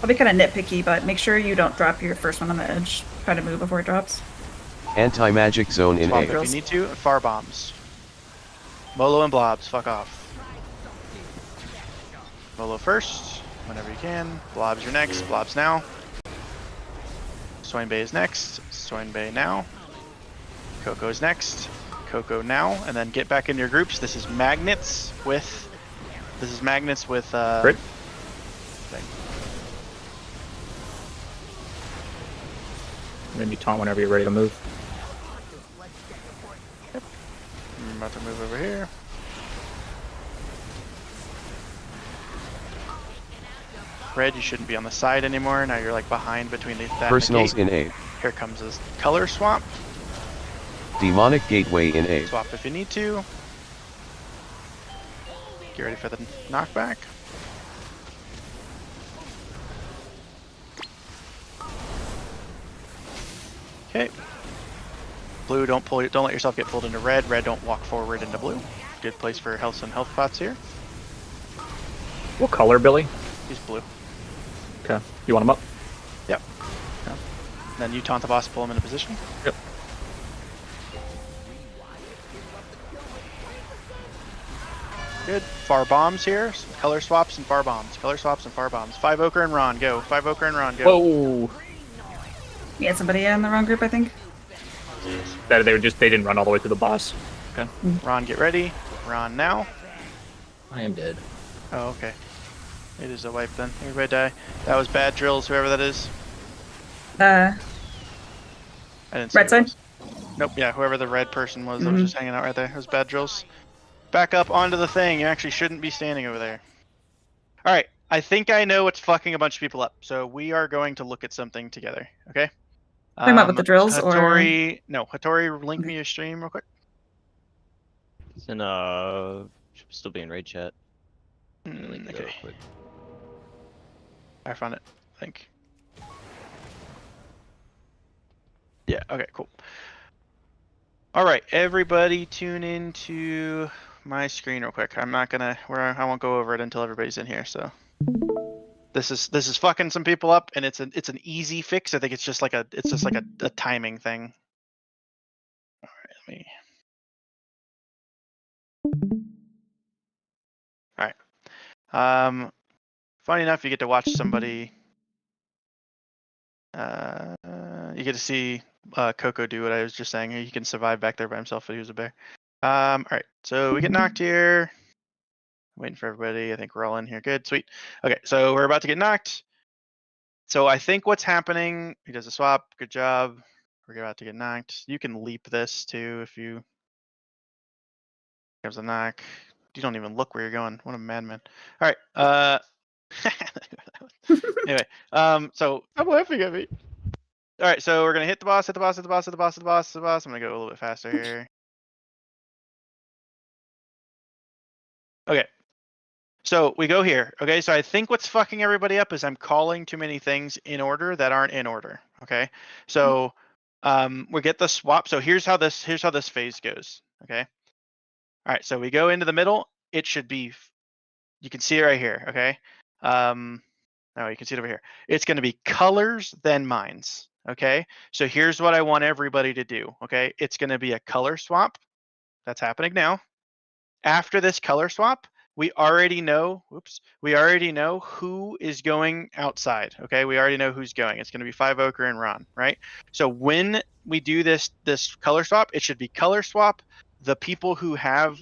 I'll be kind of nitpicky, but make sure you don't drop your first one on the edge. Try to move before it drops. Anti-magic zone in Swap 8th. if you need to. Far bombs. Molo and Blobs, fuck off. Molo first, whenever you can. Blobs you're next. Blobs now. Soinbei is next. Soinbei now. Coco's next. Coco now, and then get back in your groups. This is magnets with. Crit. Thing. And then you taunt whenever you're ready to move. Yep. I'm about to move over here. Red, you shouldn't be on the side anymore. Now you're like behind between that and the Personals gate. in 8th. Here comes this color swap. Demonic gateway in 8th. Swap if you need to. get ready for the knockback. Okay. Blue, don't let yourself get pulled into red. Red, don't walk forward into blue. Good place for some health pots here. What color, Billy? He's blue. Okay. You want him up? Yep. Yeah. Then you taunt the boss, pull him into position. Yep. Good. Far bombs here. Some color swaps and far bombs. Color swaps and far bombs. 5 ochre and Ron, go. 5 ochre and Ron, go. Whoa. You had somebody in the wrong group, I think. They didn't run all the way to the boss. Okay. Ron, get ready. Ron now. I am dead. Oh, okay. It is a wipe then. Everybody die. That was bad drills, whoever that is. I didn't see Red side? Nope, yeah, whoever the red person was that was just hanging out right there. It was bad drills. Back up onto the thing. You actually shouldn't be standing over there. Alright, I think I know what's fucking a bunch of people up. So we are going to look at something together, okay? Talking about with the drills Hattori, no, Hattori, link me your stream real quick. It's in should still be in raid chat. Okay. I found it, I think. Yeah, okay, cool. Alright, everybody tune into my screen real quick. I'm not gonna I won't go over it until everybody's in here, so. This is fucking some people up, and it's an easy fix. I think it's just like a timing thing. Alright, Alright. Funny enough, you get to watch somebody you get to see Coco do what I was just saying. He can survive back there by himself if he was a bear. Alright, so we get knocked here. Waiting for everybody. I think we're all in here. Good, sweet. Okay, so we're about to get knocked. So I think what's happening, he does a swap. Good job. We're about to get knocked. You can leap this too if you. There's a knock. You don't even look where you're going. What a madman. All right. Anyway, so I'm laughing at me. All right, so we're gonna hit the boss, hit the boss, hit the boss, hit the boss, hit the boss, hit the boss. I'm gonna go a little bit faster here. Okay. So we go here. Okay, so I think what's fucking everybody up is I'm calling too many things in order that aren't in order. Okay, so we get the swap. So here's how this phase goes. Okay. All right, so we go into the middle. It should be. You can see it right here. Okay. Oh, you can see it over here. It's going to be colors then mines. Okay. So here's what I want everybody to do. Okay. It's going to be a color swap. That's happening now. After this color swap, we already know, we already know who is going outside. Okay, we already know who's going. It's going to be 5 ochre and Ron, right? So when we do this color swap, it should be color swap. The people who have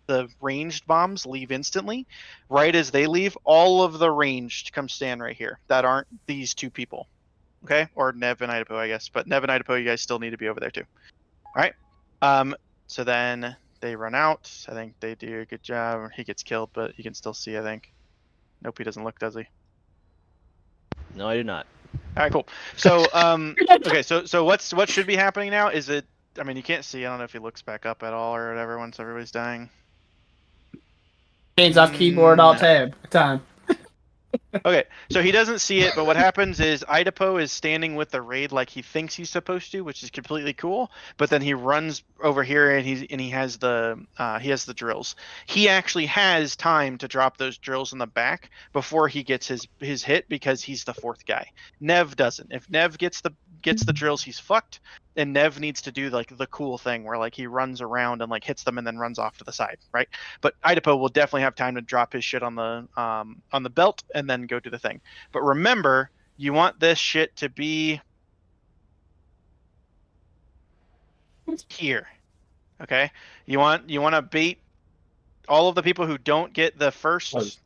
the ranged bombs leave instantly. Right as they leave, all of the ranged come stand right here. That aren't these two people. Okay, or Nev and Idapo, I guess. But Nev and Idapo, you guys still need to be over there too. All right. So then they run out. I think they do a good job. He gets killed, but you can still see, I think. Nope, he doesn't look, does he? No, I do not. All right, cool. So, okay, so what should be happening now is it? I mean, you can't see. I don't know if he looks back up at all or whatever once everybody's dying. Hands off keyboard, alt tab. Time. Okay, so he doesn't see it, but what happens is Idapo is standing with the raid like he thinks he's supposed to, which is completely cool. But then he runs over here and he has the drills. He actually has time to drop those drills in the back before he gets his hit because he's the fourth guy. Nev doesn't. If Nev gets the drills, he's fucked. And Nev needs to do like the cool thing where like he runs around and like hits them and then runs off to the side, right? But Idapo will definitely have time to drop his shit on the belt and then go do the thing. But remember, you want this shit to be here, okay? You want to bait all of the people who don't get the first.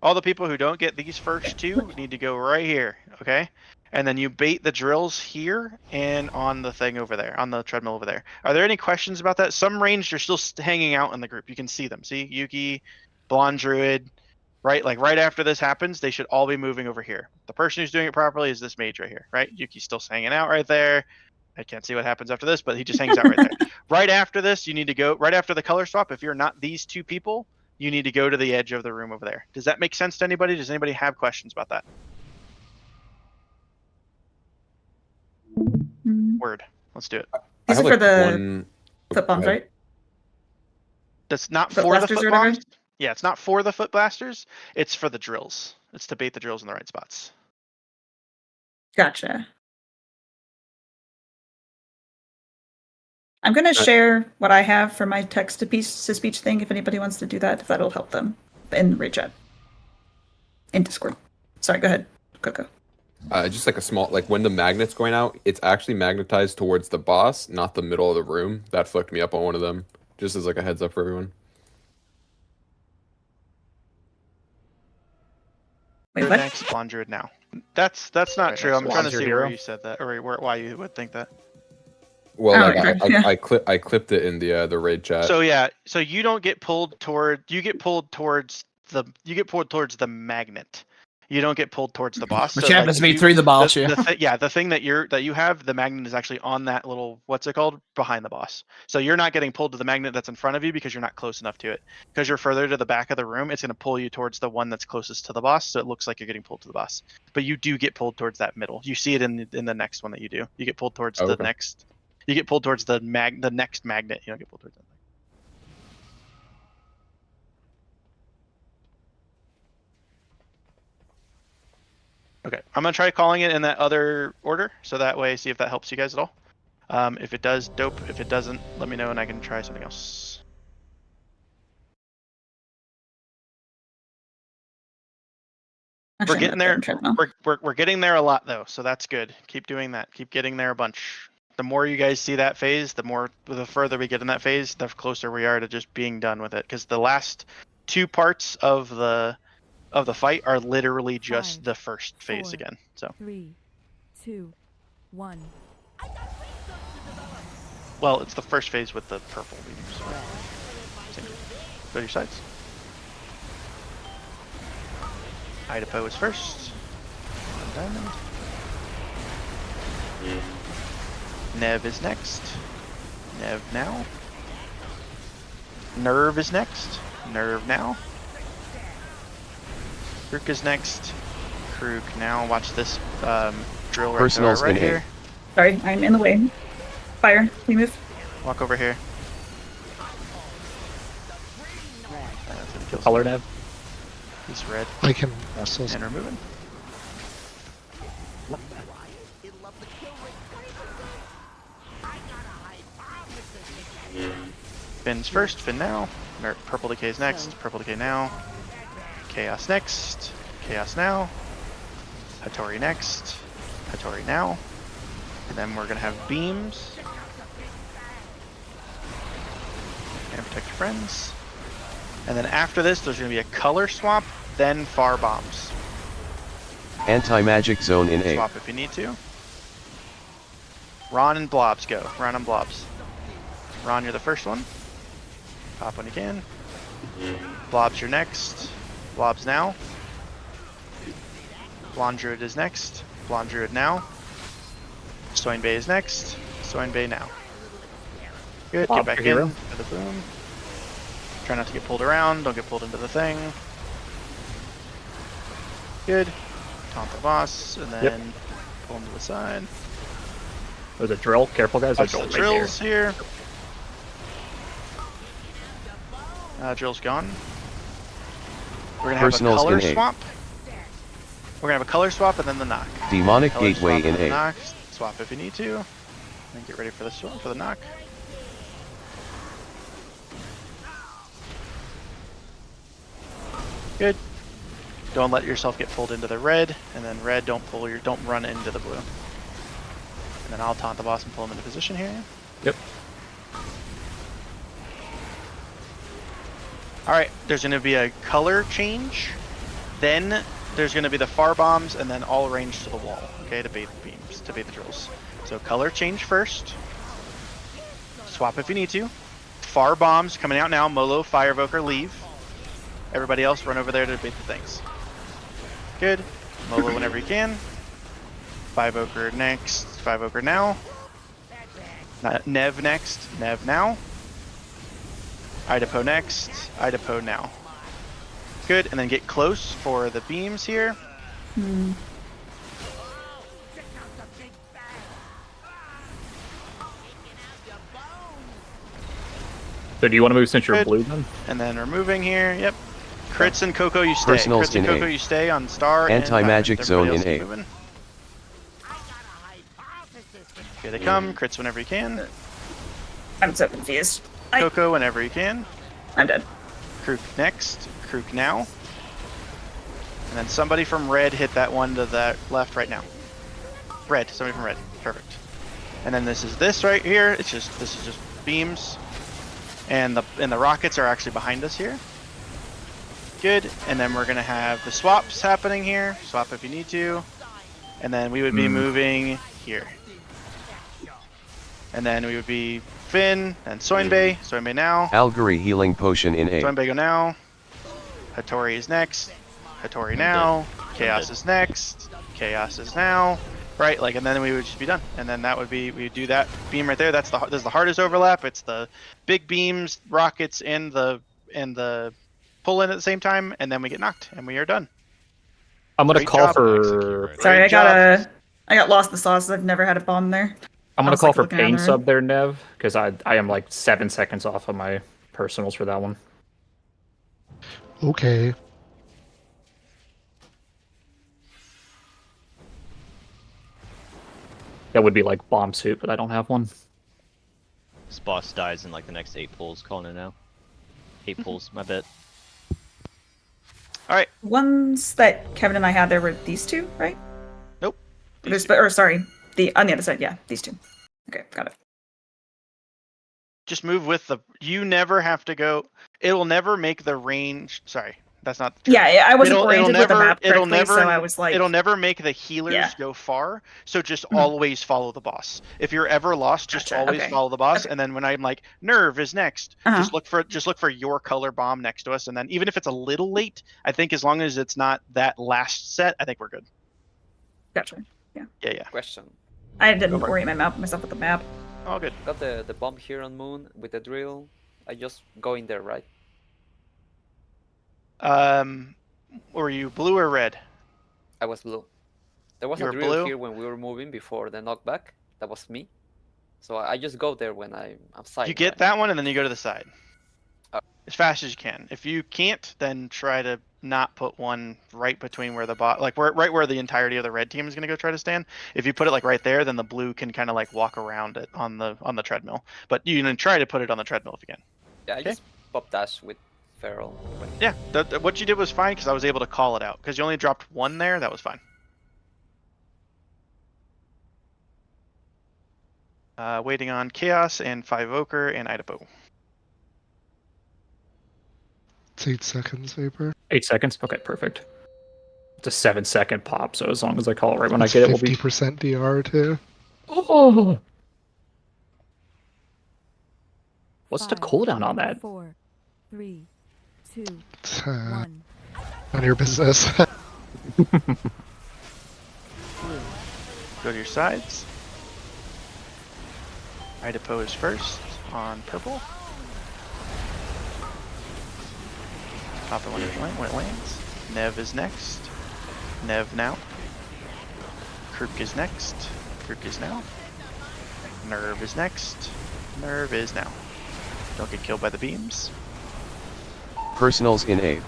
All the people who don't get these first two need to go right here, okay? And then you bait the drills here and on the thing over there, on the treadmill over there. Are there any questions about that? Some ranged are still hanging out in the group. You can see them. See, Yuki, Blonde Druid, right? Like right after this happens, they should all be moving over here. The person who's doing it properly is this mage right here, right? Yuki's still hanging out right there. I can't see what happens after this, but he just hangs out right there. Right after this, you need to go right after the color swap. If you're not these two people, you need to go to the edge of the room over there. Does that make sense to anybody? Does anybody have questions about that? Word. Let's do it. These are for the foot bombs, right? That's not Foot for the blasters foot or whatever? bombs. Yeah, it's not for the foot blasters. It's for the drills. It's to bait the drills in the right spots. Gotcha. I'm gonna share what I have for my text to speech thing. If anybody wants to do that, if that'll help them in the raid chat, in Discord. Sorry, go ahead, Coco. Just like a small, like when the magnet's going out, it's actually magnetized towards the boss, not the middle of the room. That fucked me up on one of them. Just as like a heads up for everyone. Wait, what? Next, Blonde Druid now. That's not true. I'm trying to see where you said that, or why you would think that. Well, like I clipped it in the raid chat. So yeah, so you don't get pulled toward. You get pulled towards the magnet. You don't get pulled towards the boss. Which so, happens like, to be through the boss, the thing that you have, the magnet is actually on that little, what's it called, behind the boss. So you're not getting pulled to the magnet that's in front of you because you're not close enough to it. Because you're further to the back of the room, it's going to pull you towards the one that's closest to the boss. So it looks like you're getting pulled to the boss. But you do get pulled towards that middle. You see it in the next one that you do. You get pulled towards the next. You get pulled towards the next magnet. You don't get pulled towards that. Okay, I'm gonna try calling it in that other order, so that way, see if that helps you guys at all. If it does, dope. If it doesn't, let me know and I can try something else. We're getting there. We're getting there a lot though, so that's good. Keep doing that. Keep getting there a bunch. The more you guys see that phase, the further we get in that phase, the closer we are to just being done with it. Because the last two parts of the fight are literally just the first phase again. So 3, 2, 1. well, it's the first phase with the purple beams. Go to your sides. Idapo is first. Diamond. Nev is next. Nev now. Nerve is next. Nerve now. Kruk is next. Kruk now. Watch this drill right here. Sorry, I'm in the way. Fire, we move. Walk over here. Color Nev. He's red. I can also. And we're moving. Finn's first. Finn now. Purple Decay's next. Purple Decay now. Chaos next. Chaos now. Hattori next. Hattori now. And then we're gonna have beams. And protect your friends. And then after this, there's gonna be a color swap, then far bombs. Anti-magic zone in A. Swap if you need to. Ron and Blobs go. Ron and Blobs. Ron, you're the first one. Pop when you can. Blobs, you're next. Blobs now. Blonde Druid is next. Blonde Druid now. Soin Bay is next. Soin Bay now. Good, get back in to the boom. Try not to get pulled around, don't get pulled into the thing. Good. Taunt the boss, and then pull him to the side. There's a drill. Careful, guys. Watch the drills here. Drill's gone. We're gonna have a color swap. We're gonna have a color swap and then the knock. Demonic Color gateway swap in and A. Knock. Swap if you need to. And get ready for the knock. Good. Don't let yourself get pulled into the red, and then red, don't run into the blue. And then I'll taunt the boss and pull him into position here. Yep. Alright, there's going to be a color change, then there's going to be the far bombs, and then all range to the wall, okay, to bait the beams, to bait the drills. So color change first, swap if you need to, far bombs coming out now, Molo, Firevoker, leave. Everybody else run over there to bait the things. Good, Molo whenever you can. Firevoker next, Firevoker now. Nev next. Nev now. Idapo next. Idapo now. Good, and then get close for the beams here. Hmm. So do you want to move since you're Good. blue then? And then we're moving here. Yep. Crits and Coco, you stay. Personals Crits and in Coco, A. you stay on Star. Anti-magic and zone everybody in else A. moving. Here they come. Crits whenever you can. I'm so confused. Coco whenever you can. I'm dead. Krook next. Krook now. And then somebody from red hit that one to the left right now. Red. Somebody from red. Perfect. And then this is this right here. This is just beams. And the rockets are actually behind us here. Good. And then we're gonna have the swaps happening here. Swap if you need to. And then we would be moving here. And then we would be Finn and Soinbei. Soinbei now. Algary healing potion in A. Soinbei go now. Hattori is next. Hattori now. Chaos is next. Chaos is now. Right, like, and then we would just be done. And then that would be, we would do that beam right there. That's the hardest overlap. It's the big beams, rockets, and the pull in at the same time, and then we get knocked, and we are done. I'm gonna Great call job. for. Sorry, Great I got lost in the sauce. I've never had a bomb there. I'm I gonna was, call like, for looking around pain the room. sub there, Nev, because I am like 7 seconds off of my personals for that one. Okay. That would be like bomb suit, but I don't have one. This boss dies in like the next 8 pulls. Calling it now. 8 pulls. My bet. All right. Ones that Kevin and I had there were these two, right? Nope. Or sorry, on the other side. Yeah, these two. Okay, got it. Just move with the. You never have to go. It will never make the range. Sorry, that's not. True. Yeah, I wasn't It'll oriented with the never. map It'll correctly, never. so I was like, It'll never make the healers Yeah. go far. So just always follow the boss. If you're ever lost, just Gotcha, always okay. follow the boss. And then when I'm like, Nerve is next. Just look for your color bomb next to us. And then even if it's a little late, I think as long as it's not that last set, I think we're good. Gotcha. Yeah. Yeah. Question. I didn't orient myself with the map. All good. Got the bomb here on Moon with the drill. I just go in there, right? Were you blue or red? I was blue. There was You a were drill blue? here when we were moving before the knockback. That was me. So I just go there when I'm side. You get that one and then you go to the side. Oh. As fast as you can. If you can't, then try to not put one right between where the right where the entirety of the red team is going to go try to stand. If you put it like right there, then the blue can kind of like walk around it on the treadmill. But you can try to put it on the treadmill if you can. Yeah, I just pop dash with Feral. Yeah, what you did was fine because I was able to call it out. Because you only dropped one there, that was fine. Waiting on Chaos and 5 Ochre and Idapo. It's 8 seconds, Vapor. 8 seconds? Okay, perfect. It's a 7-second pop, so as long as I call it right when I get it, we'll be 50% DR too. Oh. What's the cooldown on that? 4, 3, 2, It's, 1. None of your business. Go to your sides. Idapo is first on purple. Pop it when it lands. Nev is next. Nev now. Krook is next. Krook is now. Nerve is next. Nerve is now. Don't get killed by the beams. Personals in A.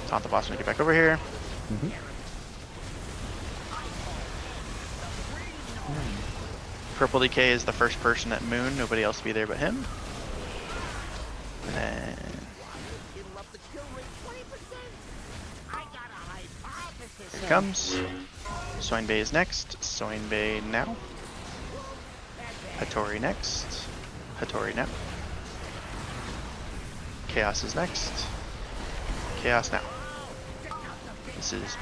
Taunt the boss when you get back over here. Purple DK is the first person at Moon. Nobody else will be there but him. And then here it comes. Soinbei is next. Soinbei now. Hattori next. Hattori now. Chaos is next. Chaos now. This is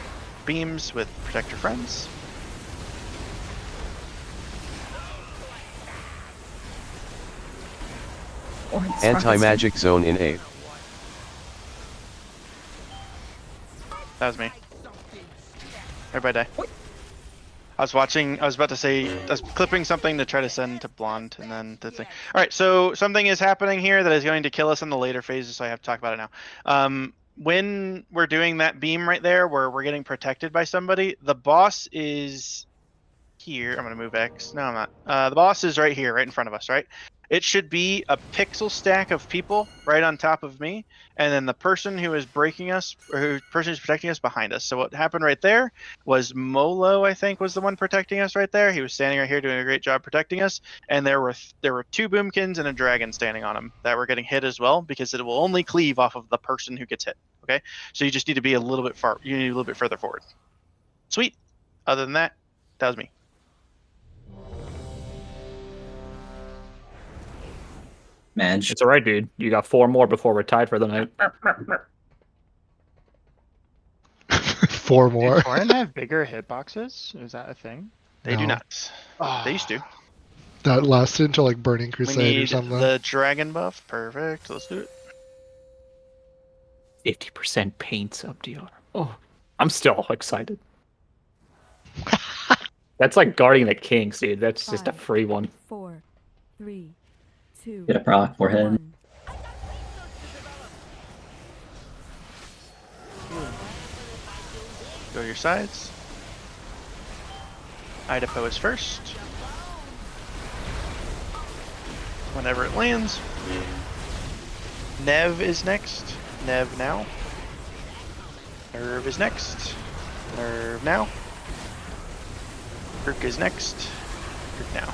beams with protect your friends. Anti-magic zone in A. That was me. Everybody die. I was about to say, I was clipping something to try to send to Blonde, and then the thing. All right, so something is happening here that is going to kill us in the later phases, so I have to talk about it now. When we're doing that beam right there, where we're getting protected by somebody, the boss is here. I'm gonna move X. No, I'm not. The boss is right here, right in front of us, right? It should be a pixel stack of people right on top of me, and then the person who is breaking us, or the person who's protecting us behind us. So what happened right there was Molo, I think, was the one protecting us right there. He was standing right here doing a great job protecting us, and there were 2 boomkins and a dragon standing on him that were getting hit as well, because it will only cleave off of the person who gets hit. Okay, so you just need to be a little bit far. You need a little bit further forward. Sweet. Other than that, that was me. Man, it's all right, dude. You got 4 more before we're tied for the night. 4 more. Do Torrent have bigger hitboxes? Is that a thing? They do No. not. They used to. That lasted until like Burning We Crusade or need something. the dragon buff. Perfect. Let's do it. 50% paint sub DR. Oh, I'm still excited. That's like Guardian the Kings, dude. That's just a free one. 4, 3, 2. Get a proc forehead. Go to your sides. Idaho is first. Whenever it lands. Nev is next. Nev now. Nerve is next. Nerve now. Kirk is next. Kirk now.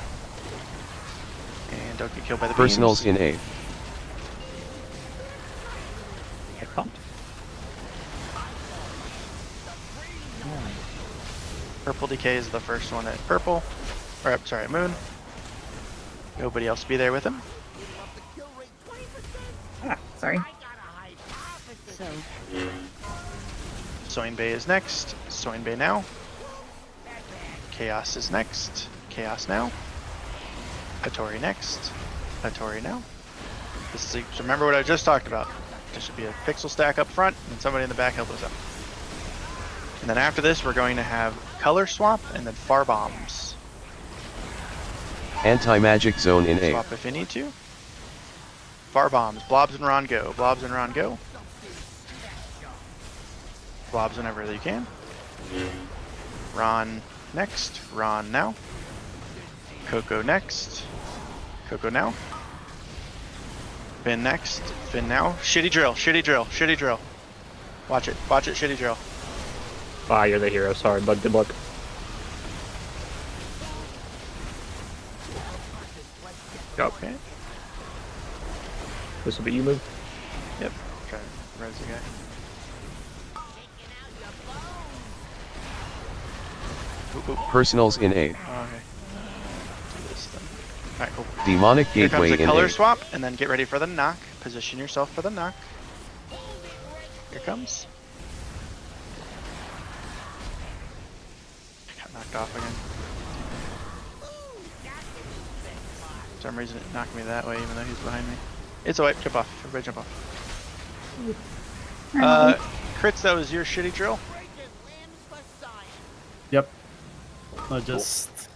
And don't get killed by the Personals beams. in A. Purple Decay is the first one at purple. Or, sorry, at moon. Nobody else be there with him. Ah, sorry. So, Soin Bay is next. Soin Bay now. Chaos is next. Chaos now. Hattori next. Hattori now. This is, so remember what I just talked about. There should be a pixel stack up front and somebody in the back help us out. And then after this, we're going to have color swap and then far bombs. Anti-magic zone in A. Swap if you need to. Far bombs. Blobs and Ron go. Blobs and Ron go. Blobs whenever you can. Ron next. Ron now. Coco next. Coco now. Finn next. Finn now. Shitty drill. Shitty drill. Shitty drill. Watch it. Watch it. Shitty drill. Ah, you're the hero. Sorry, bud. Good luck. Okay. This will be you move. Yep. Try to res the guy. Ooh, ooh. Personals in A. Okay. Do this then. Alright, cool. Demonic Here Gateway comes the in color A. swap, and then get ready for the knock. Position yourself for the knock. Here comes. Got knocked off again. For some reason it knocked me that way, even though he's behind me. It's a wipe. Jump off. Everybody jump off. Crits, that was your shitty drill. Yep. I just.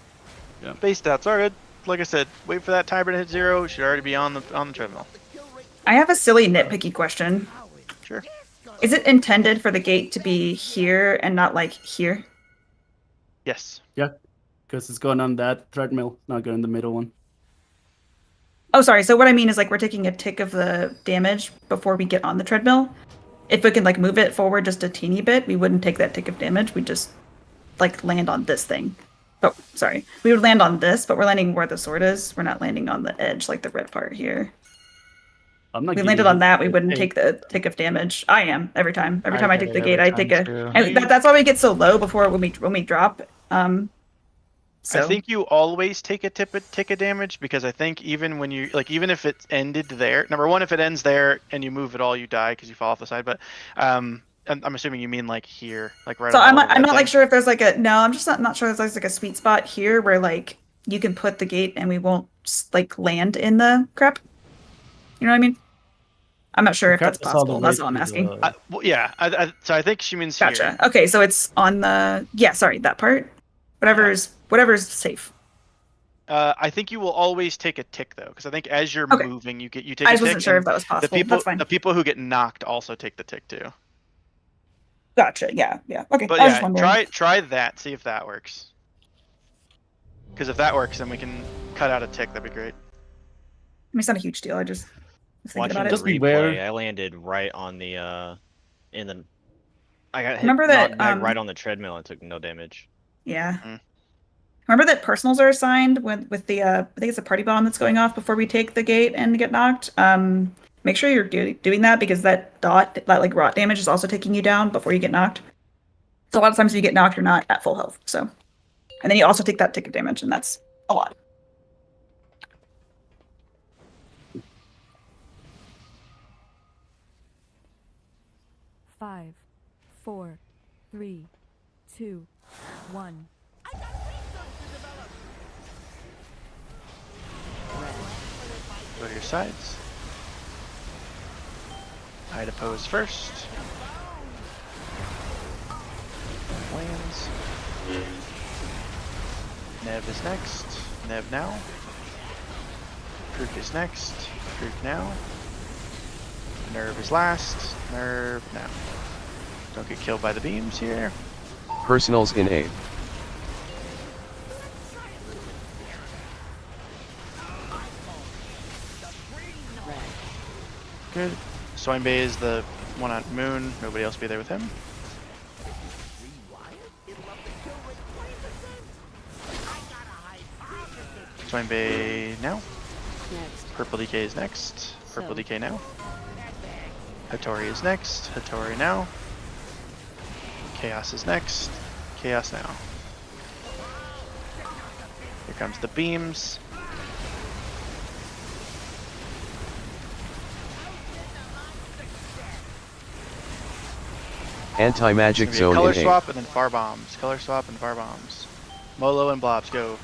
Yeah. Base stats are good. Like I said, wait for that timer to hit 0. We should already be on the treadmill. I have a silly nitpicky question. Sure. Is it intended for the gate to be here and not like here? Yes. Yeah. Because it's going on that treadmill, not going in the middle one. Oh, sorry. So what I mean is like we're taking a tick of the damage before we get on the treadmill. If we can like move it forward just a teeny bit, we wouldn't take that tick of damage. We just like land on this thing. Oh, sorry. We would land on this, but we're landing where the sword is. We're not landing on the edge like the red part here. I'm not We landed on that, we wouldn't take the tick of damage. I am every time. Every time I take the gate, I take a. And that's why we get so low before when we drop. So. I think you always take a tick of damage because I think even when you even if it's ended there, number one, if it ends there and you move at all, you die because you fall off the side. But I'm assuming you mean like here, like right. So I'm not like sure if there's like a I'm just not sure if there's like a sweet spot here where like you can put the gate and we won't like land in the crap. You know what I mean? I'm not sure if that's possible. That's all I'm asking. Well, yeah. So I think she means gotcha. here. Okay, so it's on the sorry, that part. Whatever's safe. I think you will always take a tick though, because I think as you're Okay. moving, you take I a just tick. wasn't sure and if that was possible. The That's fine. people who get knocked also take the tick too. Gotcha. Yeah. Okay. But I was yeah, just wondering. try that. See if that works. Because if that works, then we can cut out a tick. That'd be great. I mean, it's not a huge deal. I just was thinking Watching about the it. replay, I landed right on the I got hit Remember that, right on the treadmill and took no damage. Yeah. Mm. Remember that personals are assigned with the I think it's a party bomb that's going off before we take the gate and get knocked. Make sure you're doing that because that like rot damage is also taking you down before you get knocked. So a lot of times if you get knocked, you're not at full health. So, and then you also take that ticket damage, and that's a lot. Five, 4, 3, 2, 1. Go to your sides. Hide oppose first. Lands. Nev is next. Nev now. Krook is next. Krook now. Nerve is last. Nerve now. Don't get killed by the beams here. Personals in 8. Good. Swine is the one on Moon. Nobody else be there with him. Swine Bay now. Purple DK is next. Purple DK now. Hattori is next. Hattori now. Chaos is next. Chaos now. Here comes the beams. Anti-magic zone color in 8. swap and then far bombs. Color swap and far bombs. Molo and blobs go.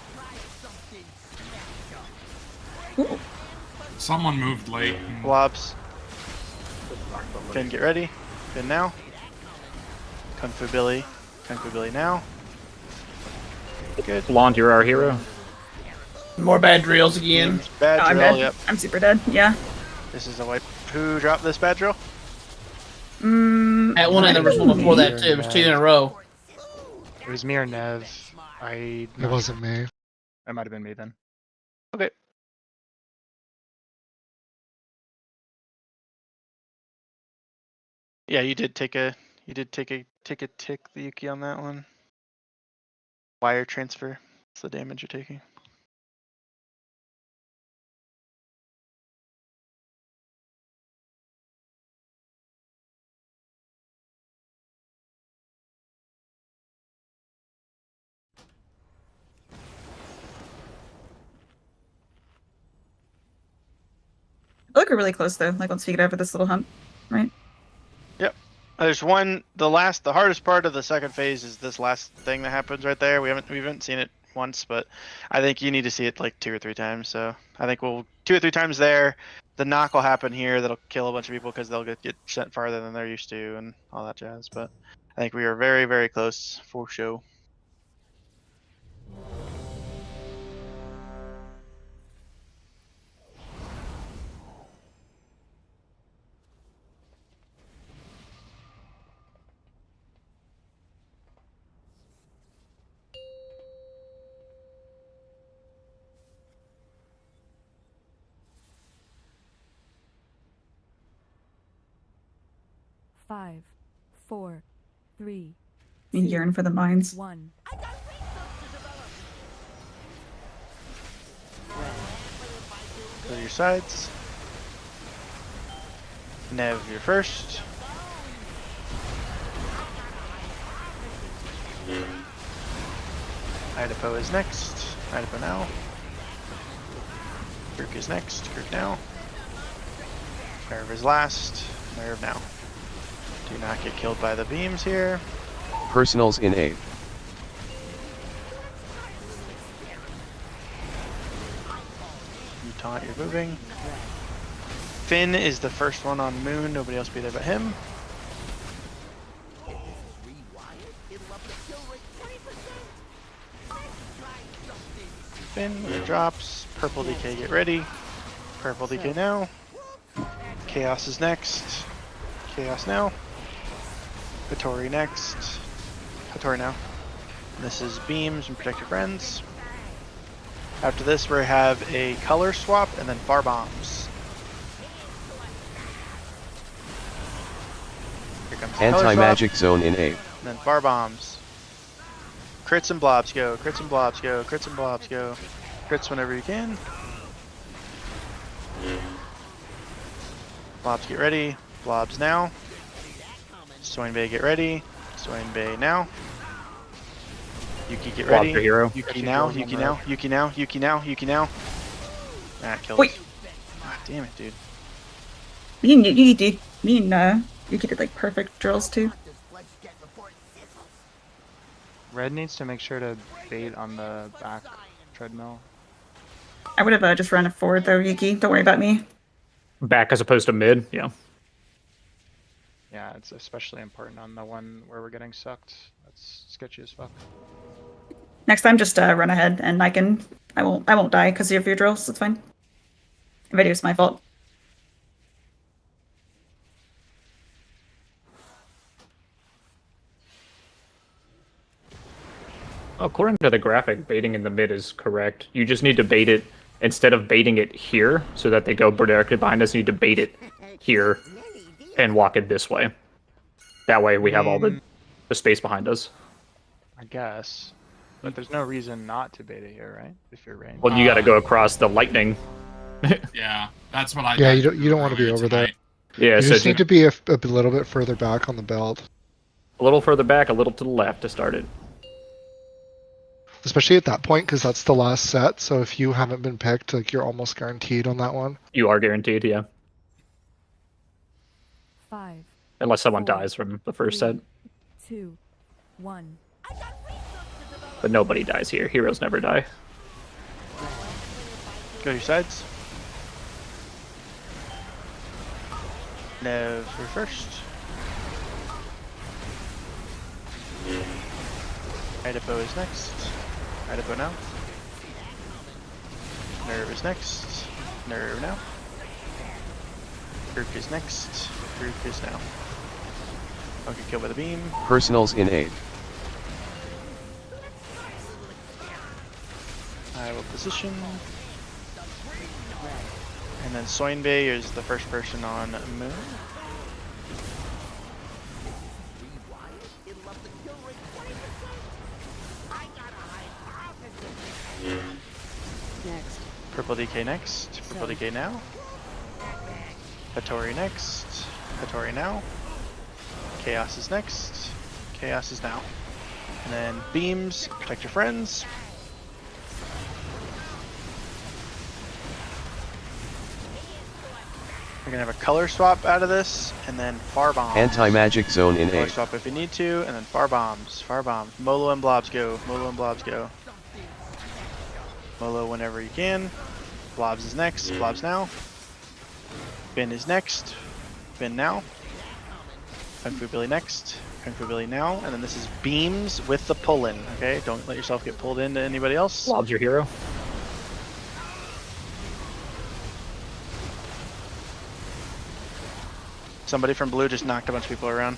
Someone moved late. Blobs. Finn, get ready. Finn now. Kung Fu Billy. Kung Fu Billy now. Good. Blonde, you're our hero. More bad drills again. Bad I'm drill, dead. yep. I'm super dead. Yeah. This is a wipe. Who dropped this bad drill? At one end, there was one before that too. It was 2 in a row. It was me or Nev. It wasn't me. It might have been me then. Okay. Yeah, you did take a tick the Yuki on that one. Wire transfer. That's the damage you're taking. I feel like we're really close though. Like once we get over this little hump, right? Yep. There's one. The hardest part of the second phase is this last thing that happens right there. We haven't seen it once, but I think you need to see it like 2 or 3 times. So I think we'll 2 or 3 times there. The knock will happen here. That'll kill a bunch of people because they'll get sent farther than they're used to and all that jazz. But I think we are very, very close for show. Five, 4, 3, You yearn for the mines. 1. Go to your sides. Nev, you're first. Idaho is next. Idaho now. Kirk is next. Kirk now. Nerve is last. Nerve now. Do not get killed by the beams here. Personals in 8. You taunt, you're moving. Finn is the first one on Moon. Nobody else be there but him. Spin when it drops. Purple DK, get ready. Purple DK now. Chaos is next. Chaos now. Hattori next. Hattori now. And this is beams and protect your friends. After this, we have a color swap and then far bombs. Here comes the color swap, Anti-magic zone in A. and then far bombs. Crits and blobs go. Crits and blobs go. Crits and blobs go. Crits whenever you can. Blobs get ready. Blobs now. Swain Bay get ready. Swain Bay now. Yuki get Blob ready. your hero. Yuki now. Yuki now. Yuki now. Yuki now. Yuki now. That killed. Wait. God damn it, dude. Me and Yuki did like perfect drills too. Red needs to make sure to bait on the back treadmill. I would have just run it forward though, Yuki. Don't worry about me. Back as opposed to mid, yeah. Yeah, it's especially important on the one where we're getting sucked. That's sketchy as fuck. Next time, just run ahead, and I won't die because of your drills. It's fine. If I do, it's my fault. According to the graphic, baiting in the mid is correct. You just need to bait it instead of baiting it here so that they go directly behind us. You need to bait it here and walk it this way. That way we have all the space behind us. I guess. But there's no reason not to bait it here, right? If you're ranged. Well, you got to go across the lightning. Yeah, that's what I. Yeah, you don't want to be over there. Yeah, you so just need to be a little bit further back on the belt. A little further back, a little to the left to start it. Especially at that point, because that's the last set. So if you haven't been picked, like you're almost guaranteed on that one. You are guaranteed, yeah. 5. Unless someone dies from the first set. 2, 1. But nobody dies here. Heroes never die. Go to your sides. No for first. Idaho is next. Idaho now. Nerve is next. Nerve now. Grook is next. Grook is now. Don't get killed by the beam. Personals in A. I will position. And then Soinbei is the first person on Moon. Next. Purple DK next. Purple DK now. Hattori next. Hattori now. Chaos is next. Chaos is now. And then beams, protect your friends. We're gonna have a color swap out of this, and then far bombs. Anti-magic zone in Color A. swap if you need to, and then far bombs. Far bombs. Molo and blobs go. Molo and blobs go. Molo whenever you can. Blobs is next. Blobs now. Bin is next. Bin now. Kung Fu Billy next. Kung Fu Billy now. And then this is beams with the pull-in. Okay, don't let yourself get pulled into anybody else. Blob's your hero. Somebody from blue just knocked a bunch of people around.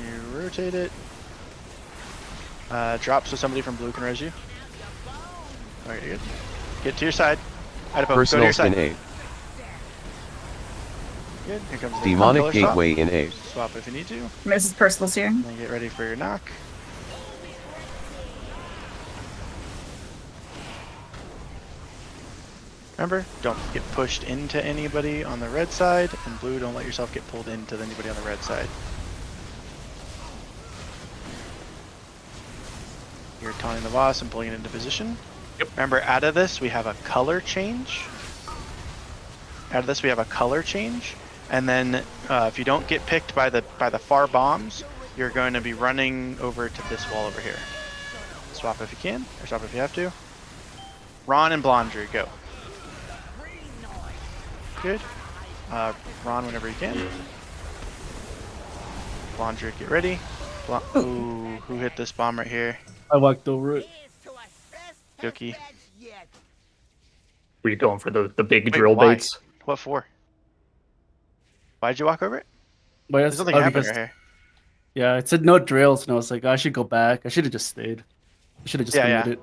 You rotate it. Drop so somebody from blue can res you. Alright, you're good. Get to your side. Idaho, go to your Personals side. in A. Good. Here comes the Demonic color swap. gateway in A. Swap if you need to. This is personals here. Then get ready for your knock. Remember, don't get pushed into anybody on the red side, and blue, don't let yourself get pulled into anybody on the red side. You're taunting the boss and pulling it into position. Yep. Remember, out of this, we have a color change. Out of this, we have a color change. And then, if you don't get picked by the far bombs, you're going to be running over to this wall over here. Swap if you can, or swap if you have to. Ron and Blondry, go. Good. Ron whenever you can. Blondry, get ready. Ooh, who hit this bomb right here? I walked over it. Yoki. Were you going for the big Wait, drill why? baits? What for? Why'd you walk over it? But There's nothing happening right here. Yeah, it said no drills, and I was like, I should go back. I should have just stayed. I should have just committed.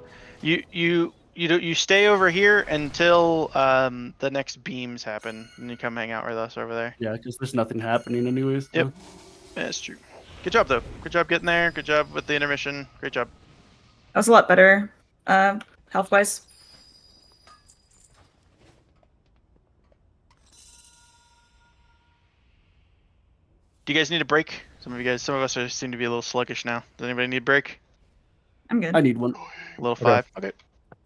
You stay over here until the next beams happen, and you come hang out with us over there. Yeah, because there's nothing happening anyways. Yep, so. yeah, that's true. Good job though. Good job getting there. Good job with the intermission. Great job. That was a lot better, health wise. Do you guys need a break? Some of us seem to be a little sluggish now. Does anybody need a break? I'm good. I need one. Little 5. Okay.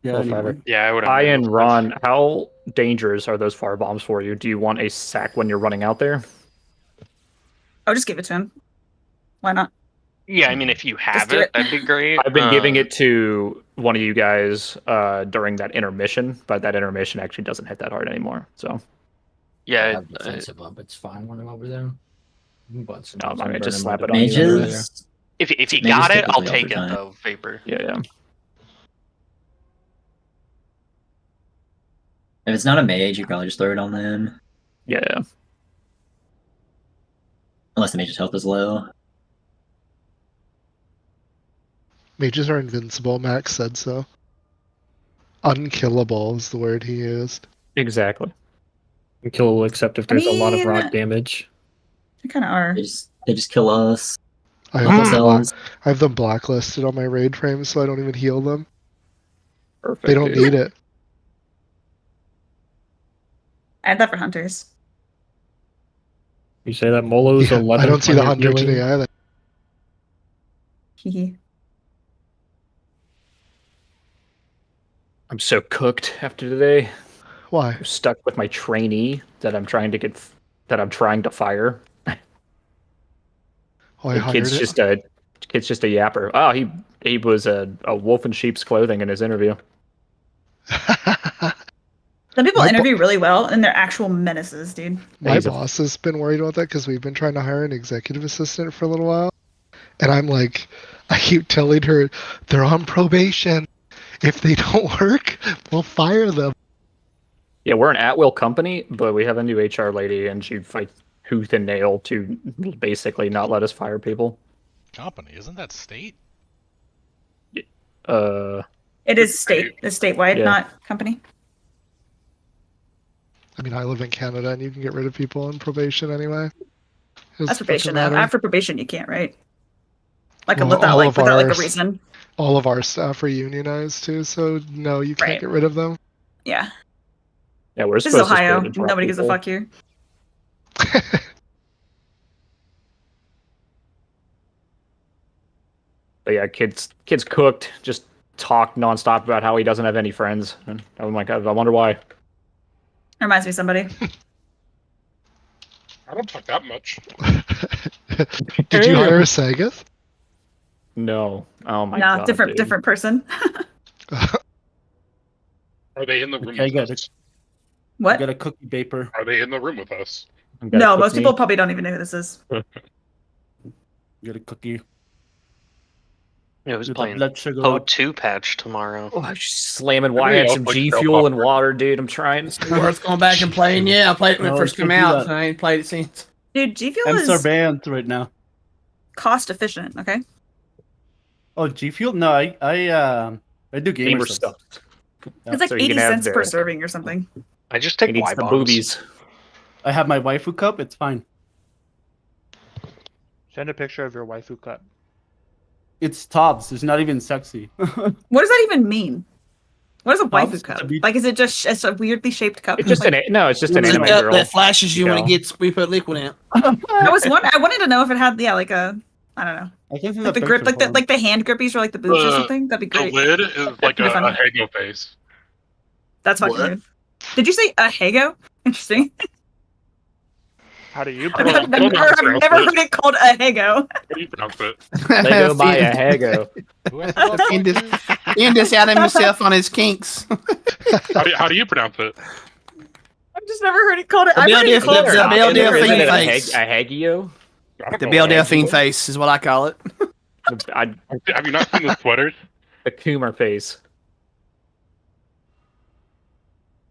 Yeah, I need one. Yeah, I would. I and Ron, how dangerous are those fire bombs for you? Do you want a sack when you're running out there? I'll just give it to him. Why not? Yeah, I mean, if you have do it, it. that'd be great. I've been giving it to one of you guys during that intermission, but that intermission actually doesn't hit that hard anymore. So I Yeah, have defensive up. It's fine when I'm over there. But no, I'm gonna just slap it on Mages? you. Anyway. if you Mages got it, I'll typically take it overtime. though, Vapor. Yeah. If it's not a mage, you probably just throw it on them. Yeah. Unless the mage's health is low. Mages are invincible. Max said so. Unkillable is the word he used. Exactly. Unkillable except if there's a lot of mean- rot damage. They kind of are. They just kill us. I Kill have, them themselves. I have them blacklisted on my raid frames, so I don't even heal them. Perfect. They don't dude. need it. I had that for hunters. You say that Molo's Yeah, 11. I don't see the hunter today either. Hehe. I'm so cooked after today. Why? I'm stuck with my trainee that I'm trying to fire. Oh, I The hired kid's it. just a yapper. Oh, he was a wolf in sheep's clothing in his interview. Some people My interview really well, and they're actual menaces, dude. My boss has been worried about that because we've been trying to hire an executive assistant for a little while. And I'm like, I keep telling her they're on probation. If they don't work, we'll fire them. Yeah, we're an at-will company, but we have a new HR lady, and she fights tooth and nail to basically not let us fire people. Company, isn't that state? It is state. It's statewide, Yeah. not company. I mean, I live in Canada, and you can get rid of people on probation anyway. That's probation, though. matter. After probation, you can't, right? Like Well, without all like of without like a ours- reason. All of our staff are unionized too, so no, you can't Right. get rid of them. Yeah. Yeah, we're This is supposed Ohio. to drop Nobody gives a people. fuck here. But yeah, kids cooked, just talk nonstop about how he doesn't have any friends. And I'm like, I wonder why. Reminds me of somebody. I don't talk that much. Did you hire a Sagoth? No. Oh my No, god. different dude. person. Are they in the room I with got us? What? Got a cookie vapor. Are they in the room with us? No, most people probably don't even know who this is. Got a cookie. Yeah, I was With the playing blood sugar Code up. 2 patch tomorrow. Oh, I'm just slamming. Why I Everybody had else some likes G Trail Fuel and Popper. water, dude. I'm trying. Worth going back and playing. Yeah, I played it when No, it first can't came do out, that. and I ain't played it since. Dude, G Fuel I'm is Sarband right now. cost efficient, okay? Oh, G Fuel? No, I do gamer Gamer stuff. stuff. It's like So you 80 can have cents per the- serving or something. I just He take needs Y the bombs. boobies. I have my waifu cup. It's fine. Send a picture of your waifu cup. It's tops. It's not even sexy. What does that even mean? What is a Well, waifu it's cup? to be- Like, is it just it's a weirdly shaped cup? It's just Like, it's just an It's anime that, girl. that flashes you when it know? gets we put liquid in it. I wanted to know if it had like a I don't know. I can see Like the grip, like the hand grippies or like the boobs or something. That'd be The great. lid is like a Pretty funny. Hago face. That's fucking weird. Did you say a Hago? Interesting. How do you I've pronounce never, I've never heard it called a Hago. How do you pronounce it? They go by a Hago. Ian just outed himself on his kinks. How do you pronounce it? I've just never heard it called. The I've Belle heard it called. Delphine Isn't it face. a Hagio? The Belle Delphine face is what I call it. Have you not seen the sweaters? The Coomer phase.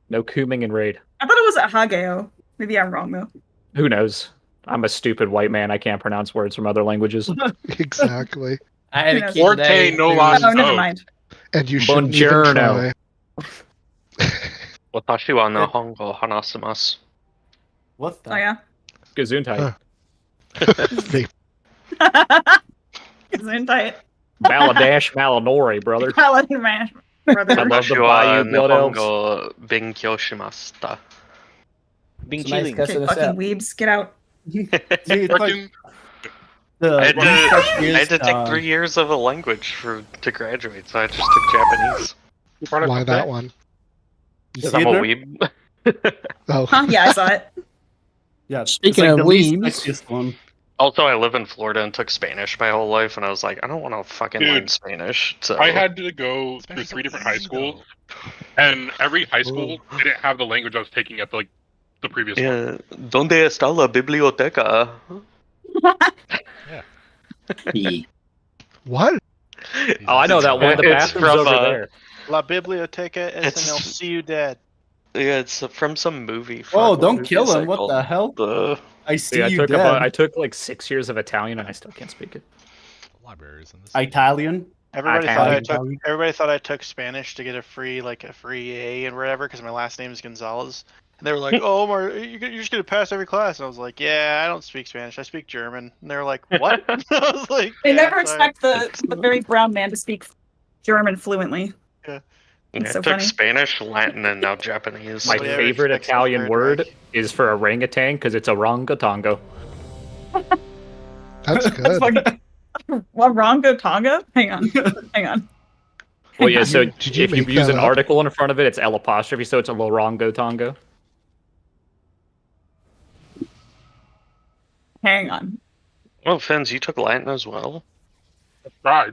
No cooming in raid. I thought it was at Hageo. Maybe I'm wrong though. Who knows? I'm a stupid white man. I can't pronounce words from other languages. Exactly. I had a kid Forte today. no who- last Oh, never note. mind. And you shouldn't even Buongiorno. try. Watashi wa nihongo hanasimasu. What the? Oh yeah. Gesundheit. Gesundheit. Baladash Malinori, brother. Paladin man. Brother. I love the Watashi wa Bayou Blood Elves. nihongo benkyou shimashita. Bing It's a nice chilling. cuss Okay, of the fucking set. weebs, get out. See, it's like Fucking the I had to take uh, 3 years of a language to graduate, so I just took Japanese. Why that one? You Because see I'm it a there? weeb. Oh. Huh? Yeah, I saw it. Yeah. it's Speaking like of the least weebs. sexiest one. Also, I live in Florida and took Spanish my whole life, and I was like, I don't want to fucking learn Dude, Spanish. So I had to go through 3 different high schools, and every high school didn't have the language I was taking at the previous one. Yeah. ¿Dónde está la biblioteca? What? Oh, I know that one. The It's bathroom's from, over there. La Biblioteca es en el Ciudad. Yeah, it's from some movie. Oh, Fuck, don't movie kill is him. that What called? the hell? I see Yeah, you dead. I took like 6 years of Italian and I still can't speak it. Libraries in this. Italian. Everybody Italian. thought I took Spanish to get a free A and whatever because my last name is Gonzalez. And they were like, "Oh, you're just gonna pass every class." And I was like, "Yeah, I don't speak Spanish. I speak German." And they were like, "What?" I was like, They "Yeah, never sorry." expect the very brown man to speak German fluently. Yeah. Yeah, It's so I took funny. Spanish, Latin, and now Japanese. My Somebody favorite expects Italian that word right is for orangutan because it's orangutango. That's good. Warongo Tonga? Hang on. Hang on. Well, yeah, so Did you if you make use that an up? article in front of it, it's L apostrophe, so it's a lorangotango. Hang on. Oh, Fins, you took Latin as well? Right.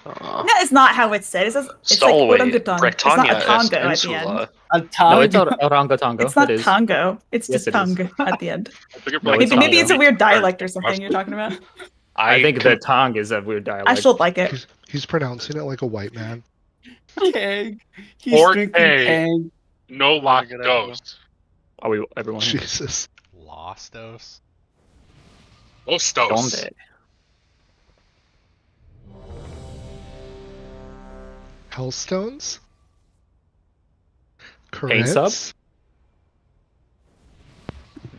That is not how it's said. It's like Solway, orangutan. It's not Britannia a Tongo est at the end. insula. No, it's orangotango. It's not It is. Tongo. It's Yes, just it is. Tongue at the end. No, maybe it's maybe it's a Tongo. weird dialect or something you're talking about. I think the Tong is a weird dialect. I still like it. He's pronouncing it like a white man. Keg. He's Forte. drinking Keg. No lost dose. Are we everyone? Jesus. Lost dose. Los dos. Donde? Hellstones? Paint sub? Correct.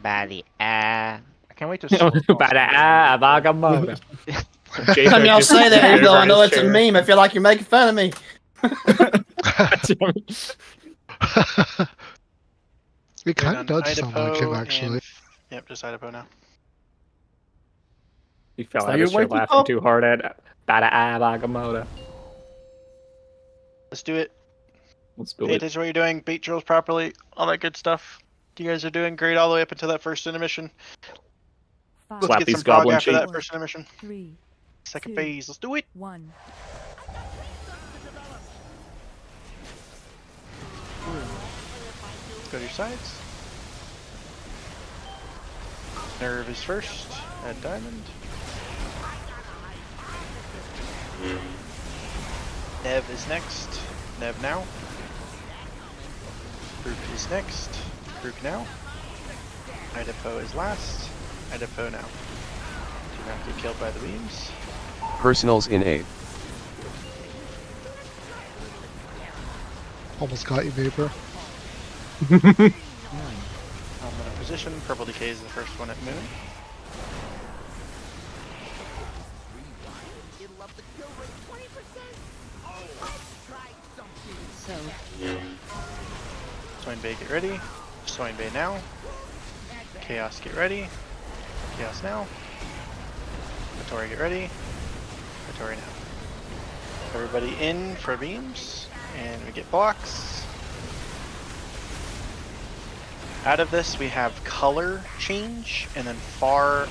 Bally. I can't wait to. Vagamondo. Time y'all say that, even though I know it's a meme, I feel like you're making fun of me. It kind of does sound like him, actually. Yep, just Idaho now. You fell that out your of shit white laughing people? too hard at Vagamondo. Let's do it. Let's do Pay it. attention to what you're doing. Bait drills properly. All that good stuff. You guys are doing great all the way up until that first intermission. Let's Slap get these some prog goblin after cheeks. that first intermission. 3, Second 2, phase. Let's do it. 1. Go to your sides. Nerve is first. Add diamond. Nev is next. Nev now. Brook is next. Brook now. Idaho is last. Idaho now. Do not get killed by the beams. Personals in 8. Almost got you, Vapor. I'm in a position. Purple Decay is the first one at moon. Swine Bay, get ready. Swine Bay now. Chaos, get ready. Chaos now. Vittori, get ready. Vittori now. Everybody in for beams, and we get blocks. Out of this, we have color change, and then far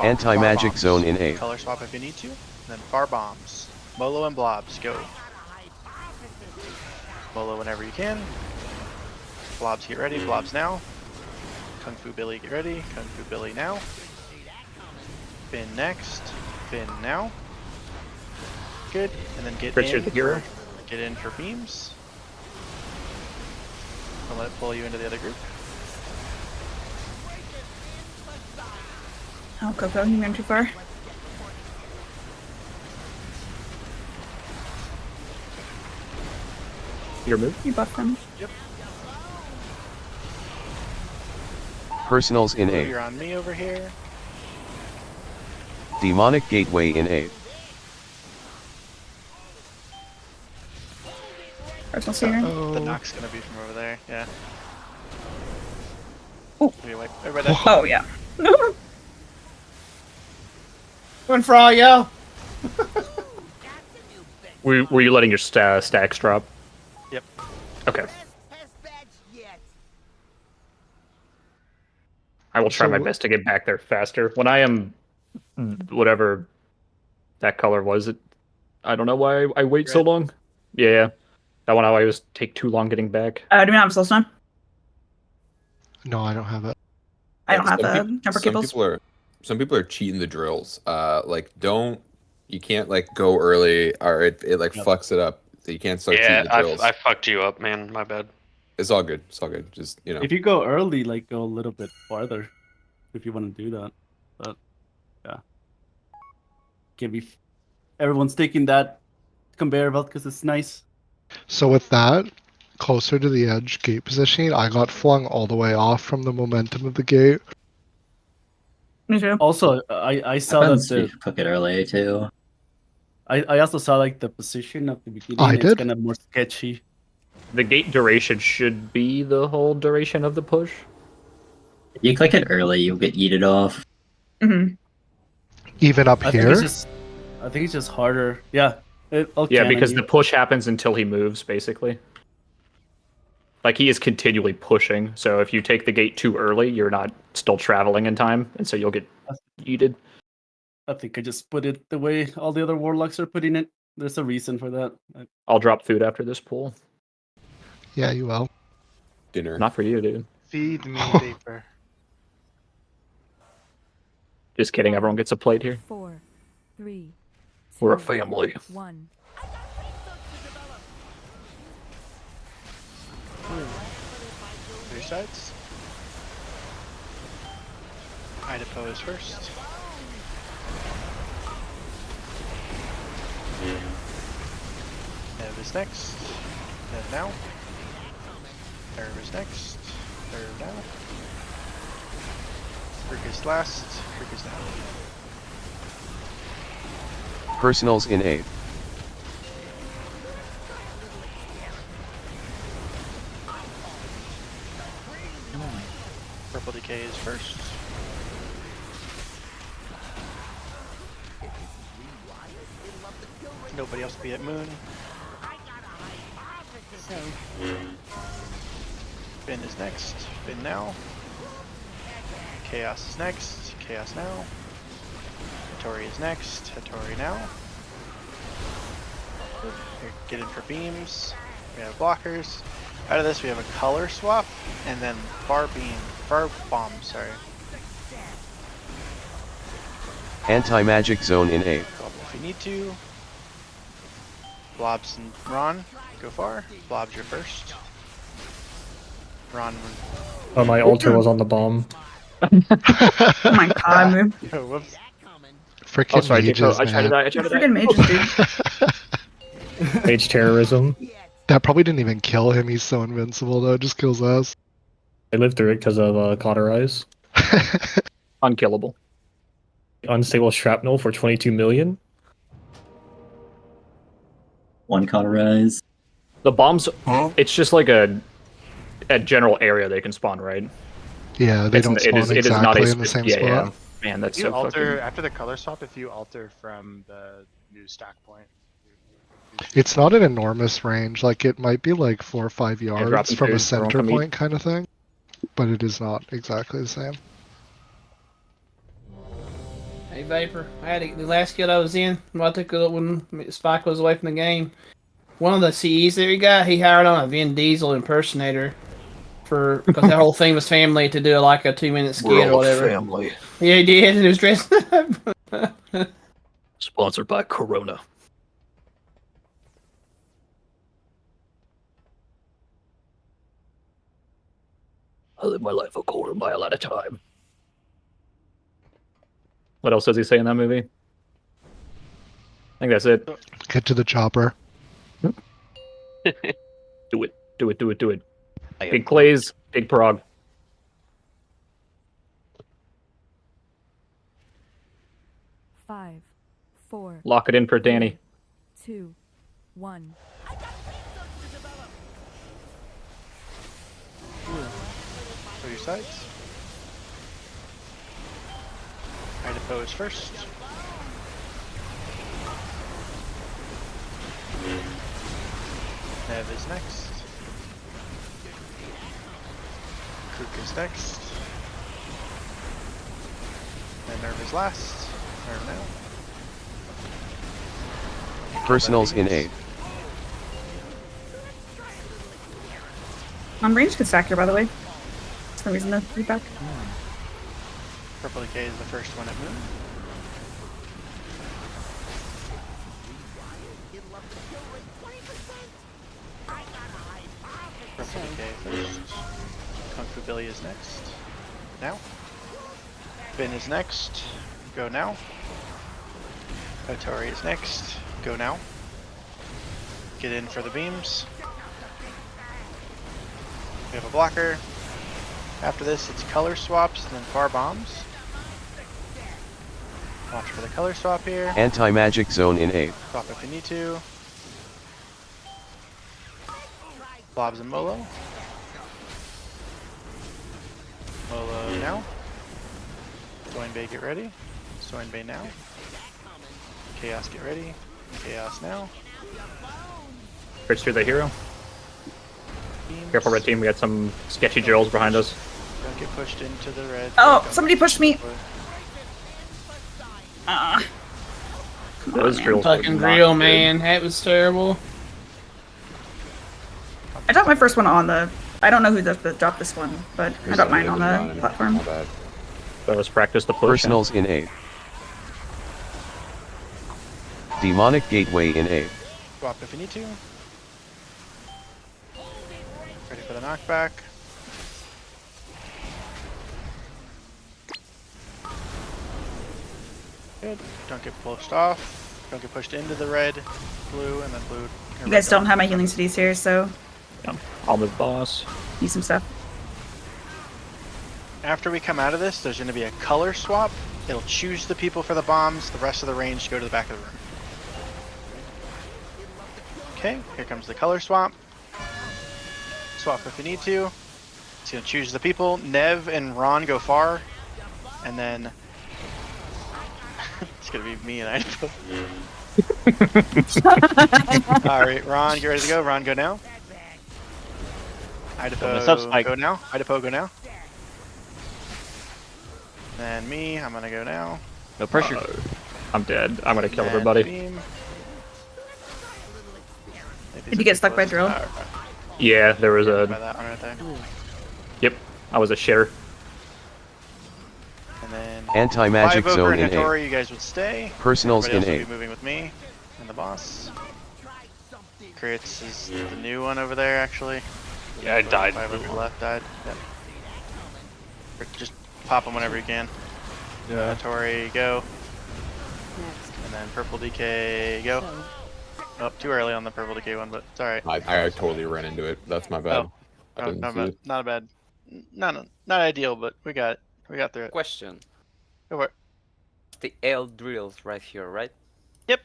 Anti-magic bombs. zone in 8. Color swap if you need to, and then far bombs. Molo and blobs, go. Molo whenever you can. Blobs, get ready. Blobs now. Kung Fu Billy, get ready. Kung Fu Billy now. Finn next. Spin now. Good. And then get Richard in. the hero. Get in for beams. I'll let it pull you into the other group. Oh, Coco, you ran too far. Your move? You buffed them. Yep. Personals in You're 8. on me over here. Demonic Gateway in 8. Personal scenery. The knock's gonna be from over there. Yeah. Oh. Anyway, everybody. Oh yeah. Going for all y'all. Were you letting your stacks drop? Yep. Okay. I will try my best to get back there faster. When I am whatever that color was, I don't know why I wait so long. Yeah. That one I always take too long getting back. Do we not have slow stone? No, I don't have it. I don't have Some jumper cables. Some people are cheating the drills. You can't like go early or it like fucks it up. So you can't start cheating the drills. I fucked you up, man. My bad. It's all good. It's all good. Just If you go early, like go a little bit farther, if you want to do that. But yeah, can't be. Everyone's taking that conveyor belt because it's nice. So with that, closer to the edge gate positioning, I got flung all the way off from the momentum of the gate. Me too. Also, I saw that you cook it early too. I also saw like the position of the beginning. I it's did? kind of more sketchy. The gate duration should be the whole duration of the push. If you click it early, you'll get yeeted off. Mm-hmm. Even up I here? think it's just harder. Yeah. Yeah, because the push happens until he moves, basically. Like, he is continually pushing, so if you take the gate too early, you're not still traveling in time, and so you'll get yeeted. I think I just put it the way all the other warlocks are putting it. There's a reason for that. I'll drop food after this pool. Yeah, you will. Dinner. Not for you, dude. Feed me vapor. Just kidding, everyone gets a plate here. 4, 3, We're a family. 1. Three sides. Ida pose first. Nev is next. Nev now. Nerve is next. Nerve now. Frick is last. Frick is now. Personals in 8. Purple decay is first. Nobody else be at moon. Finn is next. Finn now. Chaos is next. Chaos now. Hattori is next. Hattori now. Here, get in for beams. We have blockers. Out of this we have a color swap and then far bomb, sorry. Anti-magic zone in 8. Go up if you need to. Blobs and Ron, go far. Blobs you're first. Ron. Oh, my altar was on the bomb. Oh my god. Yo, whoops. Freaking Oh, sorry, mages, I tried to man. die. I tried to die. Freaking mages, dude. Mage terrorism. That probably didn't even kill him. He's so invincible, though. It just kills us. I lived through it because of cauterize. Unkillable. Unstable shrapnel for 22 million. One cauterize. The bombs, it's just like a general area they can spawn, right? Yeah, they don't spawn it is not exactly in the same yeah, spot. yeah. Man, that's If you so alter fucking... after the color swap, if you alter from the new stack point. It's not an enormous range. Like, it might be like 4 or 5 yards dropping from a food, center everyone come point kind of thing. But it is not exactly the same. Hey Vapor, I had the last guild I was in. I took it when Spike was away from the game. One of the CEs that we got, he hired on a Vin Diesel impersonator for because that whole thing was family to do like a 2-minute skit or whatever. Family. Yeah, he did, and he was dressed up. Sponsored by Corona. I live my life a quarter mile at a time. What else does he say in that movie? I think that's it. Get to the chopper. Do it. Do it. Do it. Do it. Big plays. Big prog. Five, 4. Lock it in for Danny. 2, 1. Show your sides. Try to pose first. Nev is next. Kook is next. And Nerv is last. Nerv now. Personals in 8. Range can stack here, by the way. That's no reason to be back. Purple Decay is the first one at moon. Purple Decay first. Kung Fu Billy is next. Now. Finn is next. Go now. Otori is next. Go now. Get in for the beams. We have a blocker. After this, it's color swaps and then far bombs. Watch for the color swap here. Anti-magic zone in 8. Swap if you need to. Blobs and Molo. Molo now. Soin Bay get ready. Soin Bay now. Chaos get ready. Chaos now. Crits through the hero. Careful, red team. We got some sketchy drills behind us. Don't get pushed into the red. Oh, somebody pushed me. Those drills. Fucking real, man. That was terrible. I dropped my first one on the. I don't know who dropped this one, but I dropped mine on the platform. So let's practice the push. Personals in 8. Demonic Gateway in 8. Swap if you need to. Ready for the knockback. Good. Don't get pushed off. Don't get pushed into the red, blue, and then blue. You guys don't have my healing cities here, so. Yeah, I'll move boss. Need some stuff. After we come out of this, there's going to be a color swap. It'll choose the people for the bombs. The rest of the range go to the back of the room. Okay, here comes the color swap. Swap if you need to. It's going to choose the people. Nev and Ron go far. And then it's going to be me and Idaho. Alright, Ron, get ready to go. Ron, go now. Idaho, go now. Idaho, go now. And me, I'm going to go now. No pressure. I'm dead. I'm going to kill everybody. Did you get stuck by drill? Yeah, there was a. By that one right there. Yep, I was a shitter. And then Anti-magic zone in 8. Hattori, you guys would stay. Personals in Everybody else 8. will be moving with me and the boss. Crits is the new one over there, actually. Yeah, I died. 5 on the left died. Yep. Just pop them whenever you can. Yeah. Hattori, go. And then Purple DK, go. Oh, too early on the Purple DK one, but it's alright. I totally ran into it. That's my bad. I didn't not see bad. it. Not a bad. Not ideal, but we got it. We got through it. Question. Go for it. The L drills right here, right? Yep.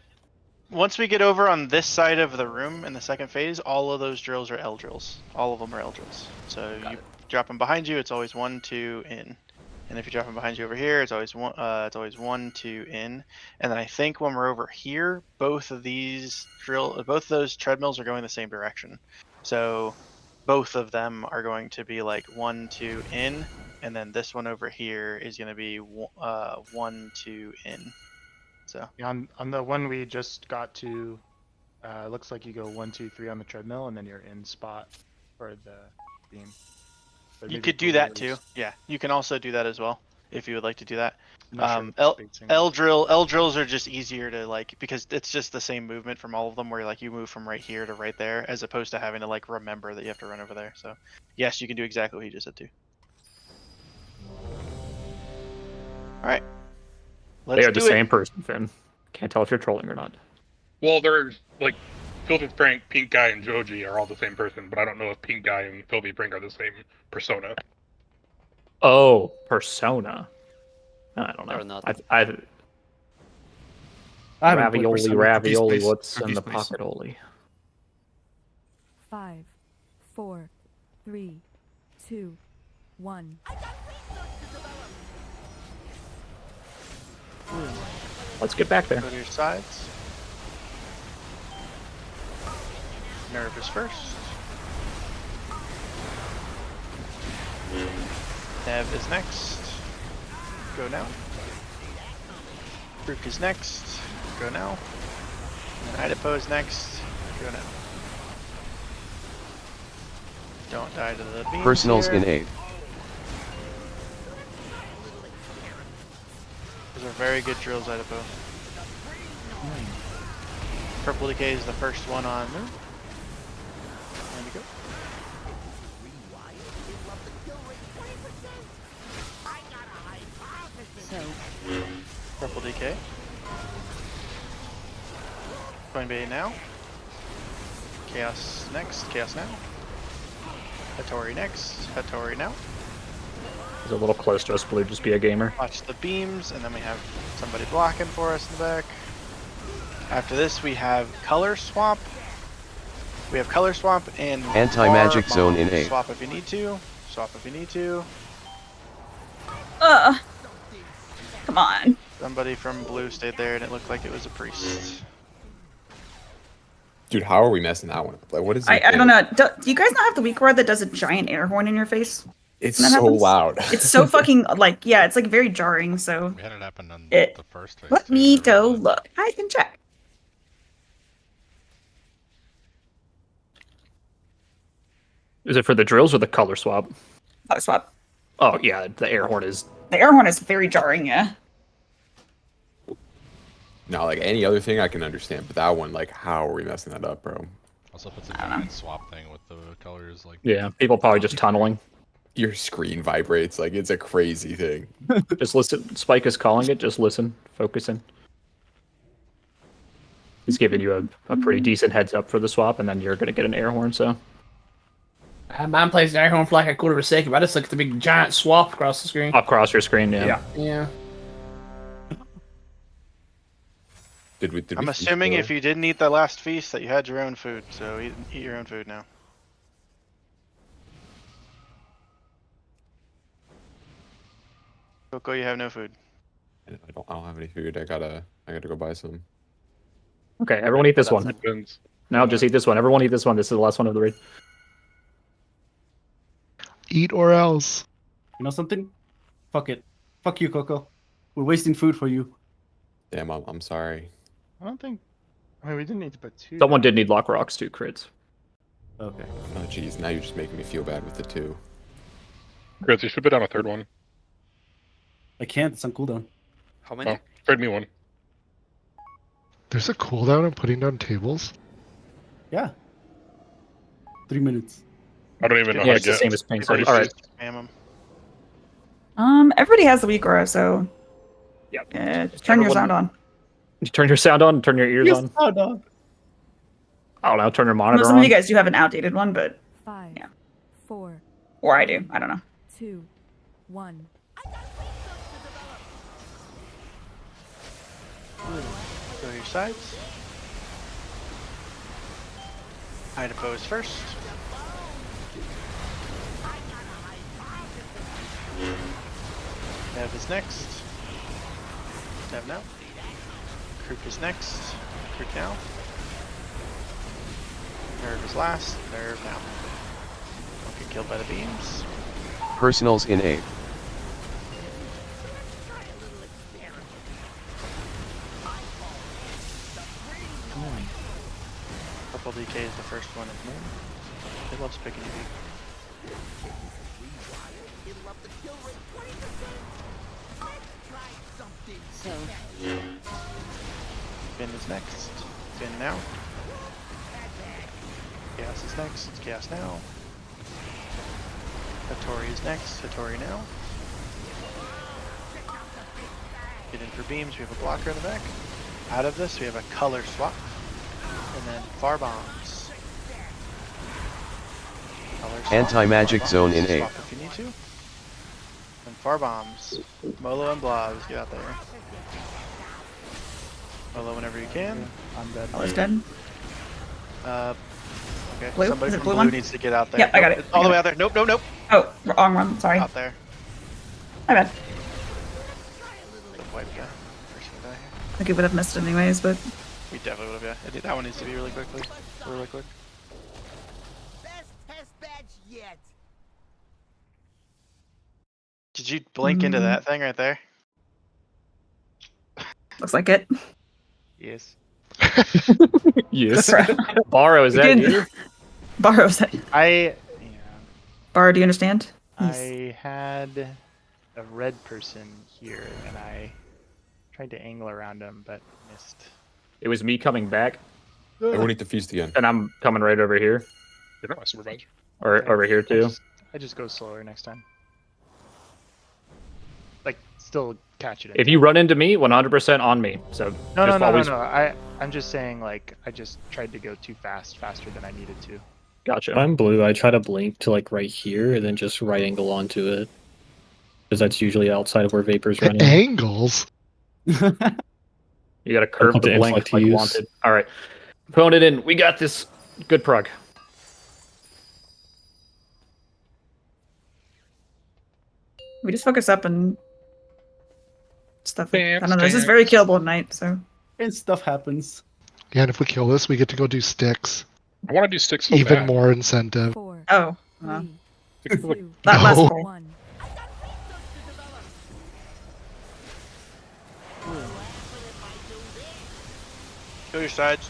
Once we get over on this side of the room in the second phase, all of those drills are L drills. All of them are L drills. So you drop them behind you, it's always 1, 2, in. And if you drop them behind you over here, it's always 1, 2, in. And then I think when we're over here, both of those treadmills are going the same direction. So both of them are going to be like 1, 2, in. And then this one over here is going to be 1, 2, in. So yeah, on the one we just got to, looks like you go 1, 2, 3 on the treadmill, and then you're in spot for the beam. But you maybe could do that too. Yeah, you can also do that as well if you would like to do that. L drills are just easier to like because it's just the same movement from all of them where like you move from right here to right there as opposed to having to like remember that you have to run over there. So yes, you can do exactly what he just said too. All right. They are the same person, Finn. Can't tell if you're trolling or not. Well, there's like Filthy Frank, Pink Guy, and Joji are all the same person, but I don't know if Pink Guy and Filthy Frank are the same persona. Oh, persona. I don't know. They're not. I haven't played Ravioli, Persona. ravioli, Cookies, what's in please. the Cookies, pocket oli? 5, 4, 3, 2, 1. Let's get back there. Go to your sides. Nerve is first. Nev is next. Go now. Rook is next. Go now. And Idapo is next. Go now. Don't die to the beams Personals here. in 8. Those are very good drills, Idapo. Purple Decay is the first one on move. There we go. Purple Decay. Coin Bay now. Chaos next. Chaos now. Hattori next. Hattori now. He's a little close to us, Blue. Just be a gamer. Watch the beams, and then we have somebody blocking for us in the back. After this, we have color swap. We have color swap and Anti-magic bar zone bomb. in 8. Swap if you need to. Swap if you need to. Come on. Somebody from blue stayed there, and it looked like it was a priest. Dude, how are we messing that one up? Like, what is? I don't know. Do you guys not have the weak word that does a giant air horn in your face? It's When that so happens? loud. It's so fucking like yeah, it's like very jarring. So We had it happen on it. the first phase. Let me go look. I can check. Is it for the drills or the color swap? Color swap. Oh yeah, the air horn is. The air horn is very jarring. Yeah. No, like any other thing I can understand, but that one, like, how are we messing that up, bro? Also, if it's a giant swap thing with the colors, like Yeah, people probably just tunneling. Your screen vibrates like it's a crazy thing. Just listen. Spike is calling it. Just listen. Focus in. He's giving you a pretty decent heads up for the swap, and then you're gonna get an air horn. So Mine plays an air horn for like a quarter of a second, but I just look at the big giant swap across the screen. across your screen, yeah. Yeah. Did we I'm assuming if you didn't eat the last feast that you had your own food, so eat your own food now. Coco, you have no food. I don't have any food. I gotta go buy some. Okay, everyone eat this one. Depends. No, just eat this one. Everyone eat this one. This is the last one of the raid. Eat or else. You know something? Fuck it. Fuck you, Coco. We're wasting food for you. Damn, I'm sorry. I don't think. I mean, we didn't need to put two. Someone did need lock rocks, 2 crits. Okay. Oh jeez, now you're just making me feel bad with the 2. Chris, you should put down a third one. I can't. It's on cooldown. How many? Oh, trade me one. There's a cooldown on putting down tables. Yeah. 3 minutes. I don't even know Yeah, how to it's the get. same as pink. Already All right. Spam them. Everybody has the weak aura, so Yep. turn your sound on. You turn your sound on. Turn your ears on. Sound on. I don't know. Turn your monitor Some on. of you guys do have an outdated one, but 5, yeah. 4, Or I do. I don't know. 2, 1. Go to your sides. Hide oppose first. Nev is next. Nev now. Krook is next. Krook now. Nerve is last. Nerve now. Don't get killed by the beams. Personals in 8. Purple DK is the first one of moon. It loves picking you. Finn is next. Finn now. Chaos is next. Chaos now. Hattori is next. Hattori now. Get in for beams. We have a blocker in the back. Out of this, we have a color swap. And then far bombs. Color swap, Anti-magic far zone bombs, in A. swap if you need to. And far bombs. Molo and blobs, get out there. Molo whenever you can. I'm dead. I was dead. Okay. Blue? Somebody Is it from blue blue one? needs to get out there. Yep, I got it. All the way out there. Nope, nope, nope. Oh, wrong one. Sorry. Out there. My bad. Wipe guy. First one die here. I think we would have missed it anyways, but We definitely would have, yeah. That one needs to be really quickly. Really quick. Did you blink into that thing right there? looks like it. Yes. Yes. Borrow, is that you? Borrow's that. Borrow, do you understand? I had a red person here, and I tried to angle around him, but missed. It was me coming back. Everyone need to feast again. And I'm coming right over here. You're not my supervisor. Or over here too. I just go slower next time. Like, still catch it. If you run into me, 100% on me. So No, just no. always... I'm just saying, like, I just tried to go too fast, faster than I needed to. Gotcha. If I'm blue, I try to blink to like right here and then just right angle onto it. Because that's usually outside of where Vapor's running. Angles? You gotta curve want the the blink inflect like use. wanted. Alright. Pulling it in. We got this. Good prog. We just focus up and stuff. I don't know. This is very killable at night, so. And stuff happens. Yeah, and if we kill this, we get to go do sticks. I want to do sticks. Even more incentive. Oh. No. That last pull. Go your sides.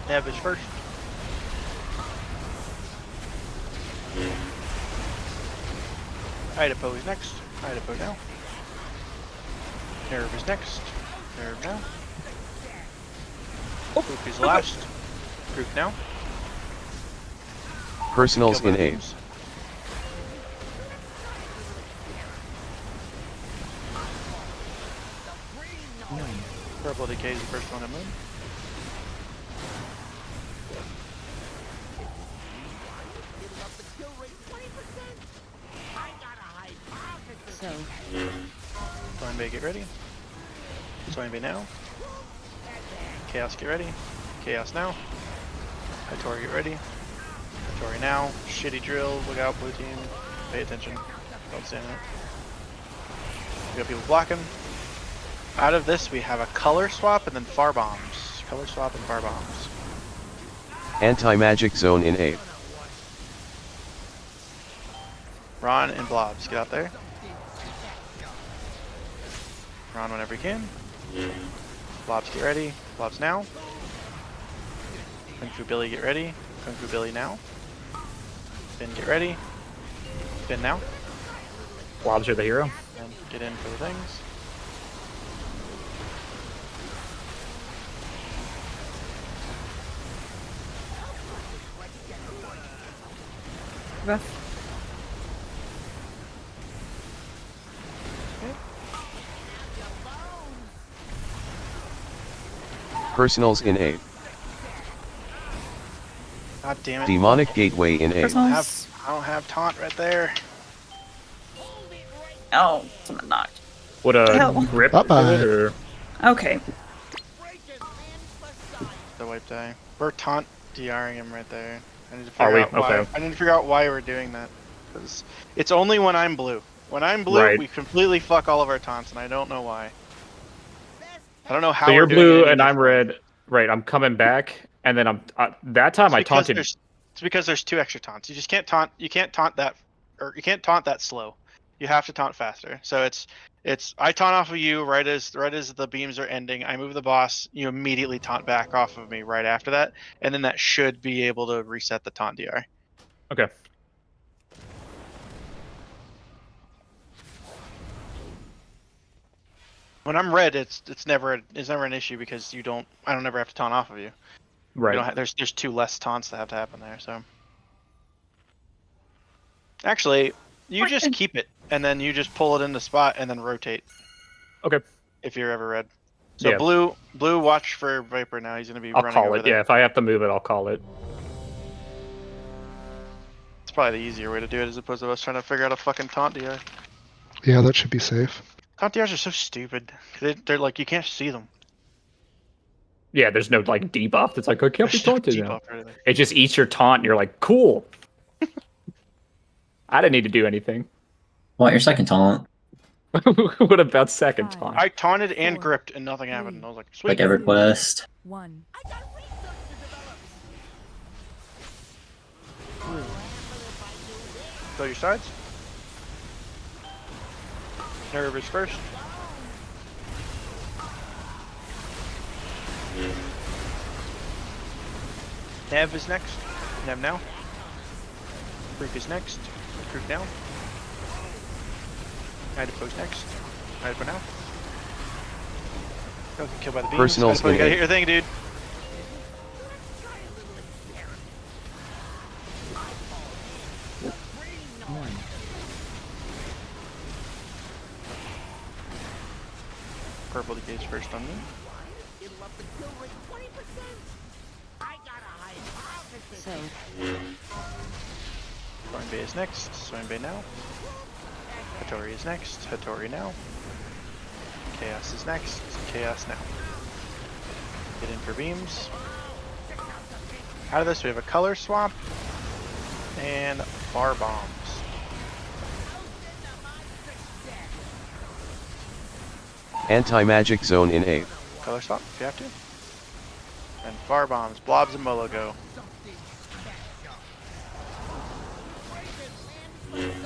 Navage first. Idapo is next. Idapo now. Nerve is next. Nerve now. Group is last. Group now. Personals Kill in A. bombs. Purple Decay is the first one to move. Swine Bay, get ready. Swine Bay now. Chaos, get ready. Chaos now. Hattori, get ready. Hattori now. Shitty drill, look out, blue team. Pay attention. Don't stand it. We got people blocking. Out of this, we have a color swap and then far bombs. Color swap and far bombs. Anti-magic zone in A. Ron and blobs, get out there. Ron whenever you can. Blobs, get ready. Blobs now. Kung Fu Billy, get ready. Kung Fu Billy now. Finn, get ready. Finn now. Blobs are the hero. And get in for the things. Rough. Personals in A. God damn it. Demonic gateway in A. I don't have taunt right there. Oh, someone knocked. Would a Hell. grip Bye-bye. do it, or Okay. The wipe die. We're taunt DRing him right there. I need to Are figure we? out why. Okay. I need to figure out why we're doing that. Because it's only when I'm blue. When I'm blue, Right. we completely fuck all of our taunts, and I don't know why. I don't know how. so you're we're doing blue any and I'm different. red. Right, I'm coming back, and then I'm that time I It's because taunted. It's because there's 2 extra taunts. You just can't taunt. You can't taunt that, or you can't taunt that slow. You have to taunt faster. So it's I taunt off of you right as the beams are ending. I move the boss. You immediately taunt back off of me right after that, and then that should be able to reset the taunt DR. Okay. When I'm red, it's never an issue because I don't ever have to taunt off of you. Right. You don't there's 2 less taunts that have to happen there. So actually, you just keep it and then you just pull it in the spot and then rotate. Okay. If you're ever red. So Yeah. blue, watch for Viper now. He's gonna be I'll running call over it. there. Yeah, if I have to move it, I'll call it. It's probably the easier way to do it as opposed to us trying to figure out a fucking taunt DR. Yeah, that should be safe. Taunt DRs are so stupid. They're like, you can't see them. Yeah, there's no like debuff that's like, I can't be There's no taunted now. debuff or anything. It just eats your taunt and you're like, cool. I didn't need to do anything. Want your second taunt? What about second taunt? I taunted and gripped and nothing happened. And I was like, sweet. Like EverQuest. 1. Go your sides. Nerve is first. Nev is next. Nev now. Freak is next. Freak now. Idipose next. Idipo now. Don't get killed by the beams. Personals Idipo, you gotta in hit your thing, dude. Purple decays first on me. So, Swine Bay is next. Swine Bay now. Hattori is next. Hattori now. Chaos is next. Chaos now. Get in for beams. Out of this, we have a color swap and bar bombs. Anti-magic zone in 8. Color swap if you have to. And far bombs. Blobs and Molo go.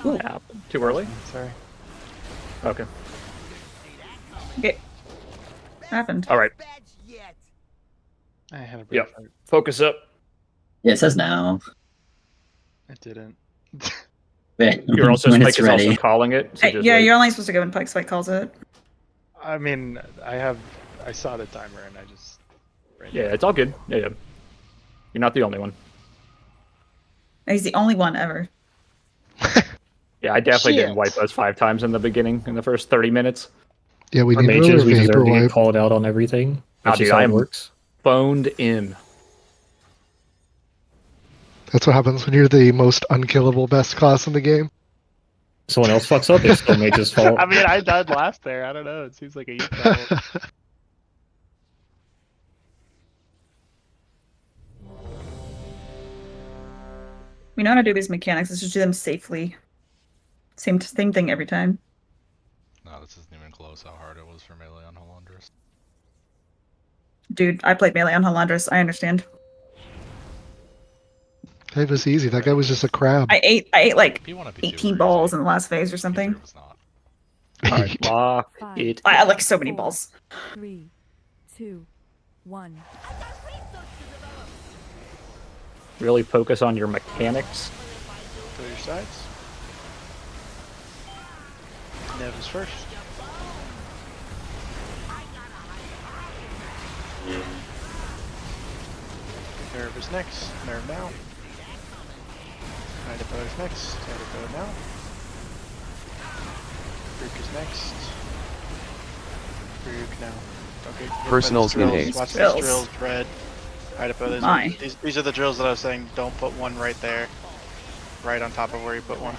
Yeah, too early? Sorry. Okay. Okay. Happened. All right. I had a brief Yep. Focus up. Yeah, it says now. It didn't. You're also When Spike it's is also ready. calling it. So just Yeah, wait. you're only supposed to go when Pike Spike calls it. I mean, I saw the timer and I just. Yeah, it's all good. Yeah, yeah. You're not the only one. He's the only one ever. Yeah, I definitely Shit. didn't wipe us 5 times in the beginning, in the first 30 minutes. Yeah, we Our need mages, another we vapor deserve to get wipe. called out on everything. That's Dude, just how I it am works. phoned in. That's what happens when you're the most unkillable best class in the game. Someone else fucks up, it's still mage's fault. I mean, I died last there. I don't know. It seems like a huge problem. We know how to do these mechanics. Let's just do them safely. Same thing every time. No, this isn't even close how hard it was for melee on Hollandress. Dude, I played melee on Halandris. I understand. It was easy. That guy was just a crab. I ate like If you want to be 18 balls in the last phase or something. Alright, lock it. I like so many balls. 3, 2, 1. Really focus on your mechanics. Go your sides. Nev is first. Nerve is next. Nerve now. Idaho is next. Idaho now. Freak is next. Freak now. Okay. Personals in drills. 8. Watch Drills. these drills, red. Idaho, My. these are the drills that I was saying. Don't put one right there. Right on top of where you put one.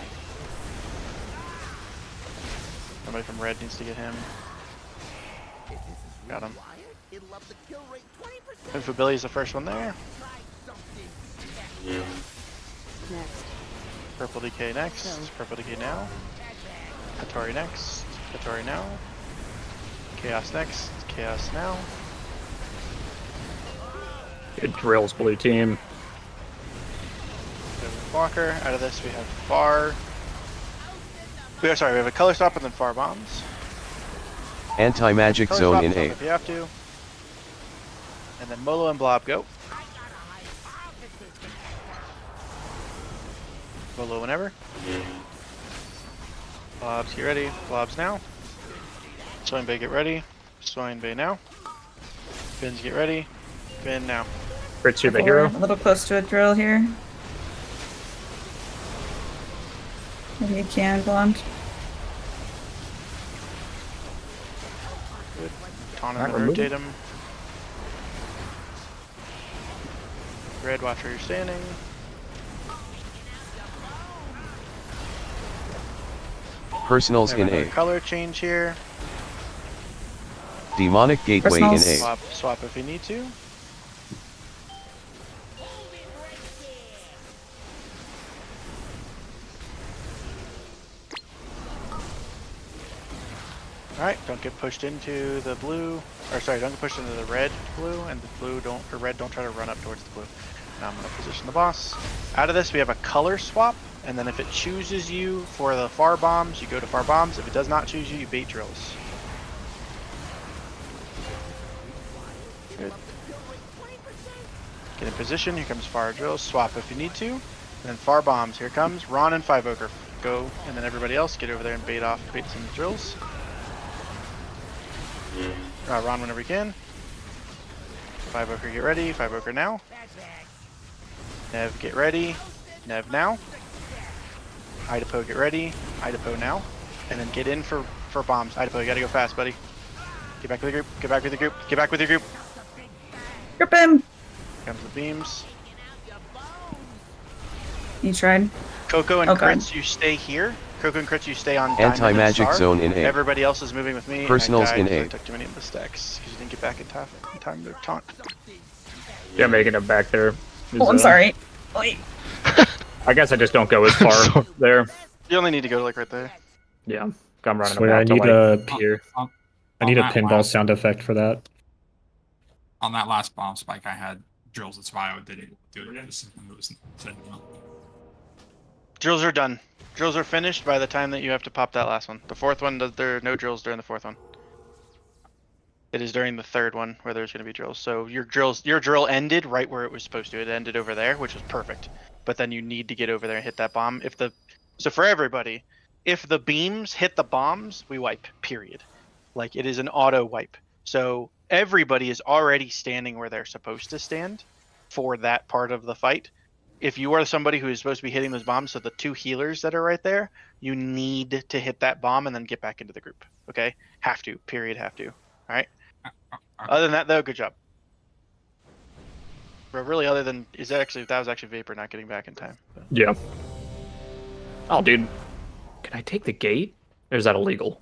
Somebody from red needs to get him. Got him. Infobility is the first one there. Next. Purple DK next. Purple DK now. Hattori next. Hattori now. Chaos next. Chaos now. Good drills, blue team. We have a blocker. Out of this we have far. We have a color stop and then far bombs. Anti-magic Color zone stop, in stop 8. if you have to. And then Molo and Blob go. Molo whenever. Blobs, get ready. Blobs now. Swine Bay, get ready. Swine Bay now. Fins, get ready. Fin now. Crits you the We're hero. a little close to a drill here. Maybe you can, Blonde. Good. Taunt him Alright, and remove rotate him. him. Red, watch where you're standing. Personals in Another A. color change here. Demonic Gateway in A. Swap if you need to. Alright, don't get pushed into the blue, or sorry, don't get pushed into the red blue, and the blue don't, or red don't try to run up towards the blue. Now I'm going to position the boss. Out of this we have a color swap, and then if it chooses you for the far bombs, you go to far bombs. If it does not choose you, you bait drills. Good. Get in position, here comes far drills, swap if you need to. And then far bombs, here comes Ron and 5 Ogre. Go, and then everybody else get over there and bait some drills. Ron whenever you can. 5 Ogre, get ready. 5 Ogre now. Nev, get ready. Nev now. Idapo, get ready. Idapo now. And then get in for bombs. Idapo, you gotta go fast, buddy. Get back with the group. Get back with the group. Get back with your group. Grip him! Here comes the beams. You tried. Coco and Okay. Crits, you stay here. Coco and Crits, you stay on Diamond and Anti-magic Star. zone in A. Everybody else is moving with me. Personals and I in died A. because I took too many of the stacks because you didn't get back in time to taunt. Yeah, making it back there. Oh, I'm sorry. Wait. I guess I just don't go as far there. You only need to go like right there. Yeah, I'm running Swear, I about to need like a here. I need a that pinball last- sound effect for that. On that last bomb spike, I had drills. That's why I didn't do it. It was said no. Drills are done. Drills are finished by the time that you have to pop that last one. The fourth one, there are no drills during the fourth one. It is during the third one where there's going to be drills. So your drill ended right where it was supposed to. It ended over there, which was perfect. But then you need to get over there and hit that bomb. So for everybody, if the beams hit the bombs, we wipe. Period. Like it is an auto wipe. So everybody is already standing where they're supposed to stand for that part of the fight. If you are somebody who is supposed to be hitting those bombs, so the 2 healers that are right there, you need to hit that bomb and then get back into the group. Okay? Have to. Period. Have to. All right? Other than that, though, good job. But really, other than that was actually Vapor not getting back in time. Yeah. Oh, dude, can I take the gate? Or is that illegal?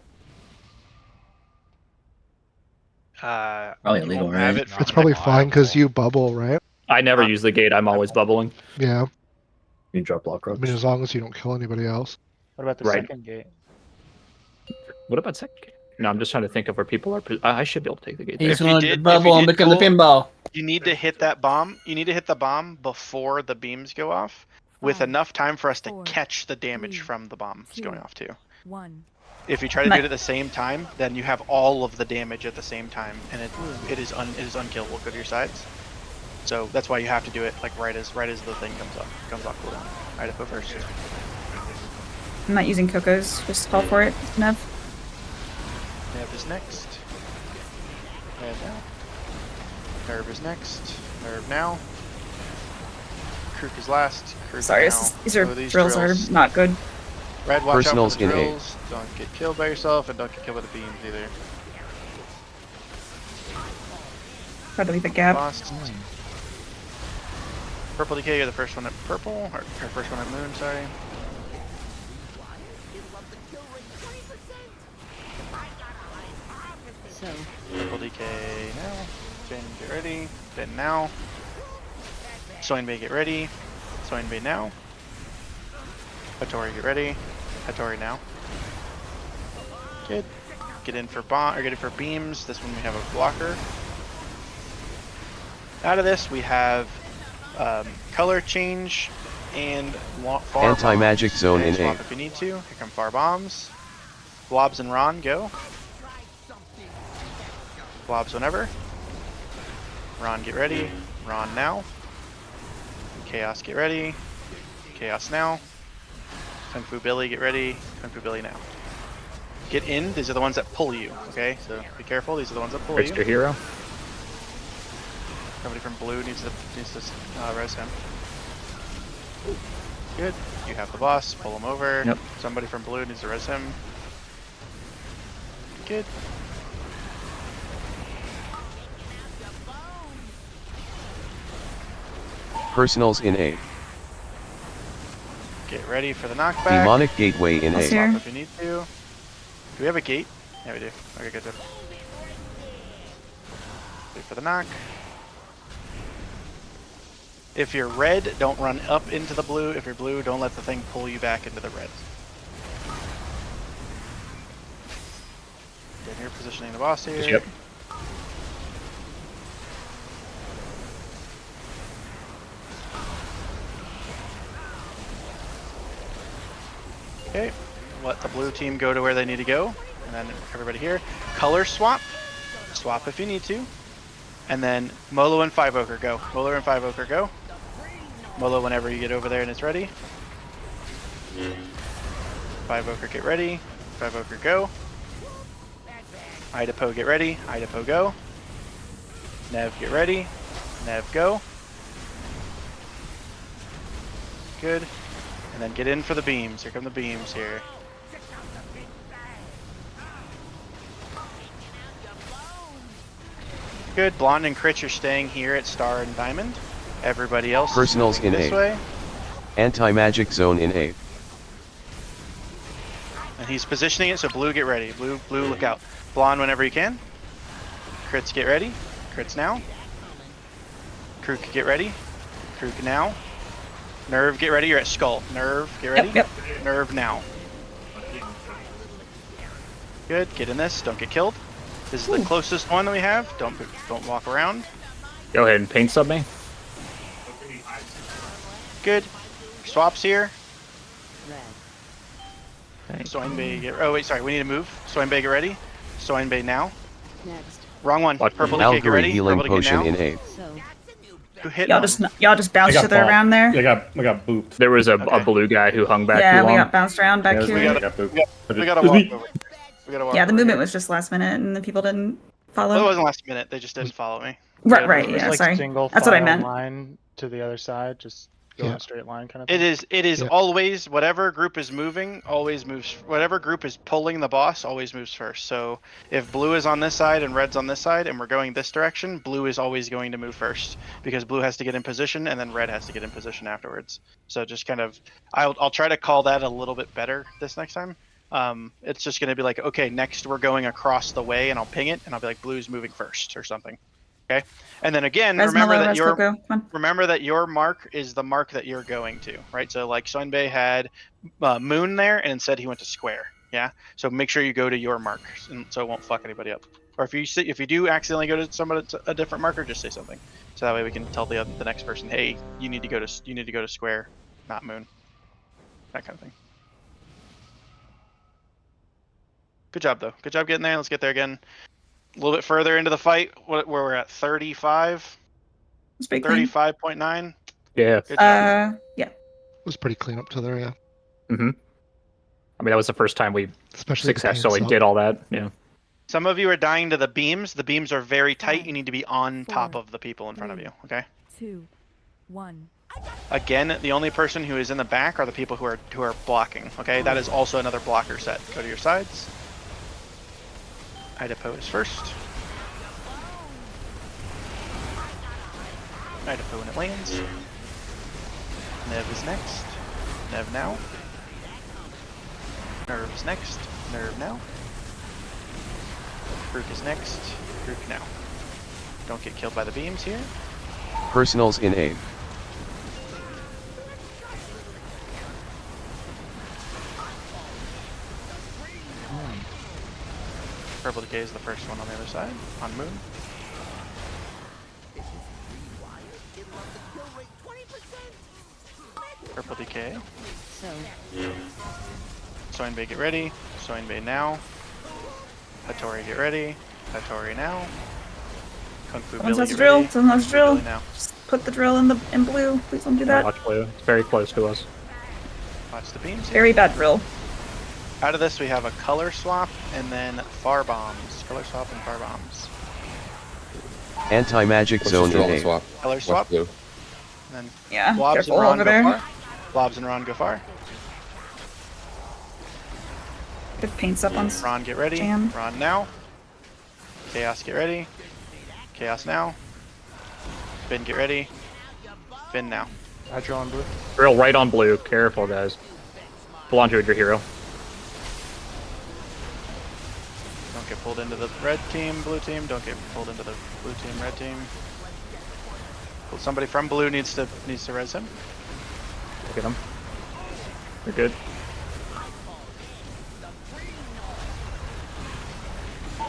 Probably you illegal, won't have right? it for It's the probably next fine because you bubble, right? I never use the gate. I'm always bubbling. Yeah. You drop block I rocks. mean, as long as you don't kill anybody else. What about the Right. second gate? What about second gate? No, I'm just trying to think of where people are. I should be able to take the gate. He's If you going did- to bubble if you and did become the pull- pinball. You need to hit that bomb. You need to hit the bomb before the beams go off, with enough time for us to catch the damage from the bombs going off too. 1. If you try to do it at the same time, then you have all of the damage at the same time, and it is unkillable. Go to your sides. So that's why you have to do it like right as the thing comes off cooldown. Idaho first. I'm not using Coco's. Just call for it, Nev. Nev is next. Nev now. Nerve is next. Nerve now. Krook is last. Krook Sorry, now. these are So these drills are not good. Red, watch Personals out for in the A. drills. Don't get killed by yourself, and don't get killed by the beams either. Try to leave a gap. Lost. Purple DK, you're the first one at purple, or first one at moon, sorry. So, Purple DK now. Finn, get ready. Finn now. Swine Bay, get ready. Swine Bay now. Hattori, get ready. Hattori now. Good. Get in for beams. This one we have a blocker. Out of this we have color change and far Anti-magic bombs. zone Okay, in swap A. if you need to. Here come far bombs. Blobs and Ron, go. Blobs whenever. Ron, get ready. Ron now. Chaos, get ready. Chaos now. Kung Fu Billy, get ready. Kung Fu Billy now. get in. These are the ones that pull you. Okay, so be careful. These are the ones that pull Fixed you. your hero. Somebody from blue needs to res him. Good. You have the boss. Pull him over. Yep. Somebody from blue needs to res him. Good. Personals in A. Get ready for the knockback. Demonic Gateway in A. Swap if you need to. Do we have a gate? Yeah, we do. Okay, good. Wait for the knock. If you're red, don't run up into the blue. If you're blue, don't let the thing pull you back into the red. Then you're positioning the boss here. Yep. Okay, let the blue team go to where they need to go, and then everybody here. Color swap. Swap if you need to. And then Molo and 5 Ochre go. Molo and 5 Ochre go. Molo whenever you get over there and it's ready. 5 Ochre get ready. 5 Ochre go. Idapo get ready. Idapo go. Nev get ready. Nev go. Good. And then get in for the beams. Here come the beams here. Good. Blonde and Crit, you're staying here at Star and Diamond. Everybody else Personals is in this A. way. Anti-magic zone in A. And he's positioning it, so blue get ready. Blue look out. Blonde whenever you can. Crits get ready. Crits now. Krook get ready. Krook now. Nerve get ready, you're at Skull. Nerve, get ready. Yep. Nerve now. Good, get in this, don't get killed. This is the closest one that we have. Don't walk around. Go ahead and paint sub me. Good. Swaps here. Soinbei get, oh wait, sorry, we need to move. Soinbei get ready. Soinbei now. Next. Wrong one. Purple decay get Algary ready. healing Purple decay potion now. in A. Who hit Y'all just bounced each other around there. I got booped. There was a blue guy who hung back Yeah, too we long. got bounced around back Yeah, here. I got booped. We gotta walk over. We gotta walk Yeah, the over movement here. was just last minute, and the people didn't follow. Well, it wasn't last minute, they just didn't follow me. Right, It's yeah, like sorry. single That's what I file meant. line to the other side, just go in a straight line kind of It thing. is always, whatever group is moving, always moves, whatever group is pulling the boss always moves first. So if blue is on this side and red's on this side and we're going this direction, blue is always going to move first because blue has to get in position and then red has to get in position afterwards. So just kind of, I'll try to call that a little bit better this next time. It's just going to be like, okay, next we're going across the way and I'll ping it and I'll be like, blue's moving first or something. Okay. And then again, remember that your mark is the mark that you're going to, right? So like Soinbei had Moon there and instead he went to Square. Yeah. So make sure you go to your mark and so it won't fuck anybody up. Or if you do accidentally go to a different marker, just say something. So that way we can tell the next person, hey, you need to go to Square, not Moon. That kind of thing. Good job though. Good job getting there. Let's get there again. A little bit further into the fight, where we're at 35. 35.9. Yeah. Yeah. It was pretty clean up to there, yeah. Mm-hmm. I mean, that was the first time we Especially the successfully paint did all that. Yeah. Some of you are dying to the beams. The beams are very tight. You need to be on top of the people in front of you. Okay. 2, 1. Again, the only person who is in the back are the people who are blocking. Okay, that is also another blocker set. Go to your sides. Idapo is first. Idapo when it lands. Nev is next. Nev now. Nerve is next. Nerve now. Krook is next. Krook now. Don't get killed by the beams here. Personals in A. Purple Decay is the first one on the other side, on Moon. Purple Decay. Soinbei get ready. Soinbei now. Hattori get ready. Hattori now. Kung Fu Someone Billy has get drill. ready. Someone has drill. Billy now. Just put the drill in blue. Please don't do that. Watch blue. It's very close to us. Watch the beams here. Very bad drill. Out of this, we have a color swap and then far bombs. Color swap and far bombs. Anti-magic Let's zone just in draw the A. swap. Color West swap. blue. And then Yeah, blobs and careful Ron over go there. far. Blobs and Ron go far. If paint's up on Ron, get ready. Jam. Ron now. Chaos, get ready. Chaos now. Finn, get ready. Finn now. Hydro on blue. Drill right on blue. Careful, guys. Hold on to it, your hero. Don't get pulled into the red team, blue team. Don't get pulled into the blue team, red team. Well, somebody from blue needs to res him. Look at him. You're good.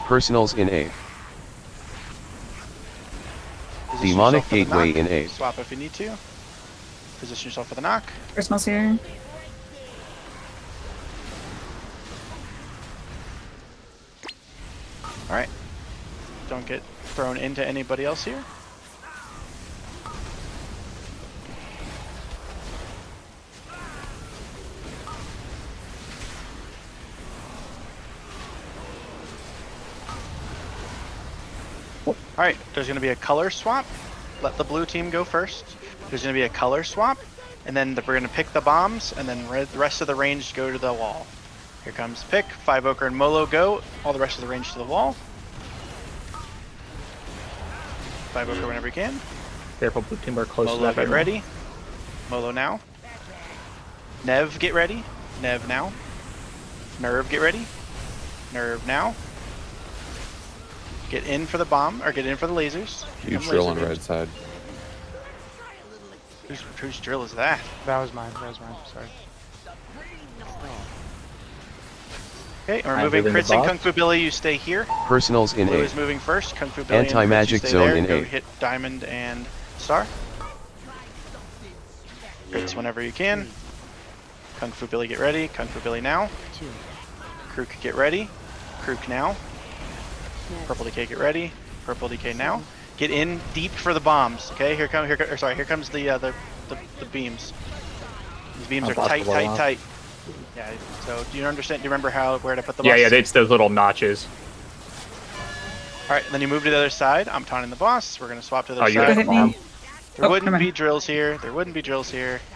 Personals in A. Position Demonic yourself for the gateway knock. in A. Swap if you need to. Position yourself for the knock. Personals here. Alright. Don't get thrown into anybody else here. Alright, there's going to be a color swap. Let the blue team go first. There's going to be a color swap. And then we're going to pick the bombs, and then the rest of the range go to the wall. Here comes pick. 5 Ochre and Molo go. All the rest of the range to the wall. 5 Ochre whenever you can. Careful, blue team, we're close Molo, to that. get ready. Molo now. Nev, get ready. Nev now. Nerve, get ready. Nerve now. Get in for the bomb, or get in for the lasers. Huge drill on red side. Whose drill is that? That was mine. Sorry. Okay, and we're moving crits and Kung Fu Billy, you stay here. Personals in Blue A. is moving first. Kung Fu Billy and Anti-magic Crits, you stay zone there. in Go A. hit Diamond and Star. Crits whenever you can. Kung Fu Billy, get ready. Kung Fu Billy now. Krook, get ready. Krook now. Purple Decay, get ready. Purple Decay now. Get in deep for the bombs. Okay, here comes the beams. These beams are tight. Yeah. So do you understand? Do you remember where to put the boss? Yeah, it's those little notches. All right, then you move to the other side. I'm taunting the boss. We're gonna swap to the other you side. hit me. There wouldn't be drills here.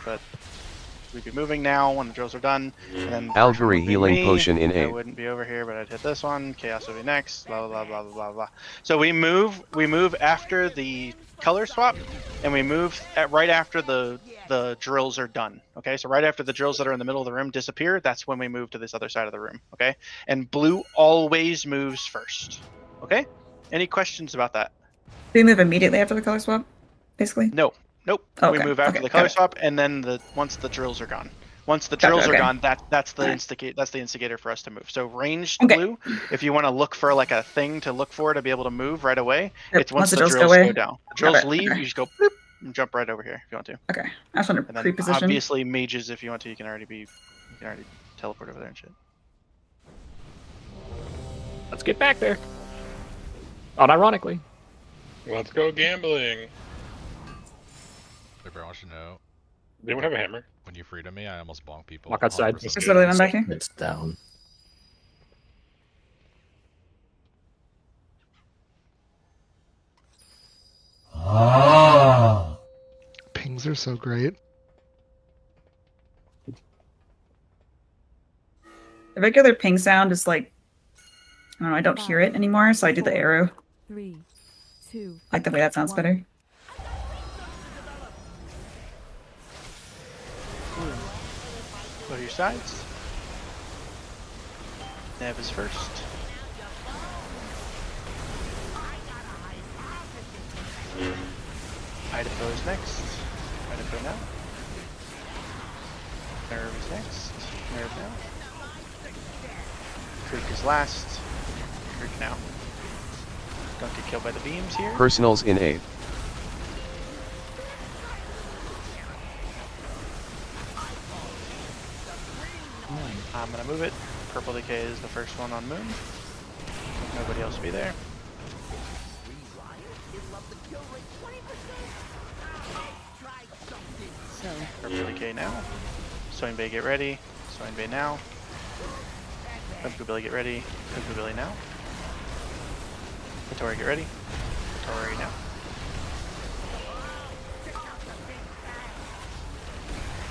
But we'd be moving now when the drills are done. And then Algery healing potion in I A. wouldn't be over here, but I'd hit this one. Chaos will be next. Blah blah blah blah blah blah. So we move after the color swap, and we move right after the drills are done. Okay, so right after the drills that are in the middle of the room disappear, that's when we move to this other side of the room. Okay, and blue always moves first. Okay, any questions about that? Do we move immediately after the color swap? Basically. Nope. Okay, We move after okay, the color got it. swap, and then once the drills are gone. Once the Gotcha, drills are okay. gone, that's the Alright. that's the instigator for us to move. So ranged Okay. blue, if you want to look for like a thing to look for to be able to move right away, Yep, it's once the drills go down. The drills Okay, leave, okay. you just go boop and jump right over here if you want to. Okay. I just want to And then pre-position. obviously mages, if you want to, you can already teleport over there and shit. Let's get back there. Unironically. Let's go gambling. Everyone should know. They don't have a hammer. When you freed me, I almost bonked people. Walk outside. 100% Is this literally one back here? It's down. Pings are so great. The regular ping sound is like, I don't know, I don't hear it anymore, so I do the arrow. 3, 2. I like the way that sounds better. Go to your sides. Nev is first. Idaho is next. Idaho now. Nerve is next. Nerve now. Creek is last. Creek now. Don't get killed by the beams here. Personals in A. I'm gonna move it. Purple Decay is the first one on moon. Nobody else will be there. Purple Decay now. Soin Bay, get ready. Soin Bay now. Cuckoo Billy, get ready. Cuckoo Billy now. Hattori, get ready. Hattori now.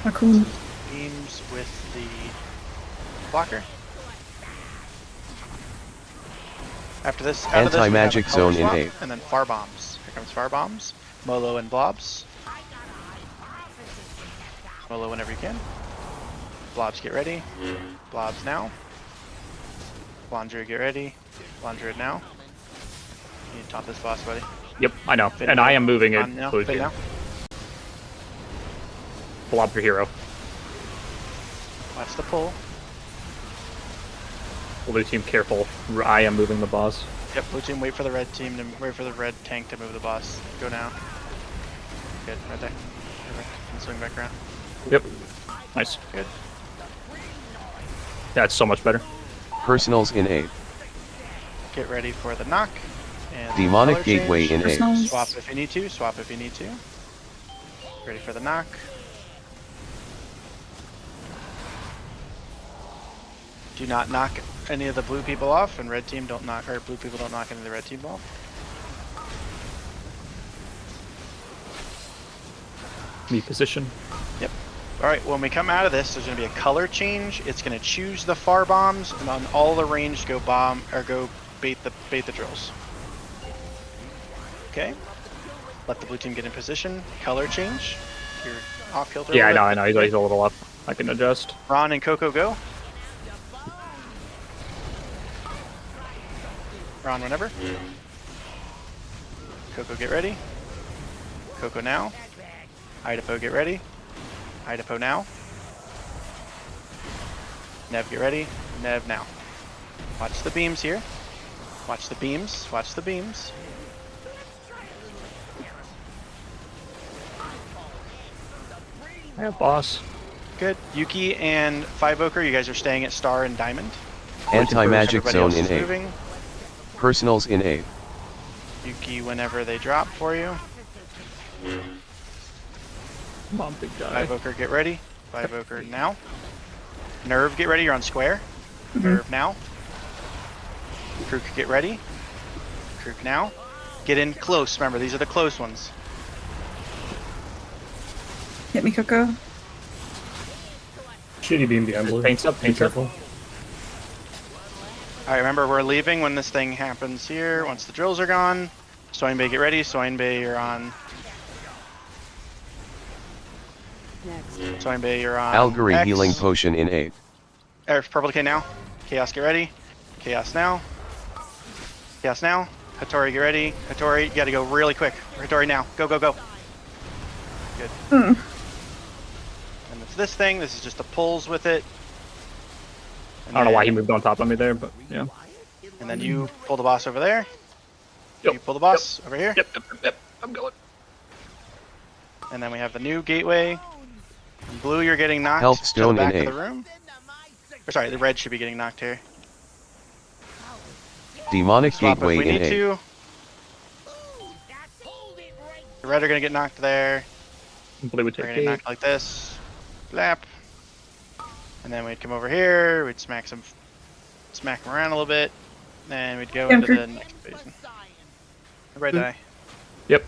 Raccoon. Beams with the blocker. After this, Anti-magic we have a color zone in swap, 8. and then far bombs. Here comes far bombs. Molo and blobs. Molo whenever you can. Blobs, get ready. Blobs now. Blondra, get ready. Blondra now. You need to top this boss, buddy. Yep, I know. Fin And now. I am moving it. On now. so Fin now. Blob your hero. Watch the pull. Blue team, careful. I am moving the boss. Yep, blue team, wait for the red team to wait for the red tank to move the boss. Go now. Good, right there. Perfect. And swing back around. Yep. Nice. Good. That's so much better. Personals in 8. Get ready for the knock. And Demonic color Gateway change. in 8. Swap if you need to. Swap if you need to. Ready for the knock. Do not knock any of the blue people off, and red team don't knock, or blue people don't knock any of the red team off. Me position. Yep. Alright, when we come out of this, there's going to be a color change. It's going to choose the far bombs, and on all the range go bomb, or go bait the drills. Okay. Let the blue team get in position. Color change. You're off kilter. Yeah, I know. He's a little up. I can adjust. Ron and Coco go. Ron whenever. Coco get ready. Coco now. Idapo get ready. Idapo now. Nev get ready. Nev now. Watch the beams here. Watch the beams. Watch the beams. Yeah, boss. Good. Yuki and Five Oker, you guys are staying at Star and Diamond. Anti-magic Everybody zone else in is 8. moving. Personals in 8. Yuki whenever they drop for you. Come on, big guy. Five Oker, get ready. Five Oker now. Nerve, get ready. You're on square. Nerve now. Krook, get ready. Krook now. Get in close. Remember, these are the close ones. Hit me, Coco. Shitty beam behind blue. Paints up, Be paints up. careful. Alright, remember, we're leaving when this thing happens here. Once the drills are gone. Soin Bay, get ready. Soin Bay, you're on. Soin Bay, you're on. Algary X. healing potion in 8. Purple Decay now. Chaos, get ready. Chaos now. Chaos now. Hattori, get ready. Hattori, you gotta go really quick. Hattori now. Go, go, go. Good. And it's this thing. This is just the pulls with it. And I don't know why he then- moved on top of me there, but yeah. And then you pull the boss over there. Yep. You pull the boss over here. Yep. I'm going. And then we have the new gateway. In blue, you're getting knocked Health to stone the back in of the room. Or sorry, the red should be getting knocked here. Demonic Swap if Gateway we in need 8. to. The red are gonna get knocked there. Blue would We're take gonna get eight. knocked like this. Flap. And then we'd come over here. We'd smack them around a little bit. Then we'd go into the next phase. Everybody die. Yep.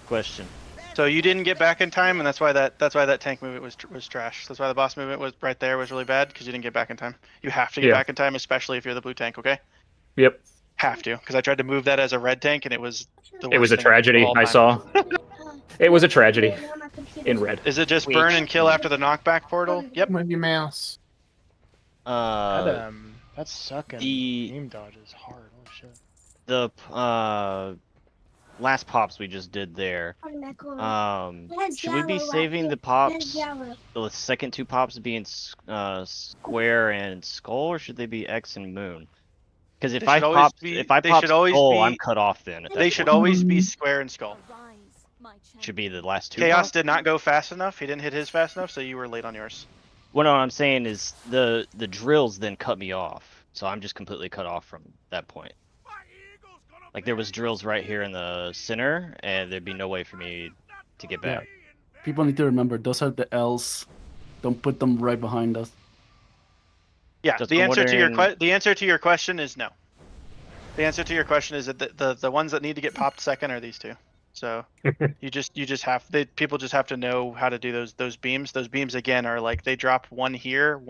Question. So you didn't get back in time, and that's why that tank movement was trash. That's why the boss movement was right there was really bad because you didn't get back in time. You have to get Yeah. back in time, especially if you're the blue tank. Okay. Yep. Have to, because I tried to move that as a red tank, and it was. It was a tragedy. I saw. It was a tragedy. In red. Is it just burn and kill after the knockback portal? Yep. Move your mouse. That's sucking. The Aim dodge is hard. Holy shit. the last pops we just did there. Should we be saving the pops, the second two pops being square and skull, or should they be X and moon? Because if I pop skull, I'm cut off then. at that They should point. always be square and skull. Should be the last two. Chaos pops? did not go fast enough. He didn't hit his fast enough, so you were late on yours. What I'm saying is the drills then cut me off, so I'm just completely cut off from that point. Like there was drills right here in the center, and there'd be no way for me to get back. People need to remember those are the L's. Don't put them right behind us. Yeah, Just the I'm answer to your wondering- the answer to your question is no. The answer to your question is that the ones that need to get popped second are these two. So you just have people just have to know how to do those beams. Those beams again are like they drop one here,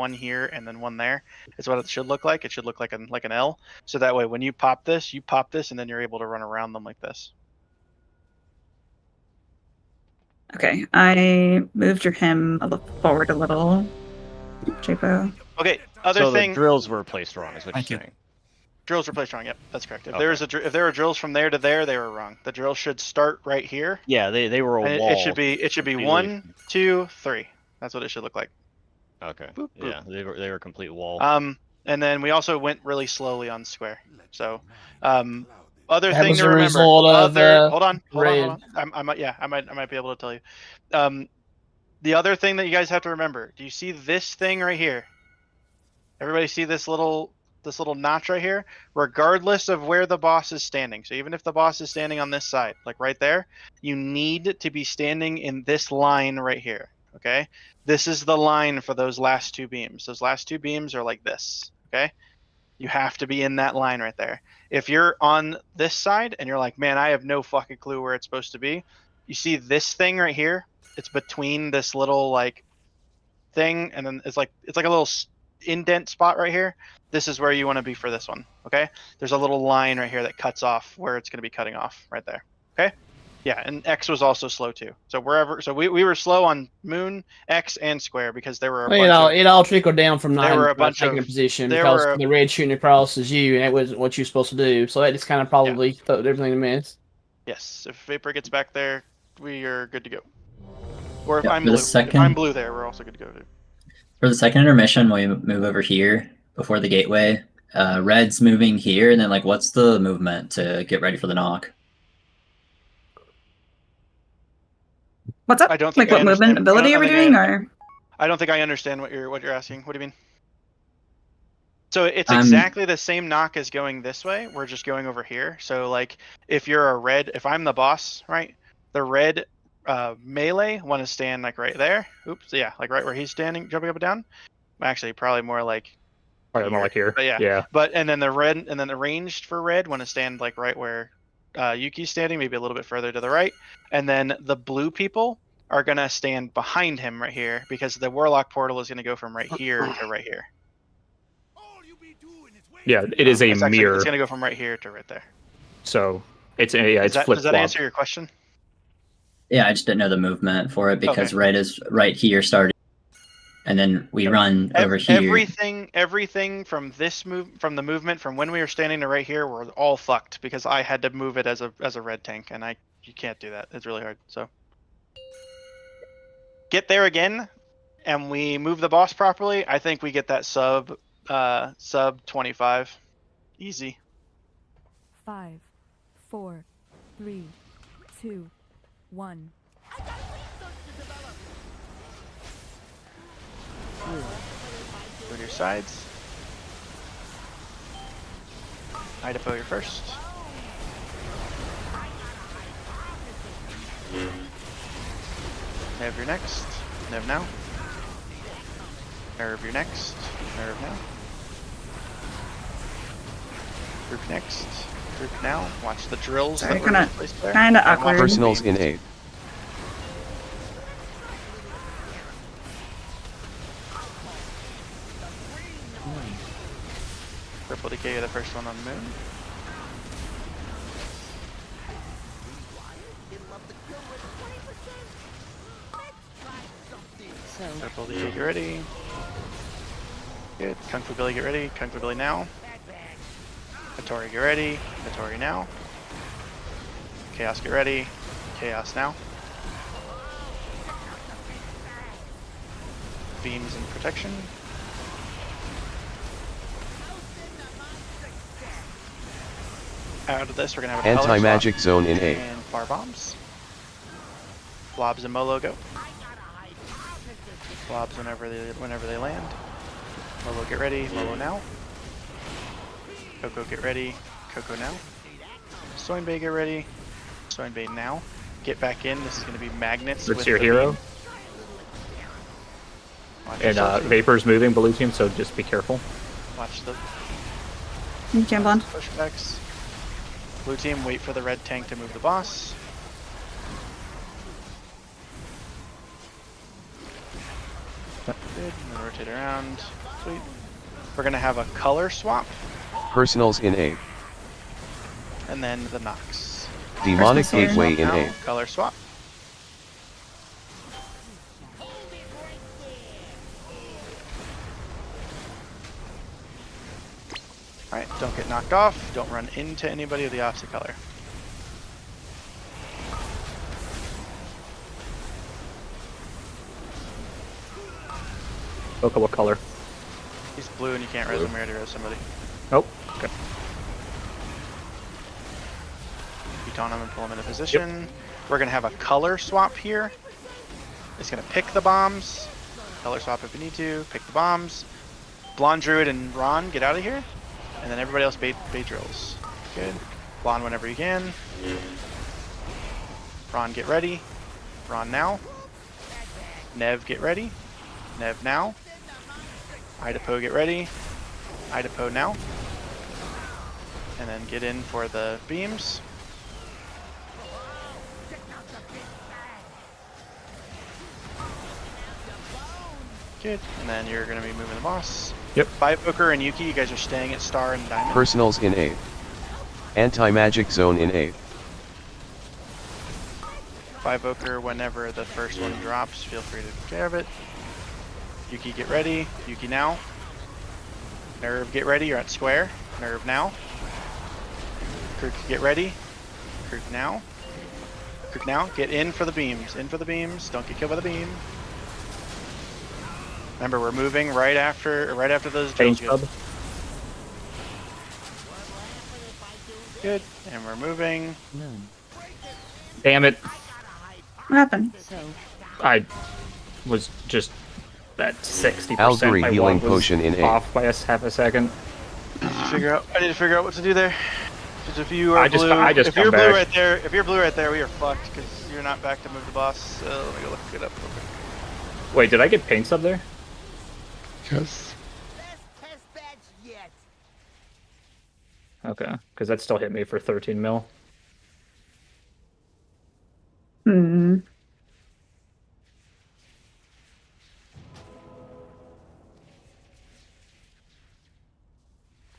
and then one there. It's what it should look like. It should look like an L. So that way when you pop this, and then you're able to run around them like this. Okay, I moved your him forward a little. Japo. Okay, other So thing. the drills were placed wrong, is what you're saying. Drills were placed wrong. Yep, that's correct. If Okay. if there were drills from there to there, they were wrong. The drill should start right here. Yeah, they were a and wall. It should be completely- 1, 2, 3. That's what it should look like. Okay. Boop, boop. Yeah, they were a complete wall. And then we also went really slowly on square. So, other That thing was to a remember. result of, hold on. raid. I might be able to tell you. The other thing that you guys have to remember. Do you see this thing right here? Everybody see this little notch right here? Regardless of where the boss is standing. So even if the boss is standing on this side, like right there, you need to be standing in this line right here. Okay? This is the line for those last two beams. Those last two beams are like this. Okay? You have to be in that line right there. If you're on this side and you're like, man, I have no fucking clue where it's supposed to be. You see this thing right here? It's between this little like thing, and then it's like a little indent spot right here. This is where you want to be for this one. Okay? There's a little line right here that cuts off where it's going to be cutting off right there. Okay? Yeah, and X was also slow too. So we were slow on Moon, X, and Square because there were a bunch it all trickled down from not there were a not bunch taking of- a position there because were a- the red shooting across is you, and that was what you're supposed to do. So that just kind of probably threw everything in a mess. Yes, if Vapor gets back there, we are good to go. Or if Yeah, I'm for the blue, if second- I'm blue there, we're also good to go too. For the second intermission, we move over here before the gateway. Red's moving here, and then like, what's the movement to get ready for the knock? What's up? I don't Like think I what movement understand- ability I are we don't think doing, I- or? I don't think I understand what you're asking. What do you mean? So it's I'm- exactly the same knock as going this way. We're just going over here. So like, if you're a red, if I'm the boss, right? The red melee want to stand like right there. Oops, yeah, like right where he's standing, jumping up and down. Actually, probably more like. Probably more like here. But yeah. Yeah. But and then the ranged for red want to stand like right where Yuki's standing, maybe a little bit further to the right. And then the blue people are gonna stand behind him right here because the warlock portal is gonna go from right here to right here. Yeah, it is a It's actually- mirror. It's gonna go from right here to right there. So it's it's flip Does that flop. answer your question? Yeah, I just didn't know the movement for it because Okay. red is right here starting, and then we run over here. Everything from the movement from when we were standing to right here were all fucked because I had to move it as a red tank, and you can't do that. It's really hard. So get there again, and we move the boss properly. I think we get that sub 25, easy. 5, 4, 3, 2, 1. Go to your sides. Idaho, you're first. Nev, you're next. Nev now. Nerve, you're next. Nerve now. Group next. Group now. Watch the drills. Sorry, that were kinda- placed there. kinda And watch awkward. the Personals beams. in 8. Purple DK, you're the first one on the moon. Purple DK, get ready. Good. Kung Fu Billy, get ready. Kung Fu Billy now. Hattori, get ready. Hattori now. Chaos, get ready. Chaos now. Beams and protection. Out of this, we're gonna have a color swap Anti-magic zone in 8. and fire bombs. Blobs and Molo go. Blobs whenever they land. Molo get ready. Molo now. Coco get ready. Coco now. Soinbei get ready. Soinbei now. Get back in. This is gonna be magnets. It's with your the hero. beam. Watch And yourself. Vapor's moving blue team, so just be careful. Watch the You can blonde. pushbacks. Blue team, wait for the red tank to move the boss. Good. And then rotate around. Sweet. We're gonna have a color swap, Personals in 8. and then the Nox. Demonic Personals here. Gateway in Now, 8. color swap. Alright, don't get knocked off. Don't run into anybody of the opposite color. Okay, what color? He's blue and you can't res him. We already res somebody. Nope. Okay. You taunt him and pull him into position. Yep. We're gonna have a color swap here. It's gonna pick the bombs. Color swap if we need to. Pick the bombs. Blonde Druid and Ron, get out of here. And then everybody else bait drills. Good. Blonde whenever you can. Ron, get ready. Ron now. Nev, get ready. Nev now. Idapo, get ready. Idapo now. And then get in for the beams. Good. And then you're going to be moving the boss. Yep. Five Booker and Yuki, you guys are staying at Star and Diamond. Personals in 8. Anti-magic zone in 8. Five Booker, whenever the first one drops, feel free to take care of it. Yuki, get ready. Yuki now. Nerve, get ready. You're at square. Nerve now. Kirk, get ready. Kirk now. Kirk now. Get in for the beams. In for the beams. Don't get killed by the beam. Remember, we're moving right after those drills. Good. And we're moving. Damn it. What happened? I was just at 60%. Algary My healing wand was potion in 8. off by half a second. I need to figure out what to do there. Because if you are blue, if you're blue right there, we are fucked. Because you're not back to move the boss. So let me go look it up real quick. Wait, did I get paint sub there? Yes. Okay, because that still hit me for 13 mil. Hmm.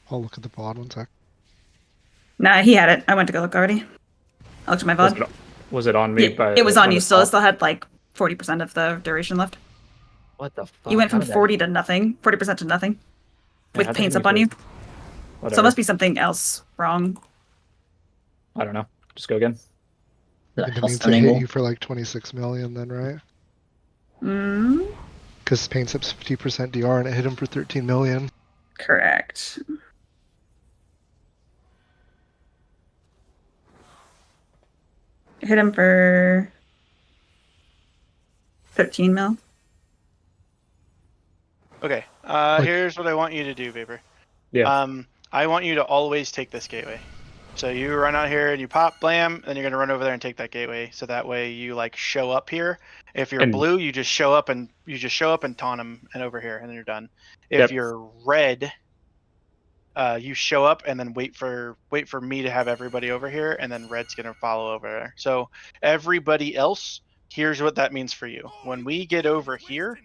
I'll look at the bot one sec. Nah, he had it. I went to go look already. I looked at my VOD. Was it on me? It was on you still. I still had like 40% of the duration left. What the fuck? You went from 40 to nothing, 40% to nothing, with paints up on you. Whatever. So it must be something else wrong. I don't know. Just go again. It means it hit you for like 26 million then, right? Hmm. Because paints up's 50% DR and it hit him for 13 million. Correct. Hit him for 13 mil. Okay. Here's what I want you to do, Vapor. Yeah. I want you to always take this gateway. So you run out here and you pop, blam, then you're gonna run over there and take that gateway. So that way you like show up here. If you're blue, you just show up and taunt them and over here, and then you're done. If you're red, you show up and then wait for me to have everybody over here, and then red's gonna follow over there. So everybody else, here's what that means for you. When we get over here,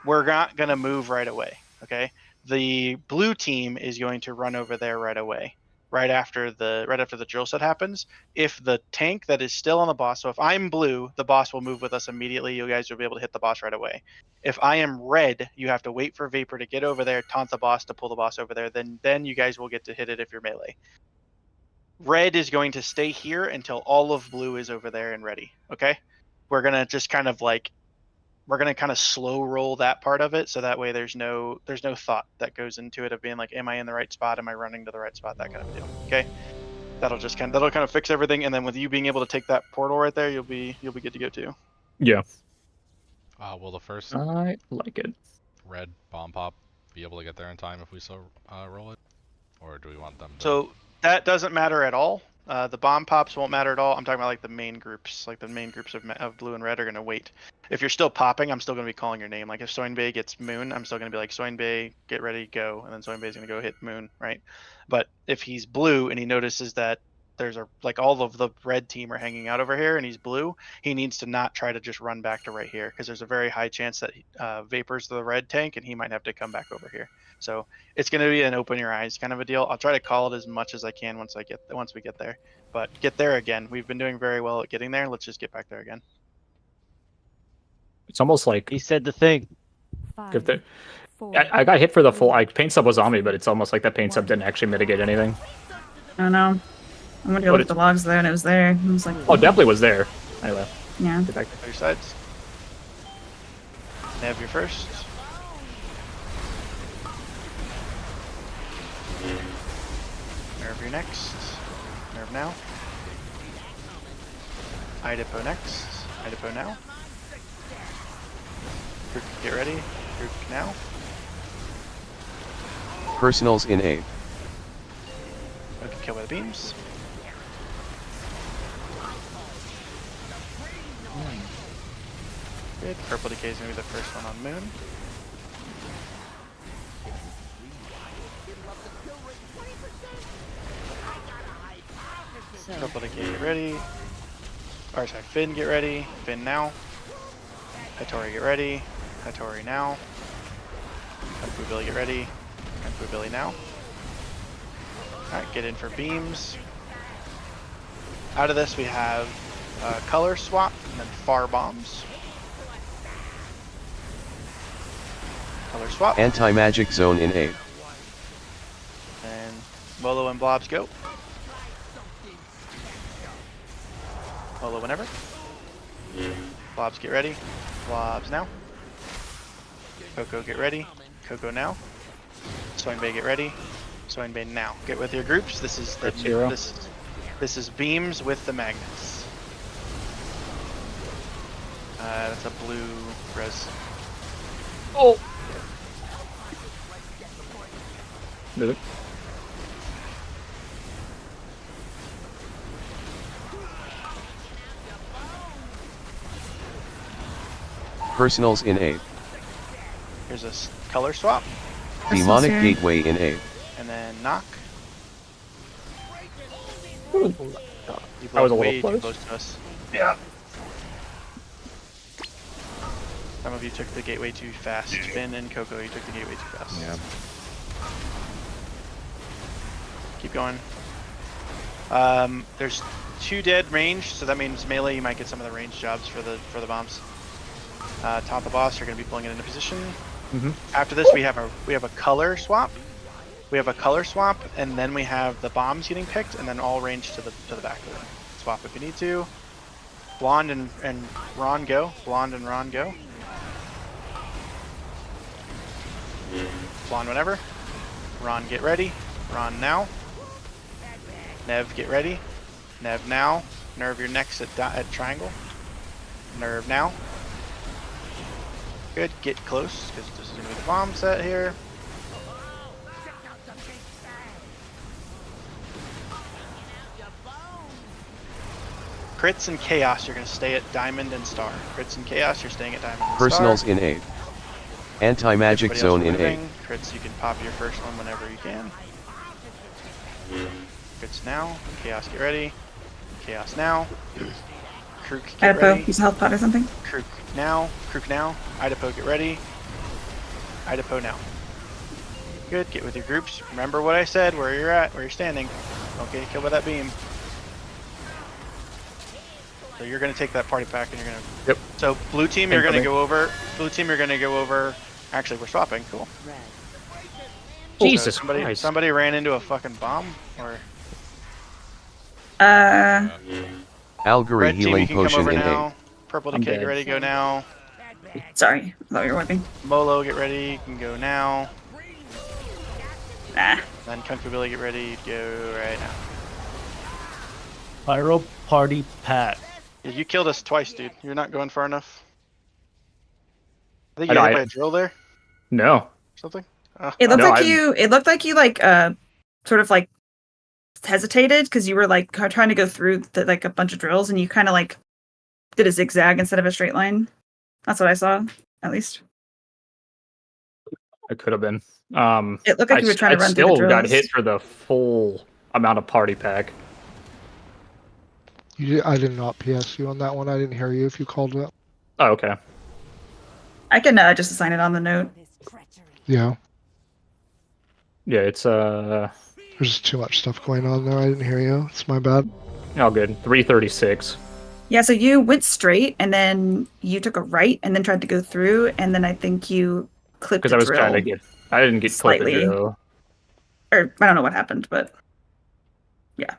we're not gonna move right away. Okay, the blue team is going to run over there right away. Right after the drill set happens. If the tank that is still on the boss, so if I'm blue, the boss will move with us immediately. You guys will be able to hit the boss right away. If I am red, you have to wait for Vapor to get over there, taunt the boss to pull the boss over there. Then you guys will get to hit it if you're melee. Red is going to stay here until all of blue is over there and ready. Okay? We're gonna just kind of like slow roll that part of it, so that way there's no thought that goes into it of being like, am I in the right spot? Am I running to the right spot? That kind of deal. Okay, that'll kind of fix everything, and then with you being able to take that portal right there, you'll be good to go too. Yeah. Will the first I like it. red bomb pop be able to get there in time if we so roll it, or do we want them to... So that doesn't matter at all. The bomb pops won't matter at all. I'm talking about like the main groups. Like the main groups of blue and red are gonna wait. If you're still popping, I'm still gonna be calling your name. Like if Soinbei gets moon, I'm still gonna be like Soinbei, get ready, go, and then Soinbei's gonna go hit moon, right? But if he's blue and he notices that there's like all of the red team are hanging out over here and he's blue, he needs to not try to just run back to right here because there's a very high chance that Vapor's the red tank and he might have to come back over here. So it's going to be an open your eyes kind of a deal. I'll try to call it as much as I can once we get there. But get there again. We've been doing very well at getting there. Let's just get back there again. It's almost like he said the thing. If the, I got hit for the full. Paint sub was on me, but it's almost like that paint sub didn't actually mitigate anything. I don't know. I'm gonna go look at the logs there, and it was there. I was like, oh, definitely was there. Anyway. Yeah. Get back there. Your sides. Nav your first. Nerve your next. Nerve now. Idapo next. Idapo now. Group, get ready. Group now. Personals in A. Okay, kill by the beams. Good. Purple decay is going to be the first one on moon. Purple decay, get ready. Or sorry, Finn, get ready. Finn now. Hattori, get ready. Hattori now. Kung Fu Billy, get ready. Kung Fu Billy now. Alright, get in for beams. Out of this we have color swap and then far bombs. Color swap. Anti-magic zone in A. And Molo and Blobs go. Molo whenever. Blobs get ready. Blobs now. Coco get ready. Coco now. Soinbei get ready. Soinbei now. Get with your groups. This is the this is beams with the magnets. That's a blue res. Oh. Move it. Personals in A. Here's a color swap. Demonic Gateway in A. And then knock. Ooh. You That was a way little too close. close to us. Yeah. Some of you took the gateway too fast. Finn and Coco, you took the gateway too fast. Yeah. Keep going. There's 2 dead range, so that means melee. You might get some of the range jobs for the bombs. Top of boss, you're going to be pulling it into position. After this, we have a color swap. We have a color swap, and then we have the bombs getting picked, and then all range to the back of it. Swap if you need to. Blonde and Ron go. Blonde and Ron go. Blonde whenever. Ron get ready. Ron now. Nev get ready. Nev now. Nerve your next at triangle. Nerve now. Good. Get close because this is gonna be the bomb set here. Crits and Chaos, you're going to stay at Diamond and Star. Crits and Chaos, you're staying at Diamond and Personals Star. in A. Anti-magic zone in A. Crits, you can pop your first one whenever you can. Crits now. Chaos, get ready. Chaos now. Krook, get Idapo, ready. use a health pot or something. Krook now. Krook now. Idapo, get ready. Idapo now. Good, get with your groups. Remember what I said, where you're at, where you're standing. Don't get killed by that beam. So you're going to take that party pack and you're going to... Yep. So blue team, you're going to go over... Blue team, you're going to go over... Actually, we're swapping. Cool. Jesus so Christ. Somebody ran into a fucking bomb? Or... Algary Red team, healing you can come potion over in now. A. Purple I'm decay, dead. get ready, go now. Sorry, I thought you were whipping. Molo, get ready, you can go now. Ah. Then Kung Fu Billy, get ready, go right now. Pyro Party Pat. Yeah, you killed us twice, dude. You're not going far enough. I think I you know, hit by a drill there. No. Something. It looked No, like you. It looked like you like sort of like hesitated because you were like trying to go through like a bunch of drills, and you kind of like did a zigzag instead of a straight line. That's what I saw, at least. It could have been. It looked like you were trying to run through the still got drills. hit for the full amount of party pack. I did not PS you on that one. I didn't hear you if you called it. Oh, okay. I can just assign it on the note. Yeah. Yeah, it's There's just too much stuff going on there. I didn't hear you. It's my bad. all good. 336. Yeah, so you went straight, and then you took a right, and then tried to go through, and then I think you clipped Because the I was drill trying to get. I didn't get clipped slightly. though. Or I don't know what happened, but yeah.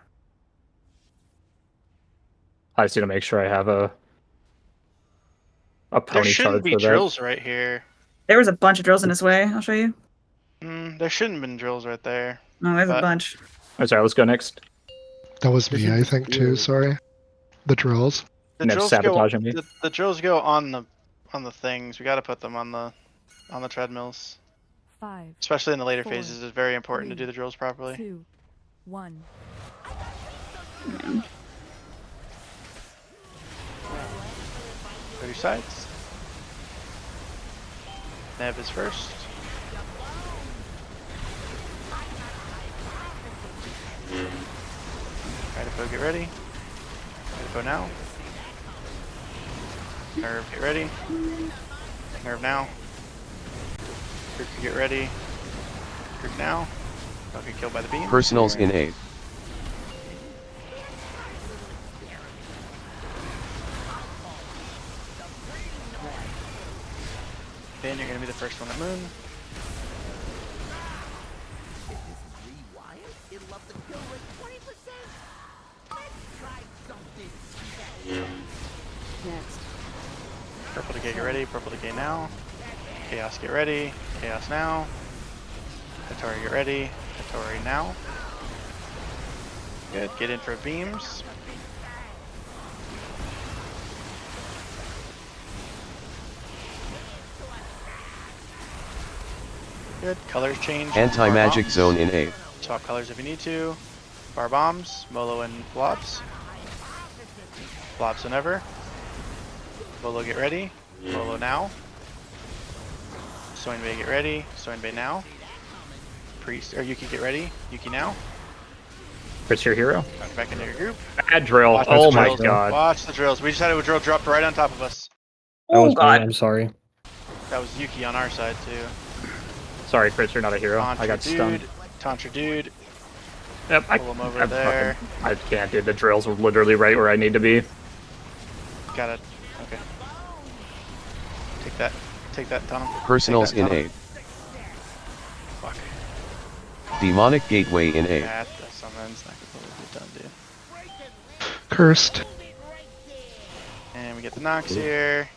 I just need to make sure I have a There pony shouldn't chart be for that. drills right here. There was a bunch of drills in his way. I'll show you. There shouldn't have been drills right there. No, there's a But- bunch. Oh, sorry, let's go next. That was me, I think, too. Sorry. The drills. The Never drills go. sabotaging me. The drills go on the things. We got to put them on the treadmills. 5, Especially in the later 4, phases, it's very important to 3, do the drills properly. 2, 1. Go your sides. Nev is first. Idafo, get ready. Idafo now. Nerve, get ready. Nerve now. Kirk, get ready. Kirk now. Don't get killed by the beam. Personals in 8. Ben, you're gonna be the first one at Moon. Next. Purple decay, get ready. Purple decay now. Chaos, get ready. Chaos now. Hattori, get ready. Hattori now. Good. Get in for beams. Good. Colors change. Anti-magic Bar zone bombs. in 8. Swap colors if you need to. Bar bombs. Molo and blobs. Blobs whenever. Molo, get ready. Molo now. Soinbei, get ready. Soinbei now. Priest or Yuki, get ready. Yuki now. Chris, your hero. Back into your group. Bad drill. Watch Oh the my drills. god. Watch the drills. We just had a drill dropped right on top of us. That was me, I'm sorry. That was Yuki on our side too. Sorry, Chris, you're not a hero. Tantra I got stunned. dude. Tantra dude. Yep, Pull him over there. I can't do the drills were literally right where I need to be. Got it. Okay. Take that. Take that tunnel. Personals Take that in tunnel. 8. Fuck. Demonic Gateway in 8. That's something's not completely done, dude. Cursed. And we get the Nox here.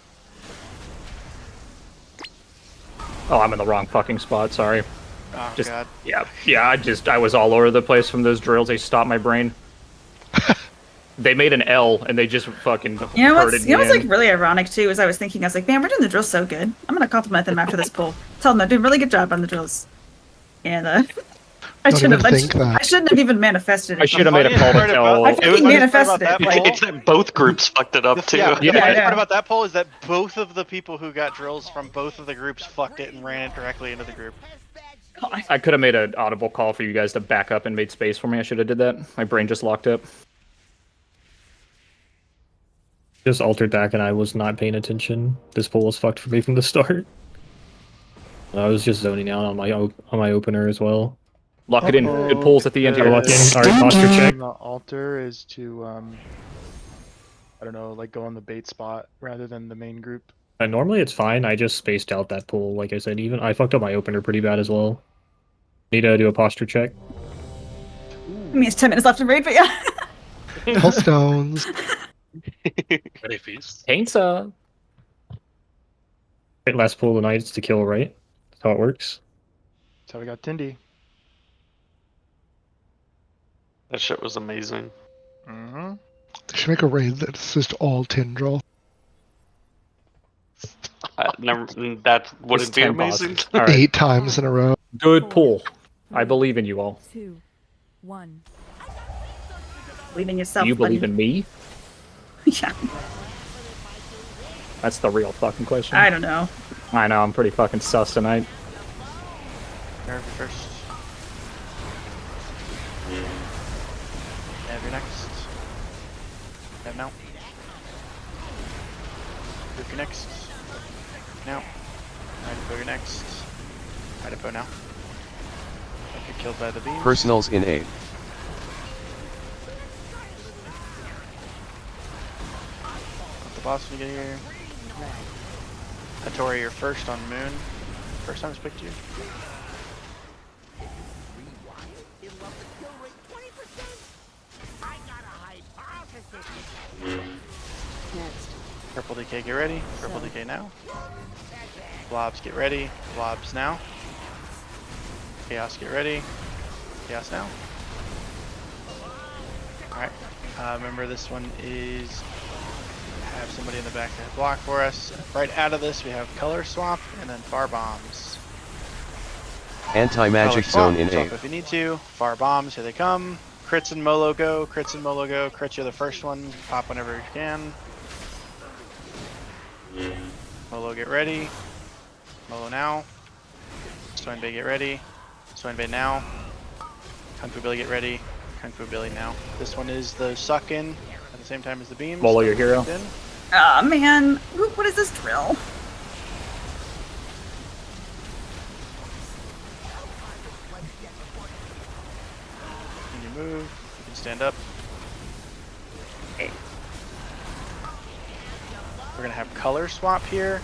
Oh, I'm in the wrong fucking spot, sorry. Oh Just, god. yeah, I was all over the place from those drills. They stopped my brain. They made an L and they just fucking You know hurted what's, me you know what's in. like really ironic too is I was thinking, I was like, man, we're doing the drills so good. I'm gonna compliment them after this pull. Tell them they're doing a really good job on the drills. And I Don't shouldn't even have. think that. I shouldn't have even manifested it. I should have made a call to tell. I fucking manifested that it. poll- Like, Like, both groups fucked it up too. Yeah, the Yeah, funny yeah. part about that poll is that both of the people who got drills from both of the groups fucked it and ran it directly into the group. I could have made an audible call for you guys to back up and made space for me. I should have did that. My brain just locked up. Just altered back and I was not paying attention. This pull was fucked for me from the start. I was just zoning out on my opener as well. Lock it in. Good pulls at the end The here. Lock in. Alright, posture check. The altar is to I don't know, like go on the bait spot rather than the main group. Normally it's fine. I just spaced out that pull. Like I said, even I fucked up my opener pretty bad as well. Need to do a posture check. I mean, it's 10 minutes left to raid, but yeah. Hell stones. Ready feast. Paints up. Last pull of the night is to kill, right? That's how it works. So we got Tindy. That shit was amazing. Mm-hmm. They should make a raid that's just all Tindril. That wouldn't Just be 10 amazing. bosses. All right. 8 times in a row. Good pull. I believe in you all. 2, 1. Believe in yourself. Do you believe buddy. in me? Yeah. That's the real fucking question. I don't know. I know, I'm pretty fucking sus tonight. Nerve first. Have your next. Have now. Group your next. Now. Identify your next. Identify now. Don't get killed by the beams. Personals in aid. The boss when you get here. Hattori, you're first on Moon. First time it's picked you. Purple DK, get ready. Purple DK now. Blobs, get ready. Blobs now. Chaos, get ready. Chaos now. Alright. Remember this one is have somebody in the back to block for us. Right out of this we have color swap and then far bombs. Anti-magic zone in swap aid. if you need to. Far bombs, here they come. Crits and Molo go. Crits and Molo go. Crits, you're the first one. Pop whenever you can. Molo, get ready. Molo now. Swine Bay, get ready. Swine Bay now. Kung Fu Billy, get ready. Kung Fu Billy now. This one is the suck in at the same time as the beams. Molo, your hero. Ah, man. What is this drill? When you move, you can stand up. We're gonna have color swap here.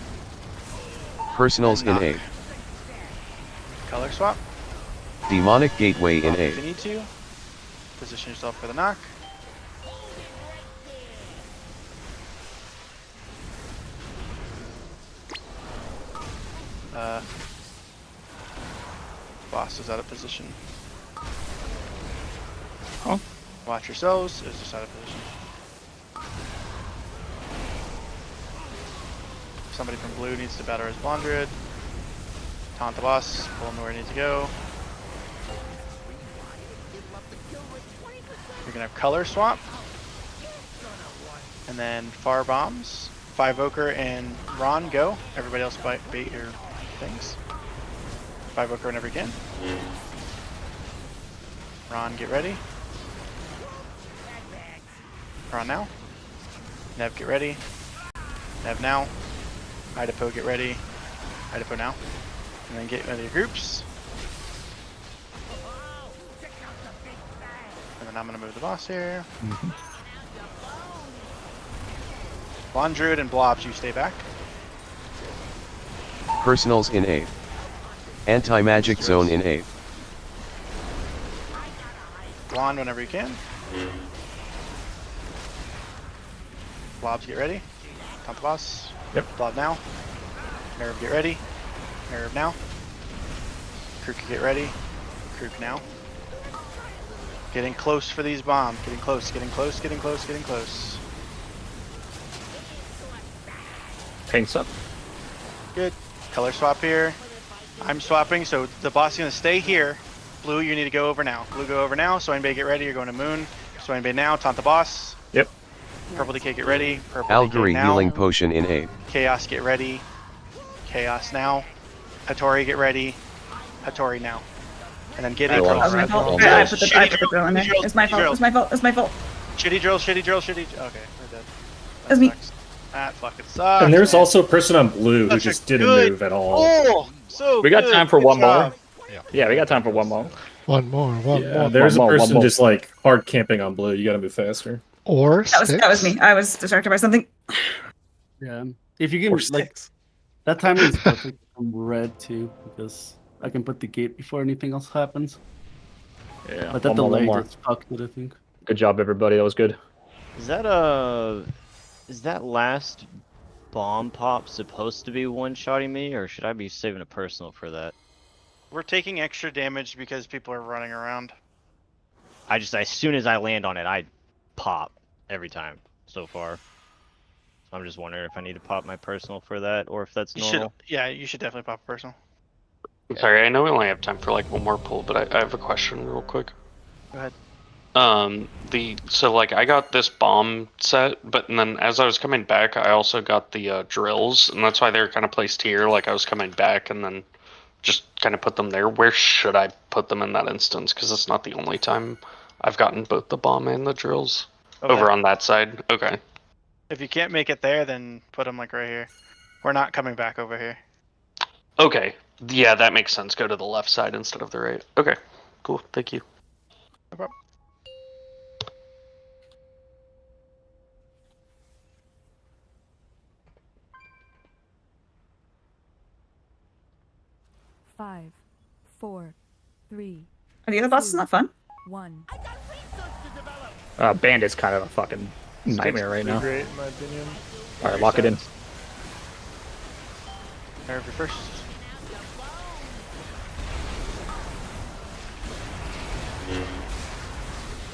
Personals in aid. Color swap. Demonic gateway in If you aid. need to. Position yourself for the knock. Boss is out of position. Oh. Watch yourselves. It's just out of position. Somebody from blue needs to battle his blonde druid. Taunt the boss. Pull him where he needs to go. You're gonna have color swap. And then far bombs. 5 Ochre and Ron go. Everybody else bait your things. 5 Ochre whenever you can. Ron, get ready. Ron now. Nev, get ready. Nev now. Idapo, get ready. Idapo now. And then get into your groups. And then I'm gonna move the boss here. Blonde Druid and Blobs, you stay back. Personals in aid. Anti-magic zone in aid. Blonde whenever you can. Blobs, get ready. Count the boss. Yep. Blob now. Nerve, get ready. Nerve now. Krook, get ready. Krook now. Getting close for these bombs. Getting close, getting close, getting close, getting close. Paints up. Good. Color swap here. I'm swapping, so the boss is gonna stay here. Blue, you need to go over now. Blue, go over now. Swine Bay, get ready. You're going to Moon. Swine Bay now. Taunt the boss. Yep. Purple DK, get ready. Purple Algary DK now. healing potion in aid. Chaos, get ready. Chaos now. Hattori, get ready. Hattori now. And then get in That was my fault. I put the drill in there. It's my fault. It's my fault. It's my fault. Shitty drill, shitty drill, shitty. Okay, we're dead. It was me. That fucking sucks. And there's man. also a person on blue who Such a just didn't good move at all. Oh, so We got good. time for Good one more. job. Yeah, we got time for one more. One more. There's a one person more. just like hard camping on blue. You gotta move faster. Or That was me. I was distracted by something. Yeah. If you can like that timing is perfect from red too, because I can put the gate before anything else happens. Yeah. But that one delay more. just fucked it, I think. Good job, everybody. That was good. Is that last bomb pop supposed to be one-shotting me, or should I be saving a personal for that? We're taking extra damage because people are running around. As soon as I land on it, I pop every time so far. So I'm just wondering if I need to pop my personal for that, or if that's You normal. should, yeah, you should definitely pop a personal. I'm sorry, I know we only have time for like one more pull, but I have a question real quick. Go ahead. So like I got this bomb set, but then as I was coming back, I also got the drills, and that's why they're kind of placed here. Like I was coming back, and then just kind of put them there. Where should I put them in that instance? Because it's not the only time I've gotten both the bomb and the drills over on that side. Okay. If you can't make it there, then put them like right here. We're not coming back over here. Okay. Yeah, that makes sense. Go to the left side instead of the right. Okay. Cool. Thank you. No problem. Five, four, three. Are the other bosses not fun? 1. Bandit's kind of a fucking nightmare right now. Great, in my opinion. All right, lock it in. Nerve you first.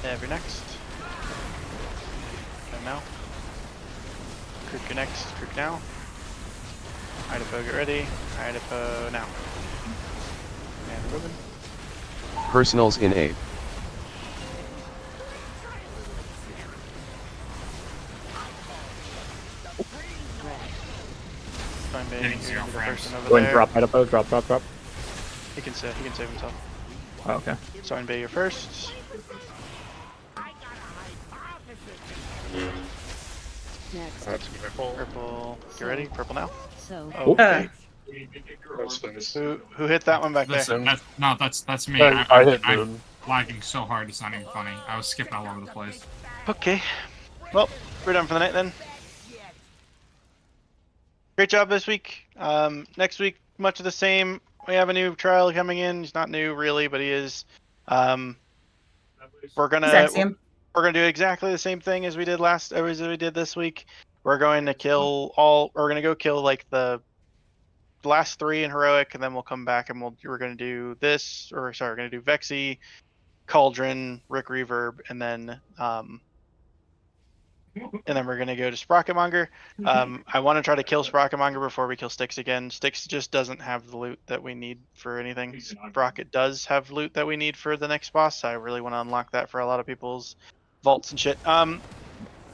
Nerve next. And now. Creek you next. Creek now. Idaho, get ready. Idaho now. And Ruben. Personals in A. Fine, baby. Getting You're zero gonna be the frames. person over Go and there. drop Idaho, drop. He can save himself. Oh, okay. Swine Bay, you're first. Next. That's purple. Purple, get ready. Purple now. So. Okay. Who hit that one back there? That's me. I hit I'm Moon. lagging so hard it's not even funny. I was skipping all over the place. Okay. Well, we're done for the night then. Great job this week. Next week, much of the same. We have a new trial coming in. He's not new really, but he is. We're gonna do exactly the same thing as we did this week. We're going to kill we're gonna go kill like the last 3 in heroic, and then we'll come back and we're gonna do this, we're gonna do Vexy, Cauldron, Rick Reverb, and then we're gonna go to Sprocketmonger. I want to try to kill Sprocketmonger before we kill Styx again. Styx just doesn't have the loot that we need for anything. Sprocket does have loot that we need for the next boss, so I really want to unlock that for a lot of people's vaults and shit.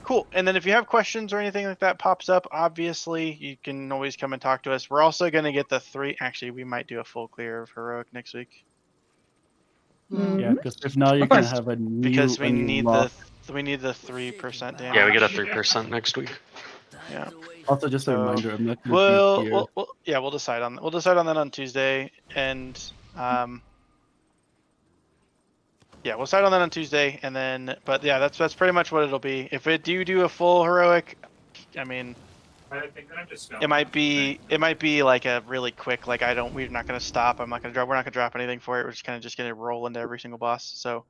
Cool. And then if you have questions or anything like that pops up, obviously you can always come and talk to us. We're also going to get the 3. Actually, we might do a full clear of heroic next week. Yeah, because if now you're gonna have a new. Because we a new need lock. the 3% damage. Yeah, we get a 3% next week. Yeah. Also, just a reminder, I'm not gonna be here. We'll decide on that on Tuesday, and yeah, we'll decide on that on Tuesday, and then but yeah, that's pretty much what it'll be. If it do a full heroic, I mean, it might be like a really quick, like we're not gonna stop. We're not gonna drop anything for it. We're just gonna roll into every single boss. So